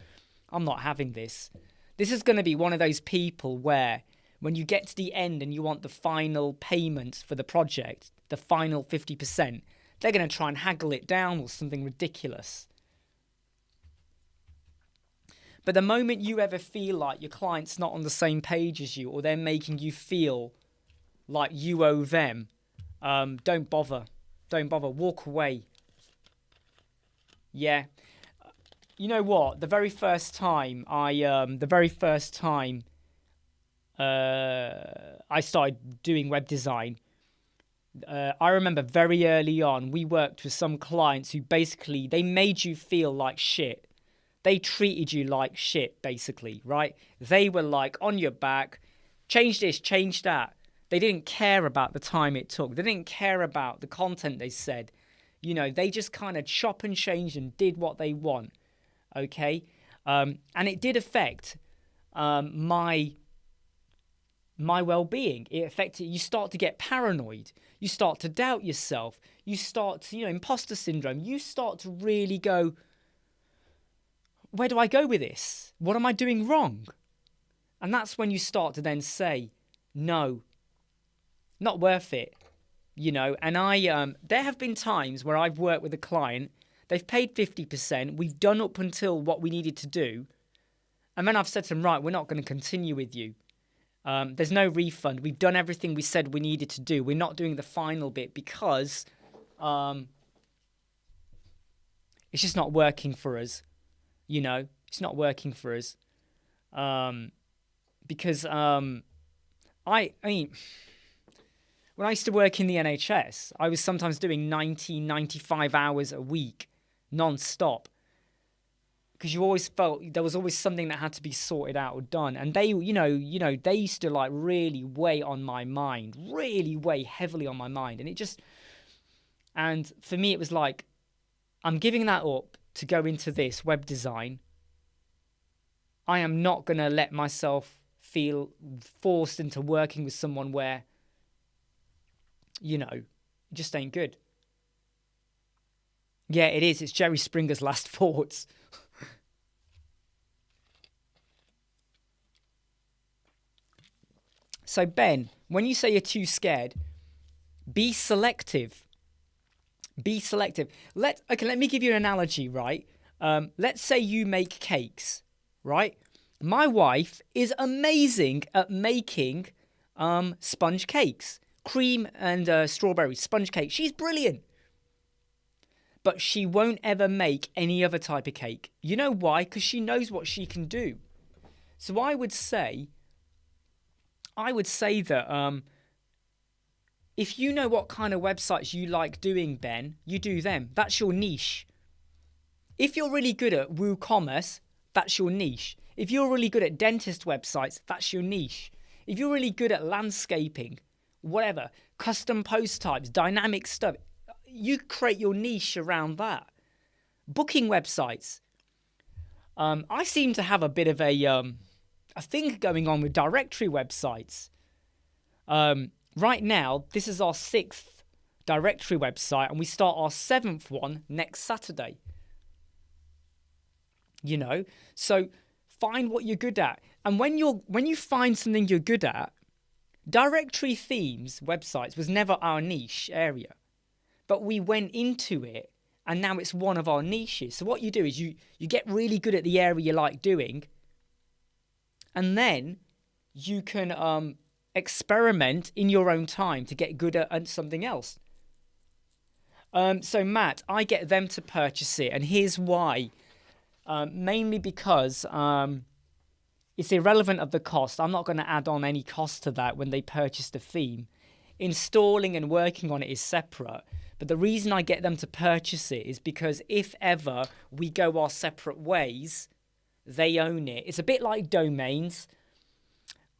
A: I'm not having this. This is going to be one of those people where when you get to the end and you want the final payment for the project, the final 50%, they're going to try and haggle it down or something ridiculous. But the moment you ever feel like your client's not on the same page as you, or they're making you feel like you owe them, don't bother. Don't bother. Walk away. Yeah. You know what? The very first time I started doing web design, I remember very early on, we worked with some clients who basically, they made you feel like shit. they treated you like shit, basically, right? They were like on your back, change this, change that. They didn't care about the time it took. They didn't care about the content they said. You know, they just kind of chop and change and did what they want, okay? And it did affect my well-being. It affected, you start to get paranoid. You start to doubt yourself. You start to, imposter syndrome. You start to really go, where do I go with this? What am I doing wrong? And that's when you start to then say, no, not worth it. And there have been times where I've worked with a client, they've paid 50%, we've done up until what we needed to do, and then I've said to them, right, we're not going to continue with you. There's no refund. We've done everything we said we needed to do. We're not doing the final bit because it's just not working for us. It's not working for us. Because I mean, when I used to work in the NHS, I was sometimes doing 90, 95 hours a week, non-stop. Because you always felt there was always something that had to be sorted out or done. And they, they used to like really weigh on my mind, really weigh heavily on my mind. And for me, it was like, I'm giving that up to go into this web design. I am not going to let myself feel forced into working with someone where, it just ain't good. Yeah, it is. It's Jerry Springer's last thoughts. So, Ben, when you say you're too scared, be selective. Be selective. Let me give you an analogy, right? Let's say you make cakes, right? My wife is amazing at making sponge cakes. Cream and strawberry sponge cake. She's brilliant. But she won't ever make any other type of cake. You know why? Because she knows what she can do. So I would say that if you know what kind of websites you like doing, Ben, you do them. That's your niche. If you're really good at WooCommerce, that's your niche. If you're really good at dentist websites, that's your niche. If you're really good at landscaping, whatever, custom post types, dynamic stuff, you create your niche around that. Booking websites. I seem to have a bit of a thing going on with directory websites. Right now, this is our 6th directory website, and we start our 7th one next Saturday. So find what you're good at, and when you find something you're good at, directory themes websites was never our niche area, but we went into it, and now it's one of our niches. So what you do is you get really good at the area you like doing, and then you can experiment in your own time to get good at something else. So Matt, I get them to purchase it, and here's why. Mainly because it's irrelevant of the cost. I'm not going to add on any cost to that when they purchase the theme. Installing and working on it is separate. But the reason I get them to purchase it is because if ever we go our separate ways, they own it. It's a bit like domains.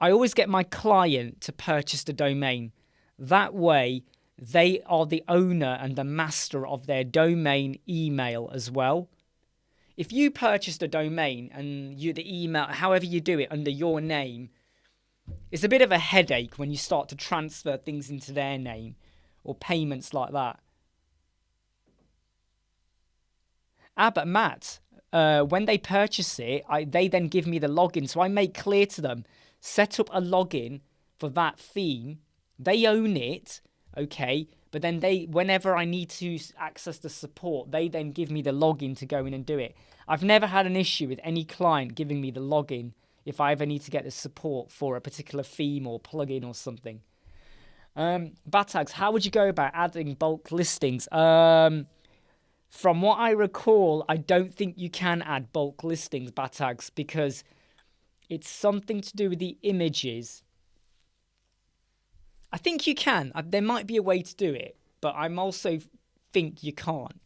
A: I always get my client to purchase the domain. That way, they are the owner and the master of their domain email as well. If you purchased a domain and the email, however you do it, under your name, it's a bit of a headache when you start to transfer things into their name or payments like that. But Matt, when they purchase it, they then give me the login. So I make clear to them, set up a login for that theme. They own it, okay? But then whenever I need to access the support, they then give me the login to go in and do it. I've never had an issue with any client giving me the login if I ever need to get the support for a particular theme or plugin or something. Batags, how would you go about adding bulk listings? From what I recall, I don't think you can add bulk listings, Batags, because it's something to do with the images. I think you can. There might be a way to do it, but I'm also think you can't.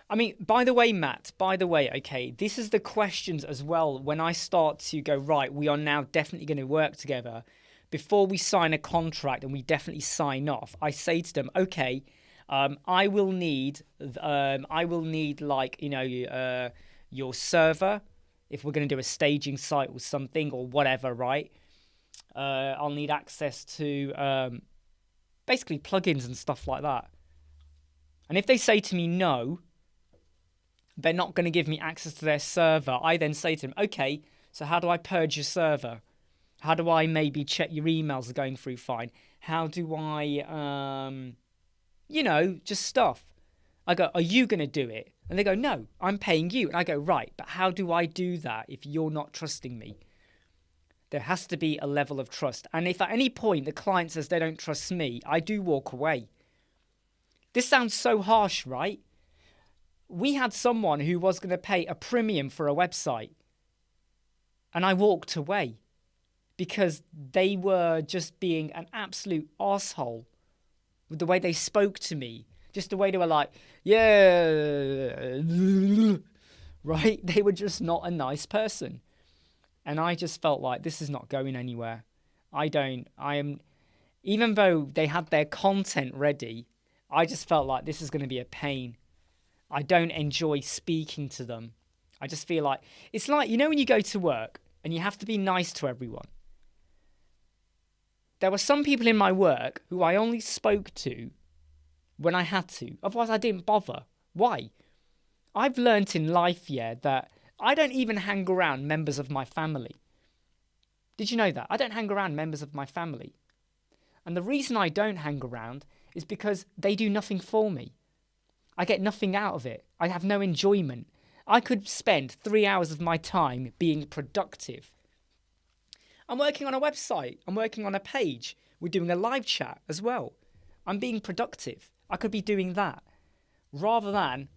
A: I mean, by the way, Matt, by the way, okay, this is the questions as well when I start to go, right, we are now definitely going to work together. Before we sign a contract and we definitely sign off, I say to them, okay, I will need like, your server, if we're going to do a staging site or something or whatever, right? I'll need access to basically plugins and stuff like that. And if they say to me no, they're not going to give me access to their server, I then say to them, okay, so how do I purge your server? How do I maybe check your emails are going through fine? How do I, just stuff. I go, are you going to do it? And they go, no, I'm paying you. And I go, right, but how do I do that if you're not trusting me? There has to be a level of trust. And if at any point the client says they don't trust me, I do walk away. This sounds so harsh, right? We had someone who was going to pay a premium for a website. And I walked away because they were just being an absolute arsehole with the way they spoke to me. Just the way they were like, yeah, right? They were just not a nice person. And I just felt like this is not going anywhere. Even though they had their content ready, I just felt like this is going to be a pain. I don't enjoy speaking to them. I just feel like, it's like, when you go to work and you have to be nice to everyone. There were some people in my work who I only spoke to when I had to. Otherwise, I didn't bother. Why? I've learnt in life, that I don't even hang around members of my family. Did you know that? I don't hang around members of my family. And the reason I don't hang around is because they do nothing for me. I get nothing out of it. I have no enjoyment. I could spend 3 hours of my time being productive. I'm working on a website. I'm working on a page. We're doing a live chat as well. I'm being productive. I could be doing that rather than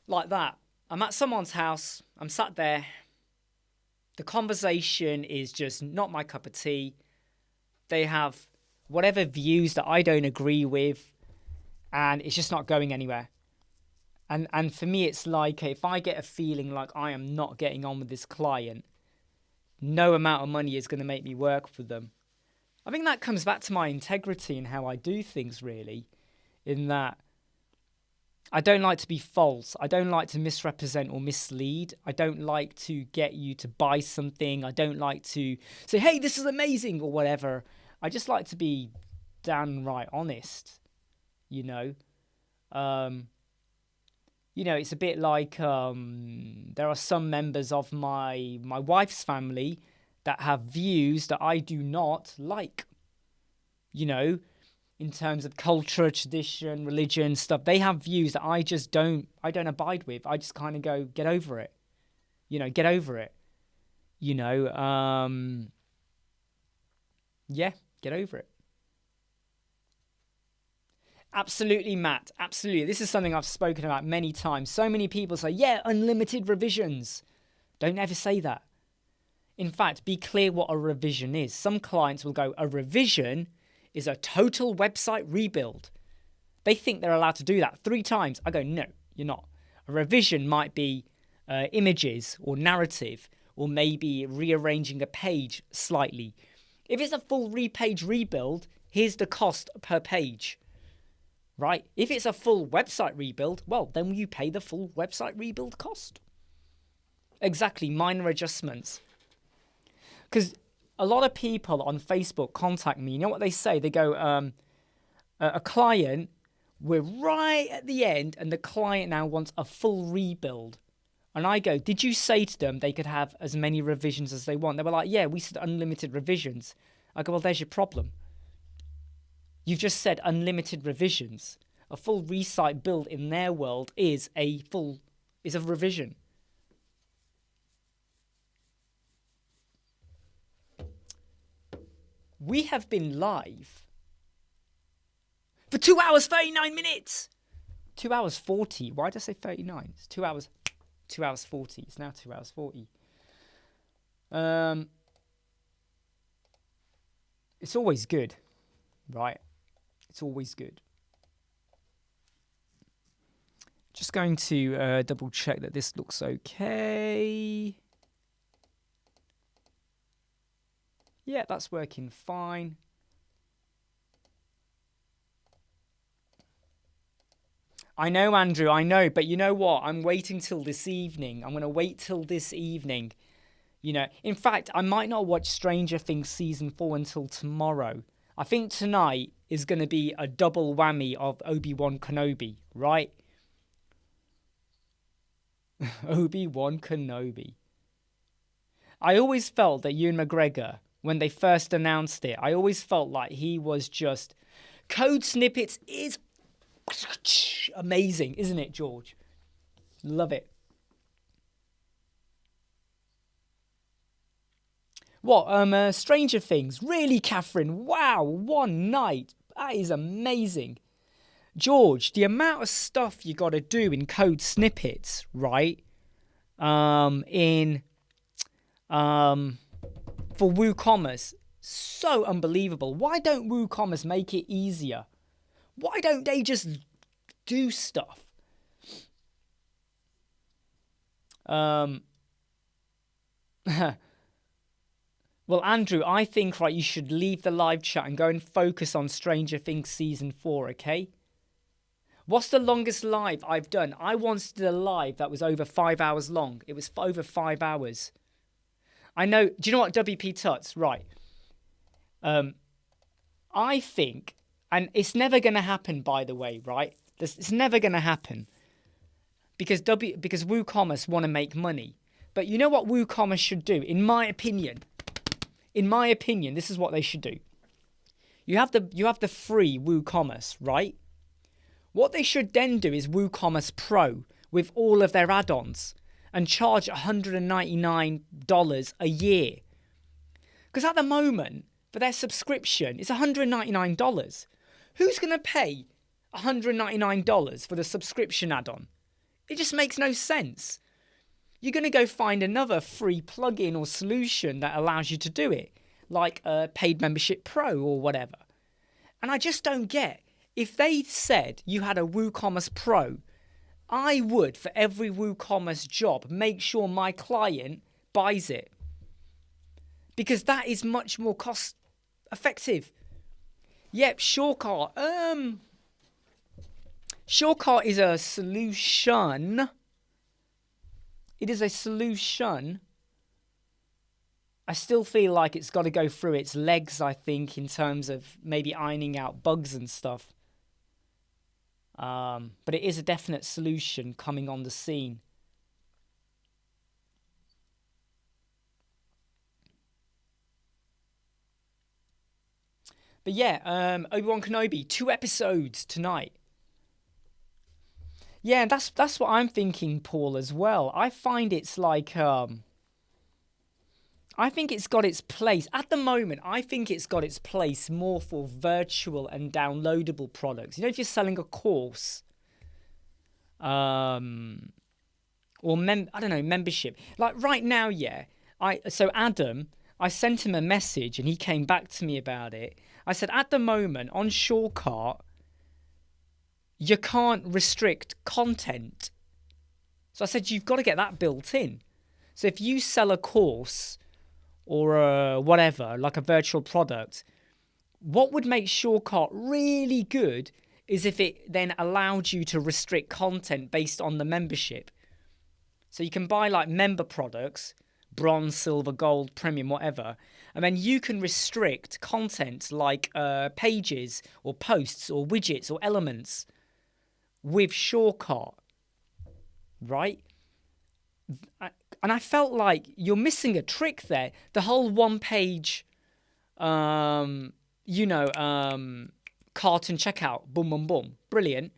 A: like that. I'm at someone's house. I'm sat there. The conversation is just not my cup of tea. They have whatever views that I don't agree with, and it's just not going anywhere. And for me, it's like if I get a feeling like I am not getting on with this client, no amount of money is going to make me work for them. I think that comes back to my integrity and how I do things, really, in that I don't like to be false. I don't like to misrepresent or mislead. I don't like to get you to buy something. I don't like to say, hey, this is amazing or whatever. I just like to be downright honest, it's a bit like there are some members of my wife's family that have views that I do not like, in terms of culture, tradition, religion, stuff. They have views that I don't abide with. I just kind of go, get over it. Get over it. Get over it. Absolutely, Matt. Absolutely. This is something I've spoken about many times. So many people say, yeah, unlimited revisions. Don't ever say that. In fact, be clear what a revision is. Some clients will go, a revision is a total website rebuild. They think they're allowed to do that 3 times. I go, no, you're not. A revision might be images or narrative, or maybe rearranging a page slightly. If it's a full page rebuild, here's the cost per page. Right? If it's a full website rebuild, well, then you pay the full website rebuild cost. Exactly, minor adjustments. Because a lot of people on Facebook contact me. You know what they say? They go, a client, we're right at the end, and the client now wants a full rebuild. And I go, did you say to them they could have as many revisions as they want? They were like, yeah, we said unlimited revisions. I go, well, there's your problem. You've just said unlimited revisions. A full resite build in their world is a revision. We have been live for 2 hours, 39 minutes. 2 hours 40. Why did I say 39? It's 2 hours 40. It's now 2 hours 40. It's always good, right? It's always good. Just going to double check that this looks okay. Yeah, that's working fine. I know, Andrew, I know, but you know what? I'm waiting till this evening. I'm going to wait till this evening. You know, in fact, I might not watch Stranger Things Season 4 until tomorrow. I think tonight is going to be a double whammy of Obi-Wan Kenobi, right? Obi-Wan Kenobi. I always felt that Ewan McGregor, when they first announced it, I always felt like he was just... Code snippets is amazing, isn't it, George? Love it. What, Stranger Things? Really, Catherine? Wow, one night. That is amazing. George, the amount of stuff you got to do in code snippets, right? For WooCommerce, so unbelievable. Why don't WooCommerce make it easier? Why don't they just do stuff? Well, Andrew, I think, right, you should leave the live chat and go and focus on Stranger Things Season 4, okay? What's the longest live I've done? I once did a live that was over 5 hours long. It was over 5 hours. I know, do you know what, WP Tuts? Right. I think, and it's never going to happen, by the way, right? It's never going to happen. Because WooCommerce want to make money. But you know what WooCommerce should do, in my opinion? In my opinion, this is what they should do. You have the free WooCommerce, right? What they should then do is WooCommerce Pro with all of their add-ons and charge $199 a year. Because at the moment, for their subscription, it's $199. Who's going to pay $199 for the subscription add-on? It just makes no sense. You're going to go find another free plugin or solution that allows you to do it, like a Paid Membership Pro or whatever. And I just don't get, if they said you had a WooCommerce Pro, I would, for every WooCommerce job, make sure my client buys it. Because that is much more cost effective. Yep, Shortcut. Shortcut is a solution. It is a solution. I still feel like it's got to go through its legs, I think, in terms of maybe ironing out bugs and stuff. But it is a definite solution coming on the scene. But yeah, Obi-Wan Kenobi, 2 episodes tonight. Yeah, that's what I'm thinking, Paul, as well. I find it's like, I think it's got its place. At the moment, I think it's got its place more for virtual and downloadable products. You know, if you're selling a course, or I don't know, membership. Like right now, yeah. So Adam, I sent him a message and he came back to me about it. I said, at the moment, on Shortcut, you can't restrict content. So I said, you've got to get that built in. So if you sell a course or whatever, like a virtual product, what would make Shortcut really good is if it then allowed you to restrict content based on the membership. So you can buy like member products, bronze, silver, gold, premium, whatever, and then you can restrict content like pages or posts or widgets or elements with Shortcut, right? And I felt like you're missing a trick there. The whole one-page, cart and checkout, boom, boom, boom, brilliant.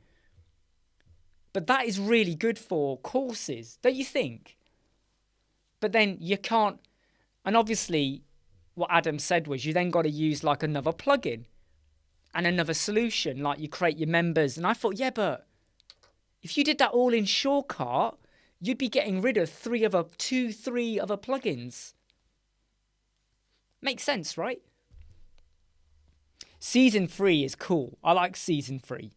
A: But that is really good for courses, don't you think? But then you can't, and obviously what Adam said was you then got to use like another plugin and another solution, like you create your members. And I thought, yeah, but if you did that all in Shortcut, you'd be getting rid of 3 other plugins. Makes sense, right? Season 3 is cool. I like Season 3.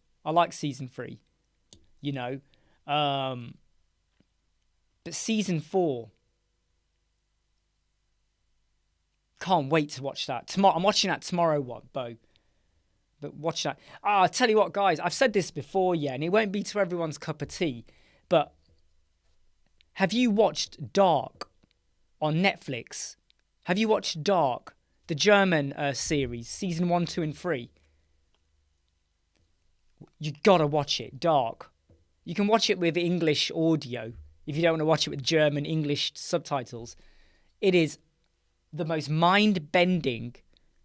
A: You know, But season 4, can't wait to watch that tomorrow. I'm watching that tomorrow, Bo. But watch that. I'll tell you what, guys. I've said this before, yeah, and it won't be to everyone's cup of tea. But have you watched Dark on Netflix? Have you watched Dark, the German series, season 1, 2, and 3? You gotta watch it, Dark. You can watch it with English audio if you don't want to watch it with German English subtitles. It is the most mind-bending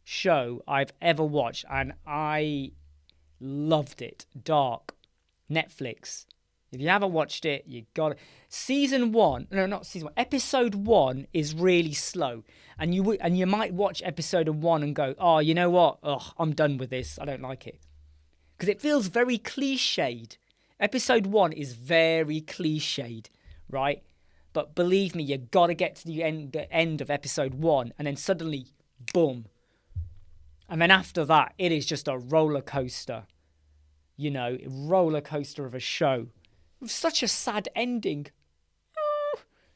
A: show I've ever watched, and I loved it. Dark, Netflix. If you haven't watched it, you got it. Season 1, no, not season 1. Episode 1 is really slow, and you might watch episode 1 and go, "Oh, you know what? Ugh, I'm done with this. I don't like it," because it feels very cliched. Episode 1 is very cliched, right? But believe me, you got to get to the end of episode 1, and then suddenly, boom. And then after that, it is just a roller coaster. You know, roller coaster of a show. With such a sad ending.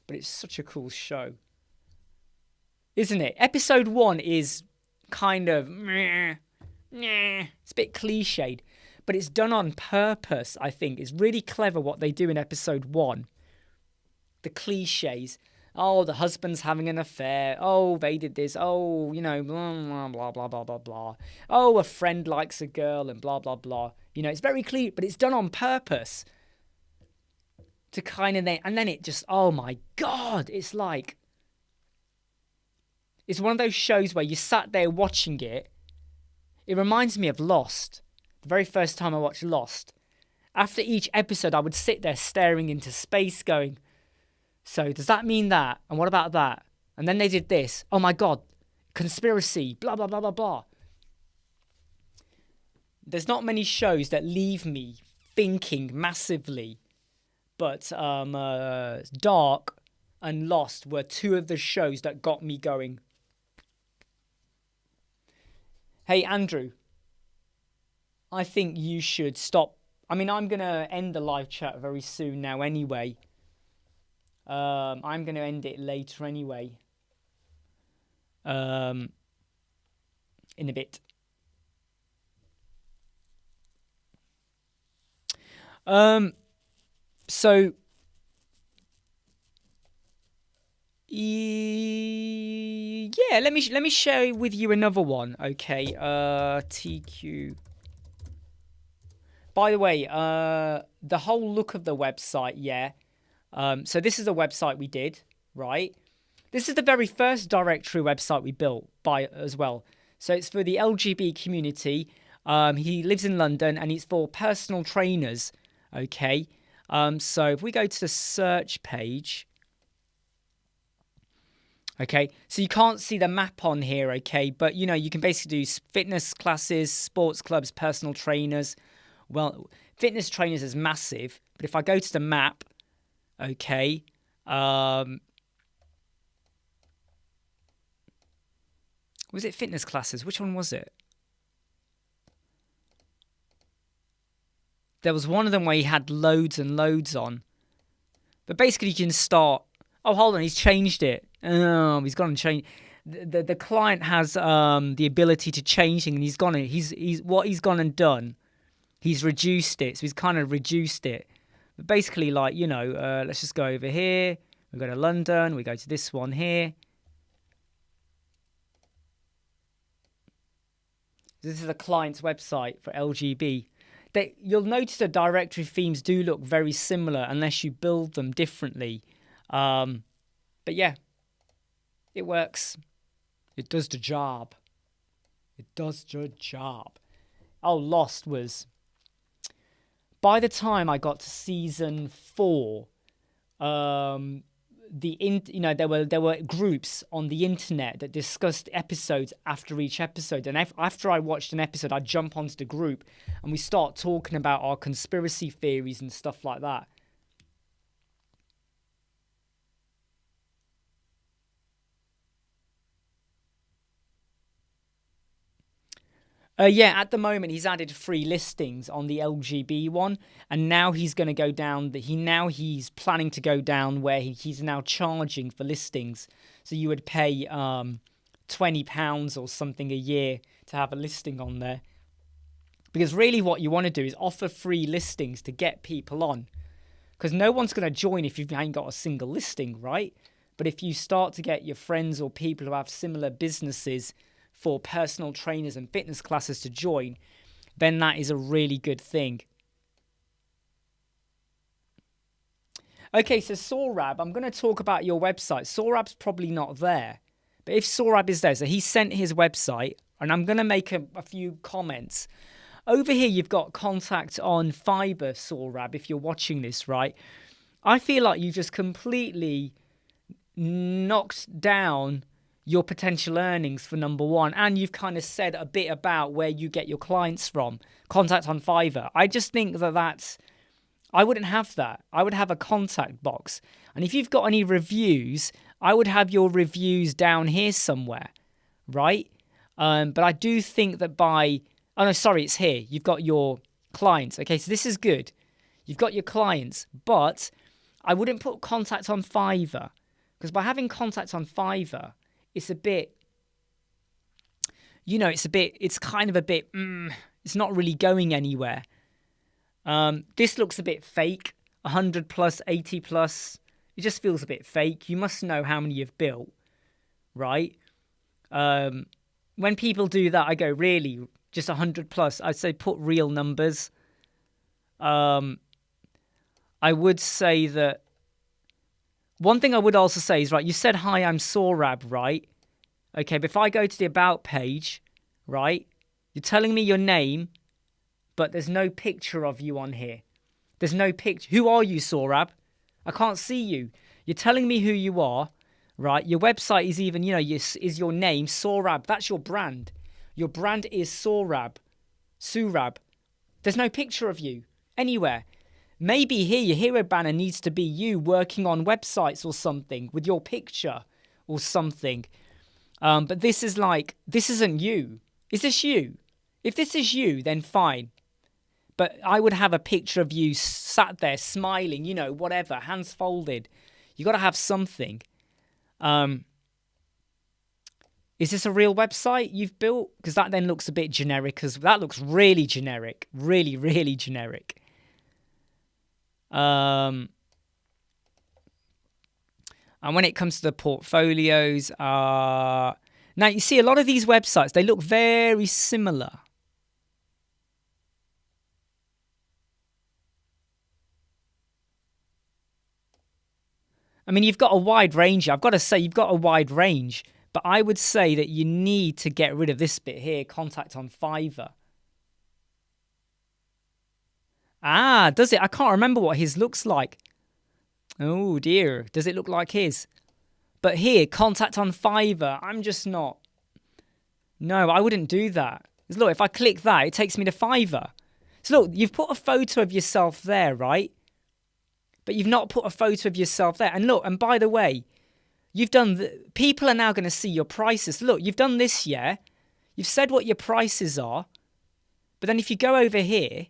A: But it's such a cool show. Isn't it? Episode 1 is kind of meh. It's a bit cliched. But it's done on purpose, I think. It's really clever what they do in episode 1. The cliches. Oh, the husband's having an affair. Oh, they did this. Oh, you know, blah, blah, blah, blah, blah, blah. Oh, a friend likes a girl and blah, blah, blah. You know, it's very clear, but it's done on purpose. To kind of, and then it just, oh my God, it's like, it's one of those shows where you sat there watching it. It reminds me of Lost. The very first time I watched Lost. After each episode, I would sit there staring into space going, so does that mean that? And what about that? And then they did this. Oh my God, conspiracy, blah, blah, blah, blah, blah. There's not many shows that leave me thinking massively. But Dark and Lost were 2 of the shows that got me going. Hey, Andrew. I think you should stop. I mean, I'm going to end the live chat very soon now anyway. I'm going to end it later anyway. In a bit. So, yeah, let me share with you another one, okay? TQ. By the way, the whole look of the website, yeah. So this is a website we did, right? This is the very first directory website we built as well. So it's for the LGB community. He lives in London, and it's for personal trainers, okay? So if we go to the search page, okay, so you can't see the map on here, okay, but you know, you can basically do fitness classes, sports clubs, personal trainers. Well, fitness trainers is massive, but if I go to the map, okay, was it fitness classes? Which one was it? There was one of them where he had loads and loads on. But basically you can start... Oh, hold on, he's changed it. Oh, he's gone and changed... The client has the ability to change things, and he's gone and what he's gone and done, he's reduced it. So he's kind of reduced it. But basically, like, you know, let's just go over here. We go to London. We go to this one here. This is the client's website for LGB. You'll notice the directory themes do look very similar unless you build them differently. But yeah, it works. It does the job. It does the job. Oh, Lost was... By the time I got to season 4, there were groups on the internet that discussed episodes after each episode, and after I watched an episode, I'd jump onto the group and we start talking about our conspiracy theories and stuff like that. Yeah, at the moment he's added free listings on the LGB one, and now he's going to go down. He's planning to go down where he's now charging for listings. So you would pay £20 or something a year to have a listing on there. Because really, what you want to do is offer free listings to get people on. Because no one's going to join if you ain't got a single listing, right? But if you start to get your friends or people who have similar businesses for personal trainers and fitness classes to join, then that is a really good thing. Okay, so Saurab, I'm going to talk about your website. Saurab's probably not there. But if Saurab is there, so he sent his website, and I'm going to make a few comments. Over here, you've got contact on Fiverr, Saurab, if you're watching this, right? I feel like you just completely knocked down your potential earnings for number one, and you've kind of said a bit about where you get your clients from. Contact on Fiverr. I just think that's... I wouldn't have that. I would have a contact box. And if you've got any reviews, I would have your reviews down here somewhere, right? But I do think that by... Oh, no, sorry, it's here. You've got your clients. Okay, so this is good. You've got your clients, but I wouldn't put contact on Fiverr, because by having contact on Fiverr, it's a bit, you know, it's kind of a bit, it's not really going anywhere. This looks a bit fake, 100 plus, 80 plus. It just feels a bit fake. You must know how many you've built, right? When people do that, I go, really? Just 100 plus? I'd say put real numbers. I would say that, one thing I would also say is, right, you said, hi, I'm Saurab, right? Okay, but if I go to the About page, right, you're telling me your name, but there's no picture of you on here. There's no picture. Who are you, Saurab? I can't see you. You're telling me who you are, right? Your website is even, you know, is your name, Saurab. That's your brand. Your brand is Saurab. Surab. There's no picture of you anywhere. Maybe here your hero banner needs to be you working on websites or something with your picture or something. But this is like, this isn't you. Is this you? If this is you, then fine. But I would have a picture of you sat there smiling, you know, whatever, hands folded. You got to have something. Is this a real website you've built? Because that then looks a bit generic. That looks really generic. Really, really generic. And when it comes to the portfolios, now you see a lot of these websites, they look very similar. I mean, you've got a wide range. I've got to say, you've got a wide range. But I would say that you need to get rid of this bit here, contact on Fiverr. Ah, does it? I can't remember what his looks like. Oh, dear. Does it look like his? But here, contact on Fiverr. I'm just not... No, I wouldn't do that. Look, if I click that, it takes me to Fiverr. So look, you've put a photo of yourself there, right? But you've not put a photo of yourself there. And look, and by the way, you've done... People are now going to see your prices. Look, you've done this, yeah? You've said what your prices are. But then if you go over here...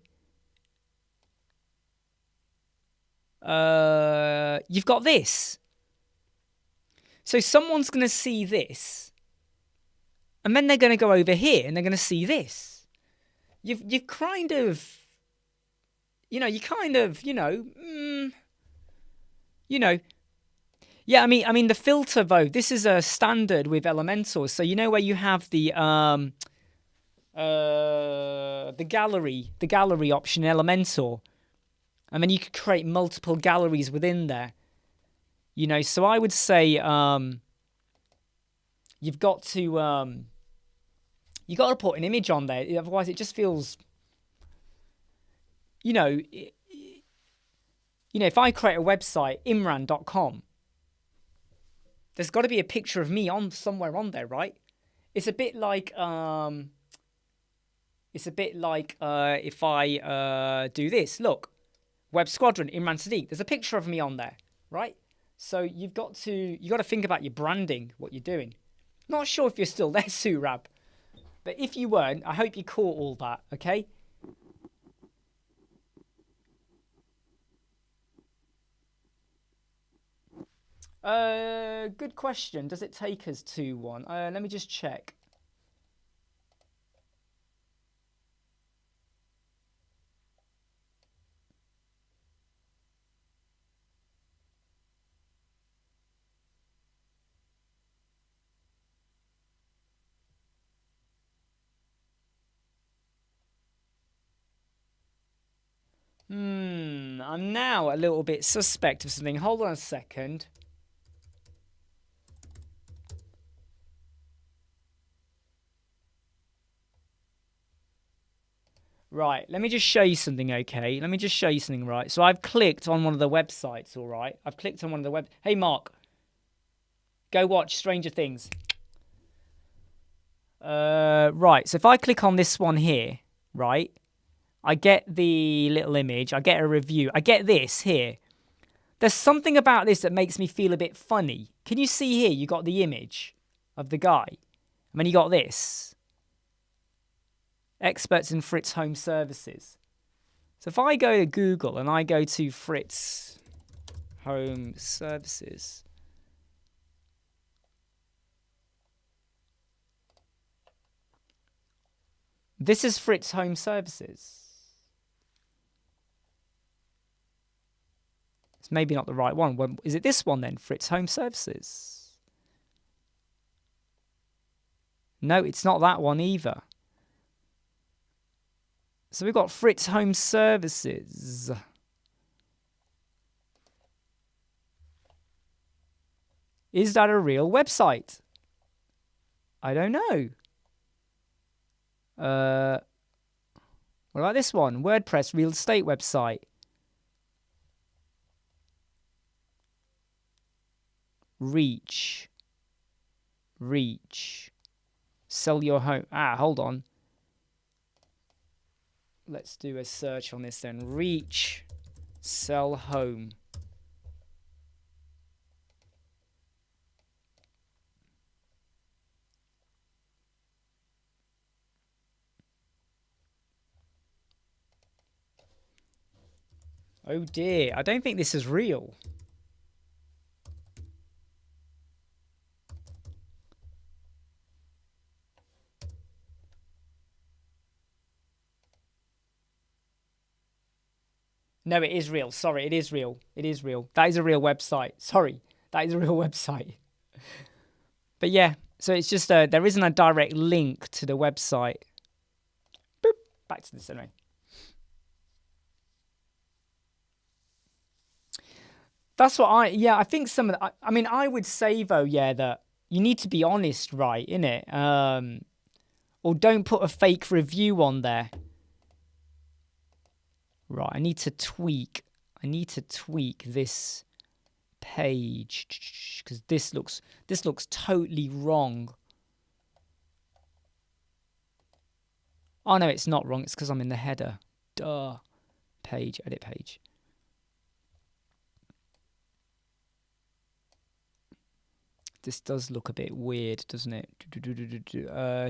A: you've got this. So someone's going to see this. And then they're going to go over here and they're going to see this. You've kind of... You know, Yeah, I mean the filter though, this is a standard with Elementor. So you know where you have the gallery option in Elementor. And then you could create multiple galleries within there. You know, so I would say you've got to put an image on there. Otherwise it just feels, you know, if I create a website, imran.com, there's got to be a picture of me on somewhere on there, right? It's a bit like if I do this. Look, Web Squadron, Imran Siddiq. There's a picture of me on there, right? So you got to think about your branding, what you're doing. Not sure if you're still there, Surab. But if you weren't, I hope you caught all that, okay? Good question. Does it take us to one? Let me just check. I'm now a little bit suspect of something. Hold on a second. Right, let me just show you something, okay? Let me just show you something, right? So I've clicked on one of the websites, all right? I've clicked on one of the web... Hey, Mark. Go watch Stranger Things. Right, so if I click on this one here, right? I get the little image. I get a review. I get this here. There's something about this that makes me feel a bit funny. Can you see here? You got the image of the guy. And then you got this. Experts in Fritz Home Services. So if I go to Google and I go to Fritz Home Services. This is Fritz Home Services. It's maybe not the right one. Is it this one then? Fritz Home Services. No, it's not that one either. So we've got Fritz Home Services. Is that a real website? I don't know. What about this one? WordPress real estate website. Reach. Sell your home. Hold on. Let's do a search on this then. Reach. Sell home. Oh dear, I don't think this is real. No, it is real. Sorry, it is real. It is real. That is a real website. Sorry, that is a real website. But yeah, so it's just there isn't a direct link to the website. Boop. Back to this anyway. That's what I think some of the, I mean, I would say though, yeah, that you need to be honest, right, innit? Or don't put a fake review on there. Right, I need to tweak this page because this looks totally wrong. Oh no, it's not wrong. It's because I'm in the header. Duh. Page, edit page. This does look a bit weird, doesn't it?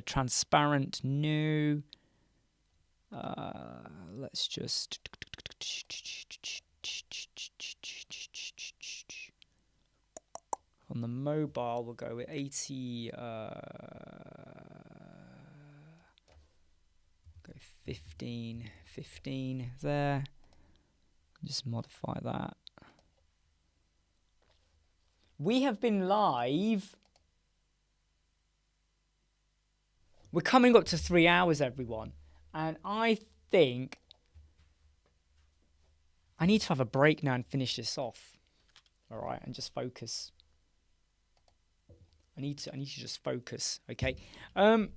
A: Transparent, no. Let's just on the mobile we'll go with 80 go 15 there. Just modify that. We have been live. We're coming up to 3 hours, everyone. And I think I need to have a break now and finish this off. All right, and just focus. I need to just focus. Okay. It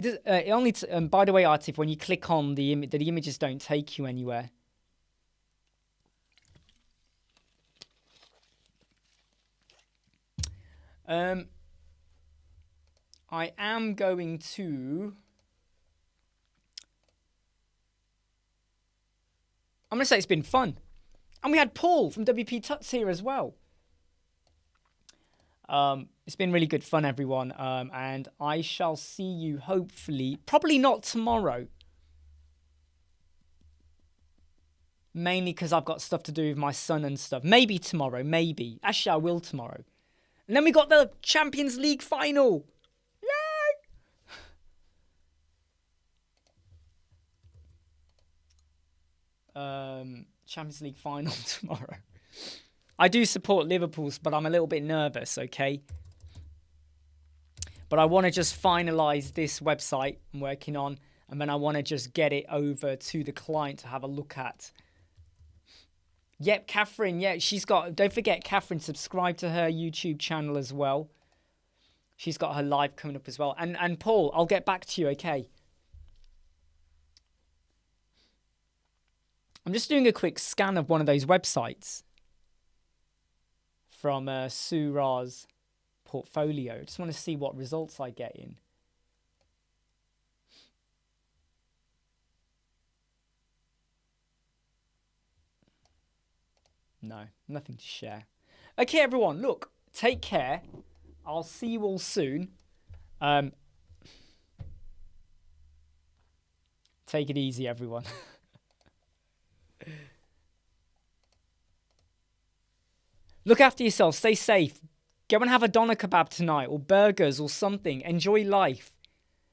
A: does. It only. By the way, Artif, when you click on the image, the images don't take you anywhere. I am going to. I'm going to say it's been fun. And we had Paul from WP Tuts here as well. It's been really good fun, everyone. And I shall see you hopefully, probably not tomorrow. Mainly because I've got stuff to do with my son and stuff. Maybe tomorrow, maybe. Actually, I will tomorrow. And then we got the Champions League final. Yay! Champions League final tomorrow. I do support Liverpool's, but I'm a little bit nervous, okay? But I want to just finalize this website I'm working on, and then I want to just get it over to the client to have a look at. Yep, Catherine, yeah, she's got, don't forget, Catherine, subscribe to her YouTube channel as well. She's got her live coming up as well. And Paul, I'll get back to you, okay? I'm just doing a quick scan of one of those websites from Sura's portfolio. Just want to see what results I get in. No, nothing to share. Okay, everyone, look, take care. I'll see you all soon. Take it easy, everyone. Look after yourself. Stay safe. Go and have a doner kebab tonight, or burgers, or something. Enjoy life.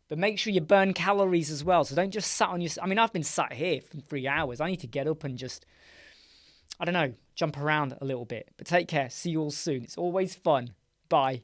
A: But make sure you burn calories as well. So don't just sat on your... I mean, I've been sat here for 3 hours. I need to get up and just... I don't know, jump around a little bit. But take care. See you all soon. It's always fun. Bye.